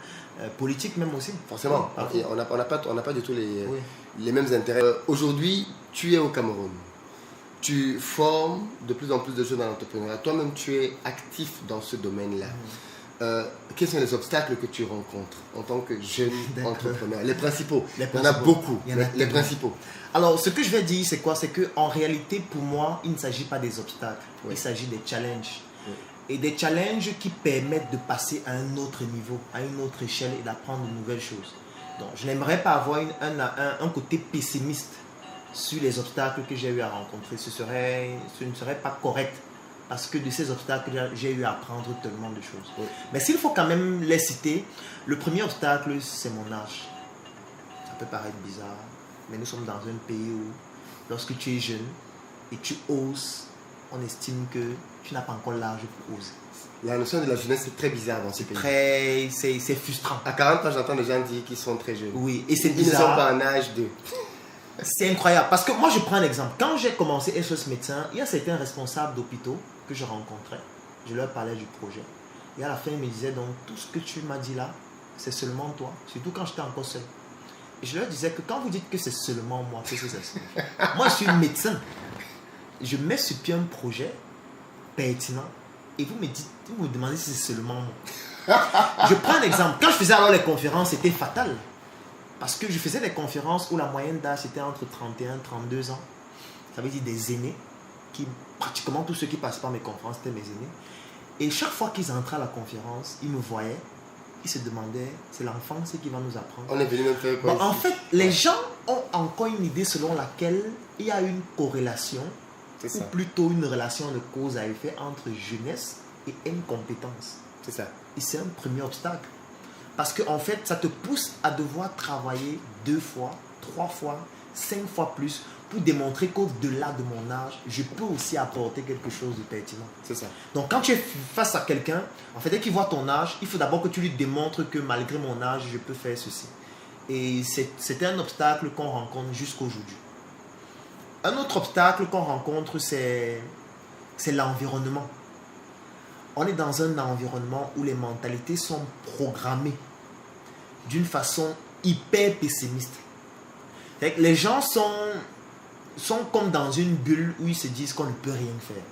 politiques même aussi. Forcément. On n'a pas du tout les mêmes intérêts. Aujourd'hui, tu es au Cameroun. Tu formes de plus en plus de jeunes dans l'entrepreneuriat. Toi-même, tu es actif dans ce domaine-là. Quels sont les obstacles que tu rencontres en tant que jeune entrepreneur? Les principaux. Il y en a beaucoup. Les principaux. Alors, ce que je vais dire, c'est quoi? C'est qu'en réalité, pour moi, il ne s'agit pas des obstacles. Oui. Il s'agit des challenges. Oui. Et des challenges qui permettent de passer à un autre niveau, à une autre échelle et d'apprendre de nouvelles choses. Donc, je n'aimerais pas avoir un côté pessimiste sur les obstacles que j'ai eu à rencontrer. Ce ne serait pas correct. Parce que de ces obstacles, j'ai eu à apprendre tellement de choses. Oui. Mais s'il faut quand même les citer, le premier obstacle, c'est mon âge. Ça peut paraître bizarre, mais nous sommes dans un pays où, lorsque tu es jeune et tu oses, on estime que tu n'as pas encore l'âge pour oser. La notion de la jeunesse, c'est très bizarre dans ce pays. C'est frustrant. À 40 ans, j'entends des gens dire qu'ils sont très jeunes. Oui, et c'est bizarre. Ils ne sont pas en âge de... C'est incroyable. Parce que moi, je prends un exemple. Quand j'ai commencé SOS Médecins, il y a certains responsables d'hôpitaux que je rencontrais. Je leur parlais du projet. Et à la fin, ils me disaient, donc, tout ce que tu m'as dit là, c'est seulement toi. Surtout quand j'étais encore seul. Et je leur disais que quand vous dites que c'est seulement moi, qu'est-ce que ça signifie? Moi, je suis médecin. Je mets sur pied un projet pertinent. Et vous me demandez si c'est seulement moi. Je prends un exemple. Quand je faisais alors les conférences, c'était fatal. Parce que je faisais des conférences où la moyenne d'âge était entre 31 et 32 ans. Ça veut dire des aînés. Pratiquement tous ceux qui passaient par mes conférences étaient mes aînés. Et chaque fois qu'ils entraient à la conférence, ils me voyaient. Ils se demandaient, c'est l'enfant, c'est qui va nous apprendre. On est venu même faire quoi? En fait, les gens ont encore une idée selon laquelle il y a une corrélation, ou plutôt une relation de cause à effet entre jeunesse et incompétence. C'est ça. Et c'est un premier obstacle. Parce qu'en fait, ça te pousse à devoir travailler 2 fois, 3 fois, 5 fois plus pour démontrer qu'au-delà de mon âge, je peux aussi apporter quelque chose de pertinent. C'est ça. Donc, quand tu es face à quelqu'un, en fait, dès qu'il voit ton âge, il faut d'abord que tu lui démontres que malgré mon âge, je peux faire ceci. Et c'est un obstacle qu'on rencontre jusqu'aujourd'hui. Un autre obstacle qu'on rencontre, c'est l'environnement. On est dans un environnement où les mentalités sont programmées d'une façon hyper pessimiste. Les gens sont comme dans une bulle où ils se disent qu'on ne peut rien faire.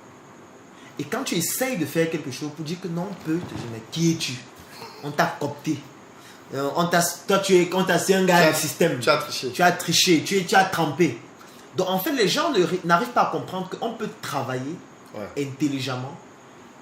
Et quand tu essayes de faire quelque chose pour dire que non, on peut, tu te dis, mais qui es-tu? On t'a coopté. Toi, c'est un gars du système. Tu as triché. Tu as triché, tu as trempé. Donc en fait, les gens n'arrivent pas à comprendre qu'on peut travailler intelligemment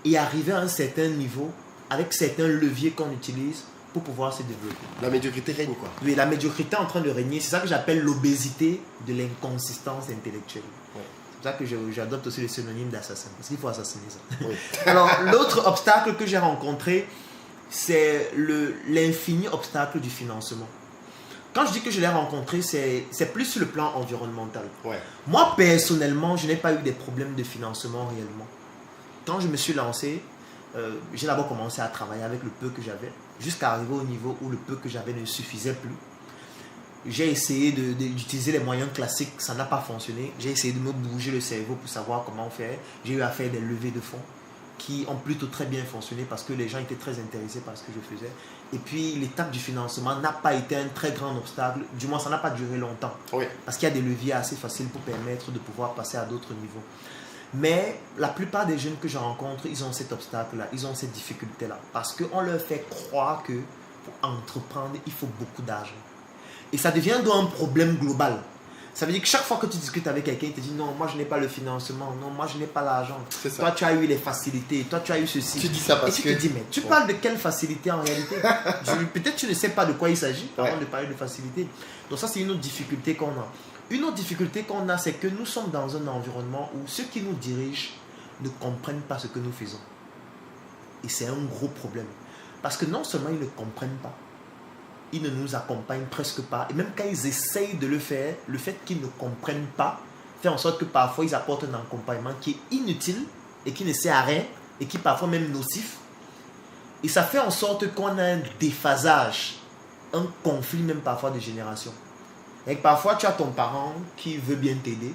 et arriver à un certain niveau avec certains leviers qu'on utilise pour pouvoir se développer. La médiocrité règne, quoi. Oui, la médiocrité est en train de régner. C'est ça que j'appelle l'obésité de l'inconsistance intellectuelle. Ouais. C'est pour ça que j'adopte aussi le synonyme d'assassin. Parce qu'il faut assassiner ça. Oui. Alors, l'autre obstacle que j'ai rencontré, c'est l'infini obstacle du financement. Quand je dis que je l'ai rencontré, c'est plus sur le plan environnemental. Ouais. Moi, personnellement, je n'ai pas eu des problèmes de financement réellement. Quand je me suis lancé, j'ai d'abord commencé à travailler avec le peu que j'avais, jusqu'à arriver au niveau où le peu que j'avais ne suffisait plus. J'ai essayé d'utiliser les moyens classiques, ça n'a pas fonctionné. J'ai essayé de me bouger le cerveau pour savoir comment faire. J'ai eu à faire des levées de fonds qui ont plutôt très bien fonctionné parce que les gens étaient très intéressés par ce que je faisais. Et puis l'étape du financement n'a pas été un très grand obstacle, du moins ça n'a pas duré longtemps. Oui. Parce qu'il y a des leviers assez faciles pour permettre de pouvoir passer à d'autres niveaux. Mais la plupart des jeunes que je rencontre, ils ont cet obstacle-là, ils ont cette difficulté-là. Parce qu'on leur fait croire que pour entreprendre, il faut beaucoup d'argent. Et ça devient donc un problème global. Ça veut dire que chaque fois que tu discutes avec quelqu'un, il te dit non, moi je n'ai pas le financement, non, moi je n'ai pas l'argent. Toi tu as eu les facilités, toi tu as eu ceci. Tu dis ça parce que... Et tu te dis, mais tu parles de quelle facilité en réalité? Peut-être tu ne sais pas de quoi il s'agit avant de parler de facilité. Donc ça c'est une autre difficulté qu'on a. Une autre difficulté qu'on a, c'est que nous sommes dans un environnement où ceux qui nous dirigent ne comprennent pas ce que nous faisons. Et c'est un gros problème. Parce que non seulement ils ne comprennent pas, ils ne nous accompagnent presque pas. Et même quand ils essayent de le faire, le fait qu'ils ne comprennent pas fait en sorte que parfois ils apportent un accompagnement qui est inutile et qui ne sert à rien et qui est parfois même nocif. Et ça fait en sorte qu'on a un déphasage, un conflit même parfois de génération. Et que parfois tu as ton parent qui veut bien t'aider,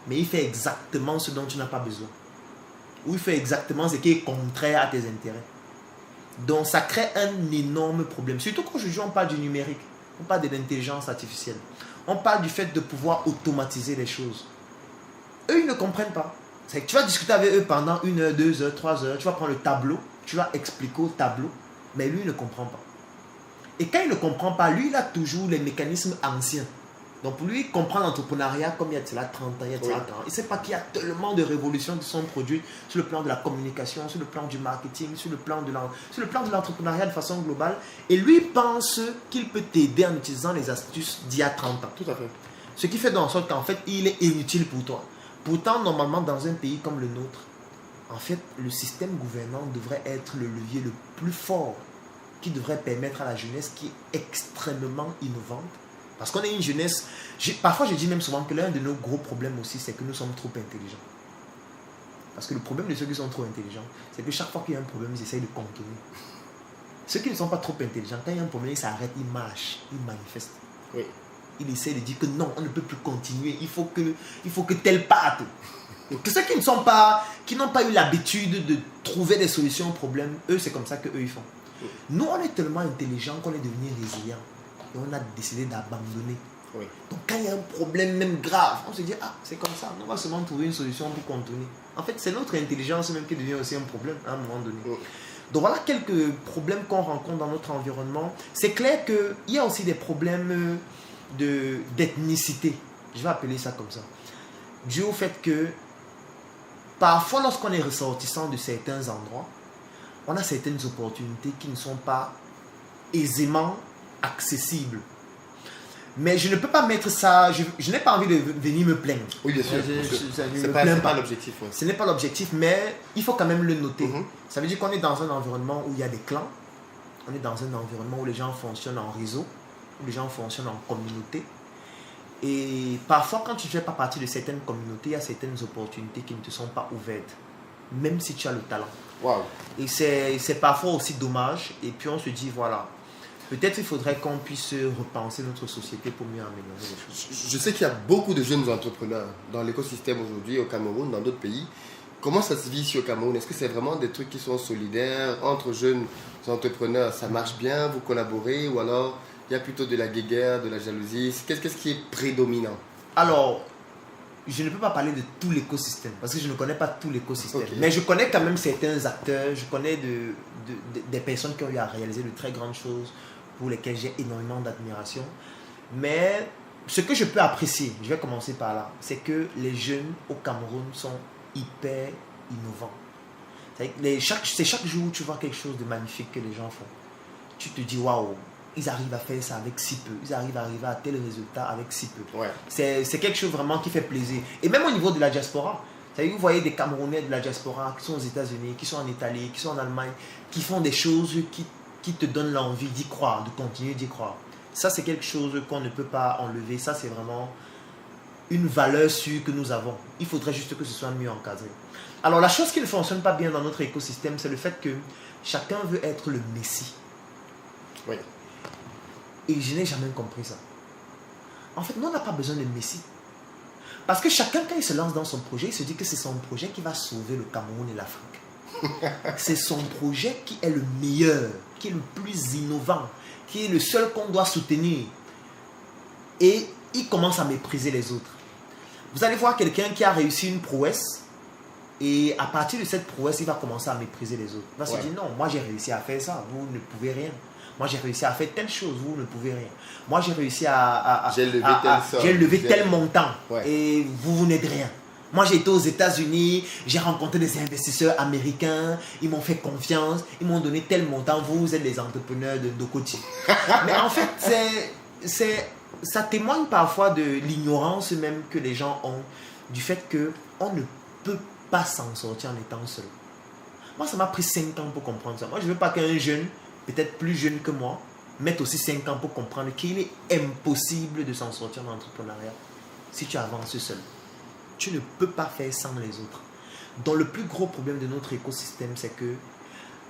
mais il fait exactement ce dont tu n'as pas besoin. Ou il fait exactement ce qui est contraire à tes intérêts. Donc ça crée un énorme problème. Surtout qu'aujourd'hui on parle du numérique, on parle de l'intelligence artificielle. On parle du fait de pouvoir automatiser les choses. Eux, ils ne comprennent pas. C'est que tu vas discuter avec eux pendant 1 heure, 2 heures, 3 heures, tu vas prendre le tableau, tu vas expliquer au tableau, mais lui, il ne comprend pas. Et quand il ne comprend pas, lui, il a toujours les mécanismes anciens. Donc pour lui, comprendre l'entrepreneuriat comme il y a de cela 30 ans, il y a de cela 40 ans. Il ne sait pas qu'il y a tellement de révolutions qui sont produites sur le plan de la communication, sur le plan du marketing, sur le plan de l'entrepreneuriat de façon globale. Et lui pense qu'il peut t'aider en utilisant les astuces d'il y a 30 ans. Tout à fait. Ce qui fait en sorte qu'en fait, il est inutile pour toi. Pourtant, normalement, dans un pays comme le nôtre, en fait, le système gouvernant devrait être le levier le plus fort qui devrait permettre à la jeunesse qui est extrêmement innovante. Parce qu'on est une jeunesse, parfois je dis même souvent que l'un de nos gros problèmes aussi, c'est que nous sommes trop intelligents. Parce que le problème de ceux qui sont trop intelligents, c'est que chaque fois qu'il y a un problème, ils essayent de contenir. Ceux qui ne sont pas trop intelligents, quand il y a un problème, ils s'arrêtent, ils marchent, ils manifestent. Oui. Ils essayent de dire que non, on ne peut plus continuer, il faut que tel parte. Que ceux qui n'ont pas eu l'habitude de trouver des solutions aux problèmes, eux, c'est comme ça qu'eux, ils font. Oui. Nous, on est tellement intelligents qu'on est devenu résilients. Et on a décidé d'abandonner. Oui. Donc quand il y a un problème même grave, on se dit, ah, c'est comme ça, on va seulement trouver une solution pour contenir. En fait, c'est notre intelligence même qui devient aussi un problème à un moment donné. Oui. Donc voilà quelques problèmes qu'on rencontre dans notre environnement. C'est clair qu'il y a aussi des problèmes d'ethnicité. Je vais appeler ça comme ça. Dû au fait que parfois, lorsqu'on est ressortissant de certains endroits, on a certaines opportunités qui ne sont pas aisément accessible. Mais je ne peux pas mettre ça, je n'ai pas envie de venir me plaindre. Oui, bien sûr. Ce n'est pas l'objectif. Ouais. Ce n'est pas l'objectif, mais il faut quand même le noter. Ça veut dire qu'on est dans un environnement où il y a des clans, on est dans un environnement où les gens fonctionnent en réseau, où les gens fonctionnent en communauté. Et parfois, quand tu ne fais pas partie de certaines communautés, il y a certaines opportunités qui ne te sont pas ouvertes, même si tu as le talent. Wow. Et c'est parfois aussi dommage. Et puis on se dit, voilà, peut-être il faudrait qu'on puisse repenser notre société pour mieux améliorer les choses. Je sais qu'il y a beaucoup de jeunes entrepreneurs dans l'écosystème aujourd'hui au Cameroun, dans d'autres pays. Comment ça se vit ici au Cameroun? Est-ce que c'est vraiment des trucs qui sont solidaires entre jeunes entrepreneurs? Ça marche bien, vous collaborez, ou alors il y a plutôt de la guéguerre, de la jalousie? Qu'est-ce qui est prédominant? Alors, je ne peux pas parler de tout l'écosystème parce que je ne connais pas tout l'écosystème. Okay. Mais je connais quand même certains acteurs, je connais des personnes qui ont eu à réaliser de très grandes choses pour lesquelles j'ai énormément d'admiration. Mais ce que je peux apprécier, je vais commencer par là, c'est que les jeunes au Cameroun sont hyper innovants. C'est chaque jour tu vois quelque chose de magnifique que les gens font. tu te dis waouh, ils arrivent à faire ça avec si peu, ils arrivent à arriver à tel résultat avec si peu. Ouais. C'est quelque chose vraiment qui fait plaisir. Et même au niveau de la diaspora, vous voyez des Camerounais de la diaspora qui sont aux États-Unis, qui sont en Italie, qui sont en Allemagne, qui font des choses qui te donnent l'envie d'y croire, de continuer d'y croire. Ça, c'est quelque chose qu'on ne peut pas enlever. Ça, c'est vraiment une valeur sûre que nous avons. Il faudrait juste que ce soit mieux encadré. Alors, la chose qui ne fonctionne pas bien dans notre écosystème, c'est le fait que chacun veut être le messie. Oui. Et je n'ai jamais compris ça. En fait, nous, on n'a pas besoin de messie. Parce que chacun, quand il se lance dans son projet, il se dit que c'est son projet qui va sauver le Cameroun et l'Afrique. C'est son projet qui est le meilleur, qui est le plus innovant, qui est le seul qu'on doit soutenir. Et il commence à mépriser les autres. Vous allez voir quelqu'un qui a réussi une prouesse, et à partir de cette prouesse, il va commencer à mépriser les autres. Il va se dire, non, moi j'ai réussi à faire ça, vous ne pouvez rien. Moi j'ai réussi à faire telle chose, vous ne pouvez rien. Moi j'ai réussi j'ai levé tel montant, et vous n'êtes rien. Moi j'ai été aux États-Unis, j'ai rencontré des investisseurs américains, ils m'ont fait confiance, ils m'ont donné tel montant, vous êtes les entrepreneurs de Ndokoti. Mais en fait, ça témoigne parfois de l'ignorance même que les gens ont, du fait qu'on ne peut pas s'en sortir en étant seul. Moi ça m'a pris 5 ans pour comprendre ça. Moi je ne veux pas qu'un jeune, peut-être plus jeune que moi, mette aussi 5 ans pour comprendre qu'il est impossible de s'en sortir dans l'entrepreneuriat si tu avances seul. Tu ne peux pas faire sans les autres. Donc le plus gros problème de notre écosystème, c'est que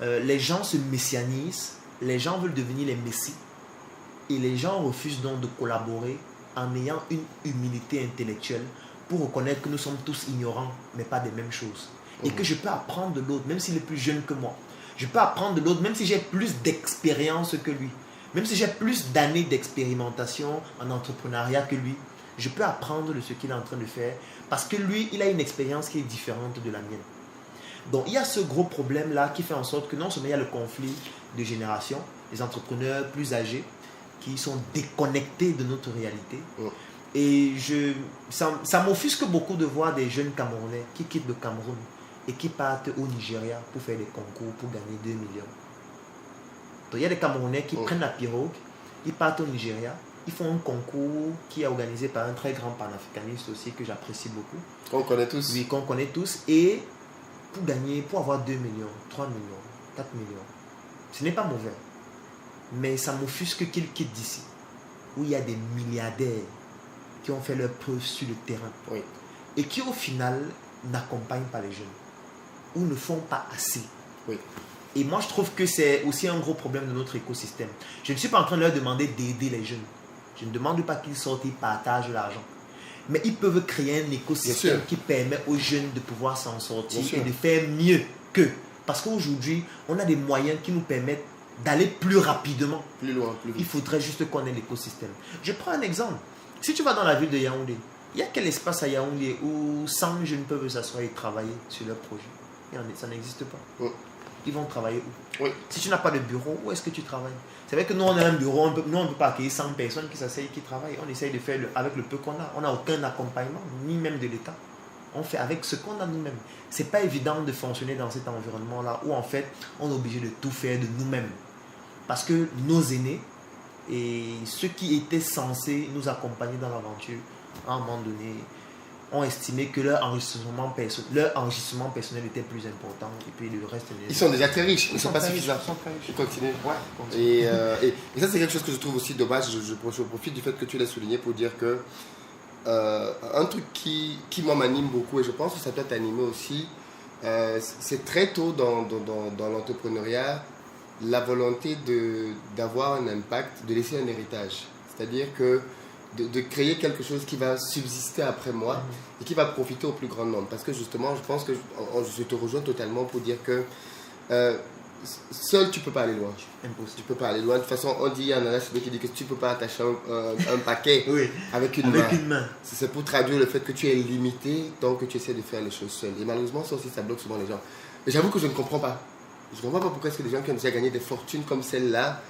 les gens se messianisent, les gens veulent devenir les messies, et les gens refusent donc de collaborer en ayant une humilité intellectuelle pour reconnaître que nous sommes tous ignorants, mais pas des mêmes choses. Et que je peux apprendre de l'autre, même s'il est plus jeune que moi. Je peux apprendre de l'autre, même si j'ai plus d'expérience que lui. Même si j'ai plus d'années d'expérimentation en entrepreneuriat que lui. Je peux apprendre de ce qu'il est en train de faire parce que lui, il a une expérience qui est différente de la mienne. Donc, il y a ce gros problème-là qui fait en sorte que non seulement il y a le conflit de génération, les entrepreneurs plus âgés qui sont déconnectés de notre réalité. Et ça m'offusque beaucoup de voir des jeunes Camerounais qui quittent le Cameroun et qui partent au Nigeria pour faire des concours pour gagner 2 millions. Donc, il y a des Camerounais qui prennent la pirogue, ils partent au Nigeria, ils font un concours qui est organisé par un très grand panafricaniste aussi que j'apprécie beaucoup. Qu'on connaît tous. Oui, qu'on connaît tous. Et pour avoir 2 millions, 3 millions, 4 millions, ce n'est pas mauvais. Mais ça m'offusque qu'ils quittent d'ici, où il y a des milliardaires qui ont fait leur preuve sur le terrain. Oui. Et qui au final n'accompagnent pas les jeunes, ou ne font pas assez. Oui. Et moi je trouve que c'est aussi un gros problème de notre écosystème. Je ne suis pas en train de leur demander d'aider les jeunes. Je ne demande pas qu'ils sortent et partagent l'argent. Mais ils peuvent créer un écosystème qui permet aux jeunes de pouvoir s'en sortir et de faire mieux qu'eux. Parce qu'aujourd'hui, on a des moyens qui nous permettent d'aller plus rapidement. Plus loin, plus vite. Il faudrait juste qu'on ait l'écosystème. Je prends un exemple. Si tu vas dans la ville de Yaoundé, il y a quel espace à Yaoundé où 100 jeunes peuvent s'asseoir et travailler sur leur projet? Ça n'existe pas. Ils vont travailler où? Si tu n'as pas de bureau, où est-ce que tu travailles? C'est vrai que nous, on a un bureau, nous, on ne peut pas accueillir 100 personnes qui s'asseyent, qui travaillent. On essaye de faire avec le peu qu'on a. On n'a aucun accompagnement, ni même de l'État. On fait avec ce qu'on a nous-mêmes. Ce n'est pas évident de fonctionner dans cet environnement-là où, en fait, on est obligé de tout faire de nous-mêmes. Parce que nos aînés et ceux qui étaient censés nous accompagner dans l'aventure, à un moment donné, ont estimé que leur enrichissement personnel était plus important et puis le reste... Ils sont déjà très riches, ils ne sont pas suffisants. Ils sont très riches. Ils continuent. Et ça, c'est quelque chose que je trouve aussi dommage. Je profite du fait que tu l'as souligné pour dire que un truc qui moi m'anime beaucoup, et je pense que ça doit t'animer aussi, c'est très tôt dans l'entrepreneuriat, la volonté d'avoir un impact, de laisser un héritage. C'est-à-dire que de créer quelque chose qui va subsister après moi et qui va profiter au plus grand nombre. Parce que justement, je pense que je te rejoins totalement pour dire que seul, tu ne peux pas aller loin. Impossible. Tu ne peux pas aller loin. De toute façon, on dit, il y en a qui dit que tu ne peux pas attacher un paquet avec une main. C'est pour traduire le fait que tu es limité, donc que tu essaies de faire les choses seul. Et malheureusement, ça aussi, ça bloque souvent les gens. Mais j'avoue que je ne comprends pas. Je ne comprends pas pourquoi est-ce que les gens qui ont déjà gagné des fortunes comme celle-là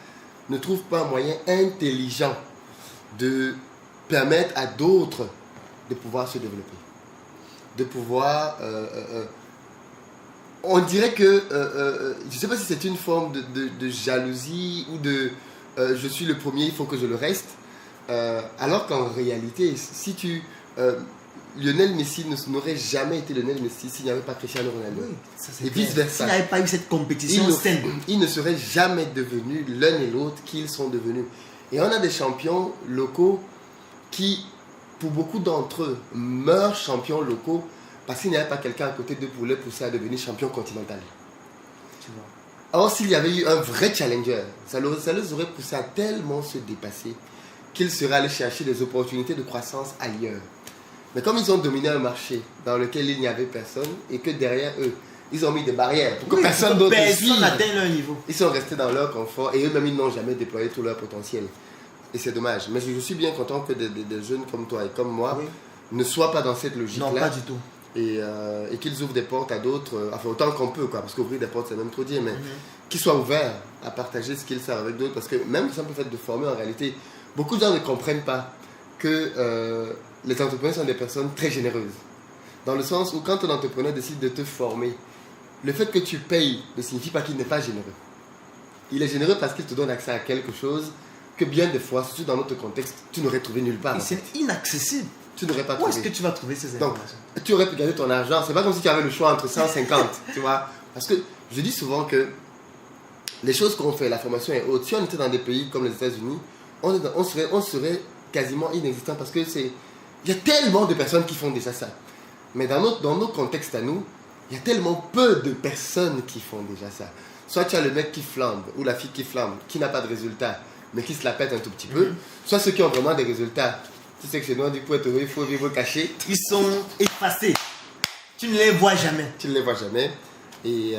ne trouvent pas un moyen intelligent de permettre à d'autres de pouvoir se développer, de pouvoir on dirait que, je ne sais pas si c'est une forme de jalousie ou de je suis le premier, il faut que je le reste. Alors qu'en réalité, si Lionel Messi n'aurait jamais été Lionel Messi s'il n'y avait pas Cristiano Ronaldo. Oui, ça, c'est et clair. vice-versa. S'il n'y avait pas eu cette compétition saine. Ils ne seraient jamais devenus l'un et l'autre qu'ils sont devenus. Et on a des champions locaux qui, pour beaucoup d'entre eux, meurent champions locaux parce qu'il n'y avait pas quelqu'un à côté d'eux pour les pousser à devenir champion continental. Tu vois. Or, s'il y avait eu un vrai challenger, ça les aurait poussés à tellement se dépasser qu'ils seraient allés chercher des opportunités de croissance ailleurs. Mais comme ils ont dominé un marché dans lequel il n'y avait personne et que derrière eux, ils ont mis des barrières pour que personne d'autre suive, n'atteigne leur niveau. ils sont restés dans leur confort et eux-mêmes, ils n'ont jamais déployé tout leur potentiel. Et c'est dommage. Mais je suis bien content que des jeunes comme toi et comme moi ne soient pas dans cette logique-là. Non, pas du tout. Et qu'ils ouvrent des portes à d'autres, enfin autant qu'on peut, quoi, parce qu'ouvrir des portes c'est même trop dire, mais qu'ils soient ouverts à partager ce qu'ils savent avec d'autres, parce que même le simple fait de former, en réalité, beaucoup de gens ne comprennent pas que les entrepreneurs sont des personnes très généreuses. Dans le sens où quand un entrepreneur décide de te former, le fait que tu payes ne signifie pas qu'il n'est pas généreux. Il est généreux parce qu'il te donne accès à quelque chose que bien des fois, surtout dans notre contexte, tu n'aurais trouvé nulle part. Et c'est inaccessible. Tu n'aurais pas Où trouvé. est-ce que tu vas trouver ces Donc, informations? tu aurais pu gagner ton argent. C'est pas comme si tu avais le choix entre 150, tu vois. Parce que je dis souvent que les choses qu'on fait, la formation est haute. Si on était dans des pays comme les États-Unis, on serait quasiment inexistant parce que il y a tellement de personnes qui font déjà ça. Mais dans nos contextes à nous, il y a tellement peu de personnes qui font déjà ça. Soit tu as le mec qui flambe ou la fille qui flambe, qui n'a pas de résultat, mais qui se la pète un tout petit peu. Soit ceux qui ont vraiment des résultats. Tu sais que chez nous, on dit pour être heureux, il faut vivre caché. Ils sont effacés. Tu ne les vois jamais. Tu ne les vois jamais. Et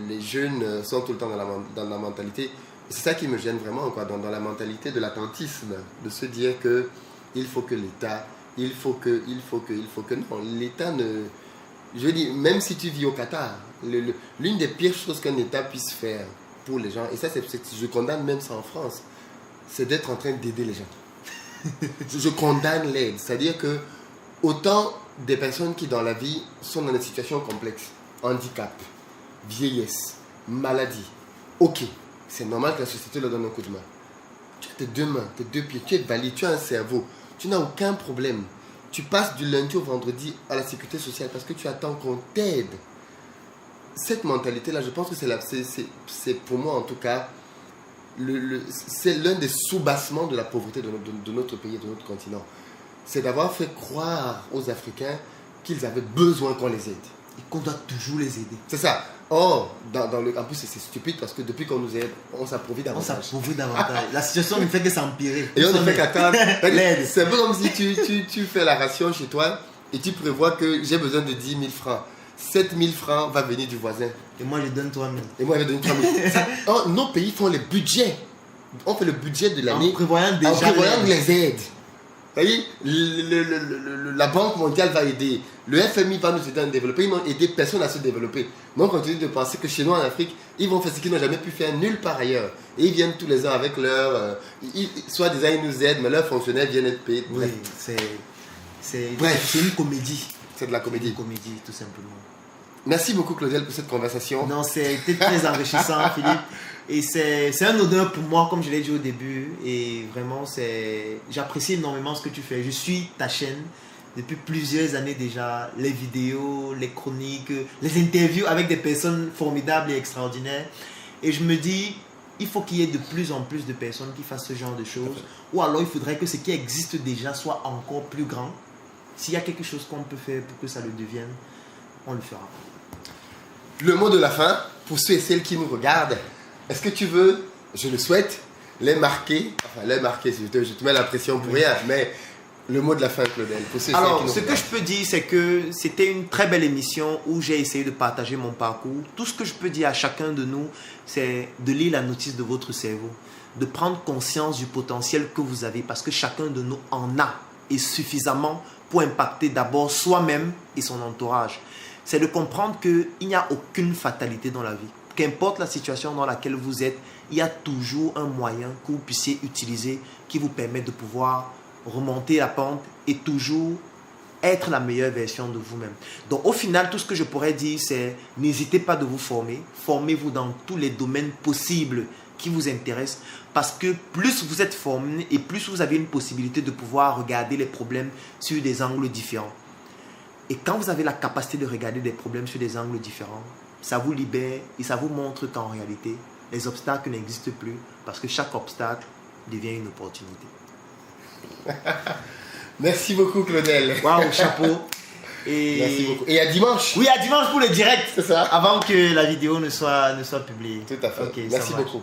les jeunes sont tout le temps dans la mentalité. Et c'est ça qui me gêne vraiment, quoi, dans la mentalité de l'attentisme. De se dire que il faut que l'État, il faut que non. L'État ne... Je veux dire, même si tu vis au Qatar, l'une des pires choses qu'un État puisse faire pour les gens, et ça, je condamne même ça en France, c'est d'être en train d'aider les gens. Je condamne l'aide. C'est-à-dire que autant des personnes qui dans la vie sont dans des situations complexes, handicap, vieillesse, maladie, ok, c'est normal que la société leur donne un coup de main. Tu as tes deux mains, tes deux pieds, tu es valide, tu as un cerveau, tu n'as aucun problème. Tu passes du lundi au vendredi à la sécurité sociale parce que tu attends qu'on t'aide. Cette mentalité-là, je pense que c'est pour moi en tout cas, c'est l'un des sous-bassements de la pauvreté de notre pays et de notre continent. C'est d'avoir fait croire aux Africains qu'ils avaient besoin qu'on les aide. Et qu'on doit toujours les aider. C'est ça. Or, en plus, c'est stupide parce que depuis qu'on nous aide, on s'appauvrit davantage. On s'appauvrit davantage. La situation ne fait que s'empirer. Et on ne fait qu'attendre l'aide. C'est un peu comme si tu fais la ration chez toi et tu prévois que j'ai besoin de 10 000 francs. 7 000 francs va venir du voisin. Et moi, je donne 3 000. Et moi, je donne 3 000. Nos pays font les budgets. On fait le budget de l'année en prévoyant déjà les aides. Vous voyez, la Banque mondiale va aider, le FMI va nous aider à nous développer, ils n'ont aidé personne à se développer. Donc on continue de penser que chez nous en Afrique, ils vont faire ce qu'ils n'ont jamais pu faire nulle part ailleurs. Et ils viennent tous les ans avec leur... soit déjà ils nous aident, mais leurs fonctionnaires viennent être payés. Oui, c'est une comédie. C'est de la comédie. Une comédie, tout simplement. Merci beaucoup Claudel pour cette conversation. Non, c'était très enrichissant Philippe. Et c'est un honneur pour moi, comme je l'ai dit au début. Et vraiment, j'apprécie énormément ce que tu fais. Je suis ta chaîne depuis plusieurs années déjà. Les vidéos, les chroniques, les interviews avec des personnes formidables et extraordinaires. Et je me dis, il faut qu'il y ait de plus en plus de personnes qui fassent ce genre de choses. Ou alors, il faudrait que ce qui existe déjà soit encore plus grand. S'il y a quelque chose qu'on peut faire pour que ça le devienne, on le fera. Le mot de la fin, pour ceux et celles qui nous regardent, est-ce que tu veux, je le souhaite, les marquer, je te mets la pression pour rien, mais le mot de la fin, Claudel, pour ceux et celles qui nous regardent. Ce que je peux dire, c'est que c'était une très belle émission où j'ai essayé de partager mon parcours. Tout ce que je peux dire à chacun de nous, c'est de lire la notice de votre cerveau, de prendre conscience du potentiel que vous avez, parce que chacun de nous en a, et suffisamment pour impacter d'abord soi-même et son entourage. C'est de comprendre qu'il n'y a aucune fatalité dans la vie. Qu'importe la situation dans laquelle vous êtes, il y a toujours un moyen que vous puissiez utiliser qui vous permet de pouvoir remonter la pente et toujours être la meilleure version de vous-même. Donc au final, tout ce que je pourrais dire, c'est n'hésitez pas de vous former. Formez-vous dans tous les domaines possibles qui vous intéressent, parce que plus vous êtes formé et plus vous avez une possibilité de pouvoir regarder les problèmes sur des angles différents. Et quand vous avez la capacité de regarder des problèmes sur des angles différents, ça vous libère et ça vous montre qu'en réalité, les obstacles n'existent plus, parce que chaque obstacle devient une opportunité. Merci beaucoup, Claudel. Waouh, chapeau. Merci beaucoup. Et à dimanche. Oui, à dimanche pour le direct. C'est ça. Avant que la vidéo ne soit publiée. Tout à fait. Okay, merci beaucoup.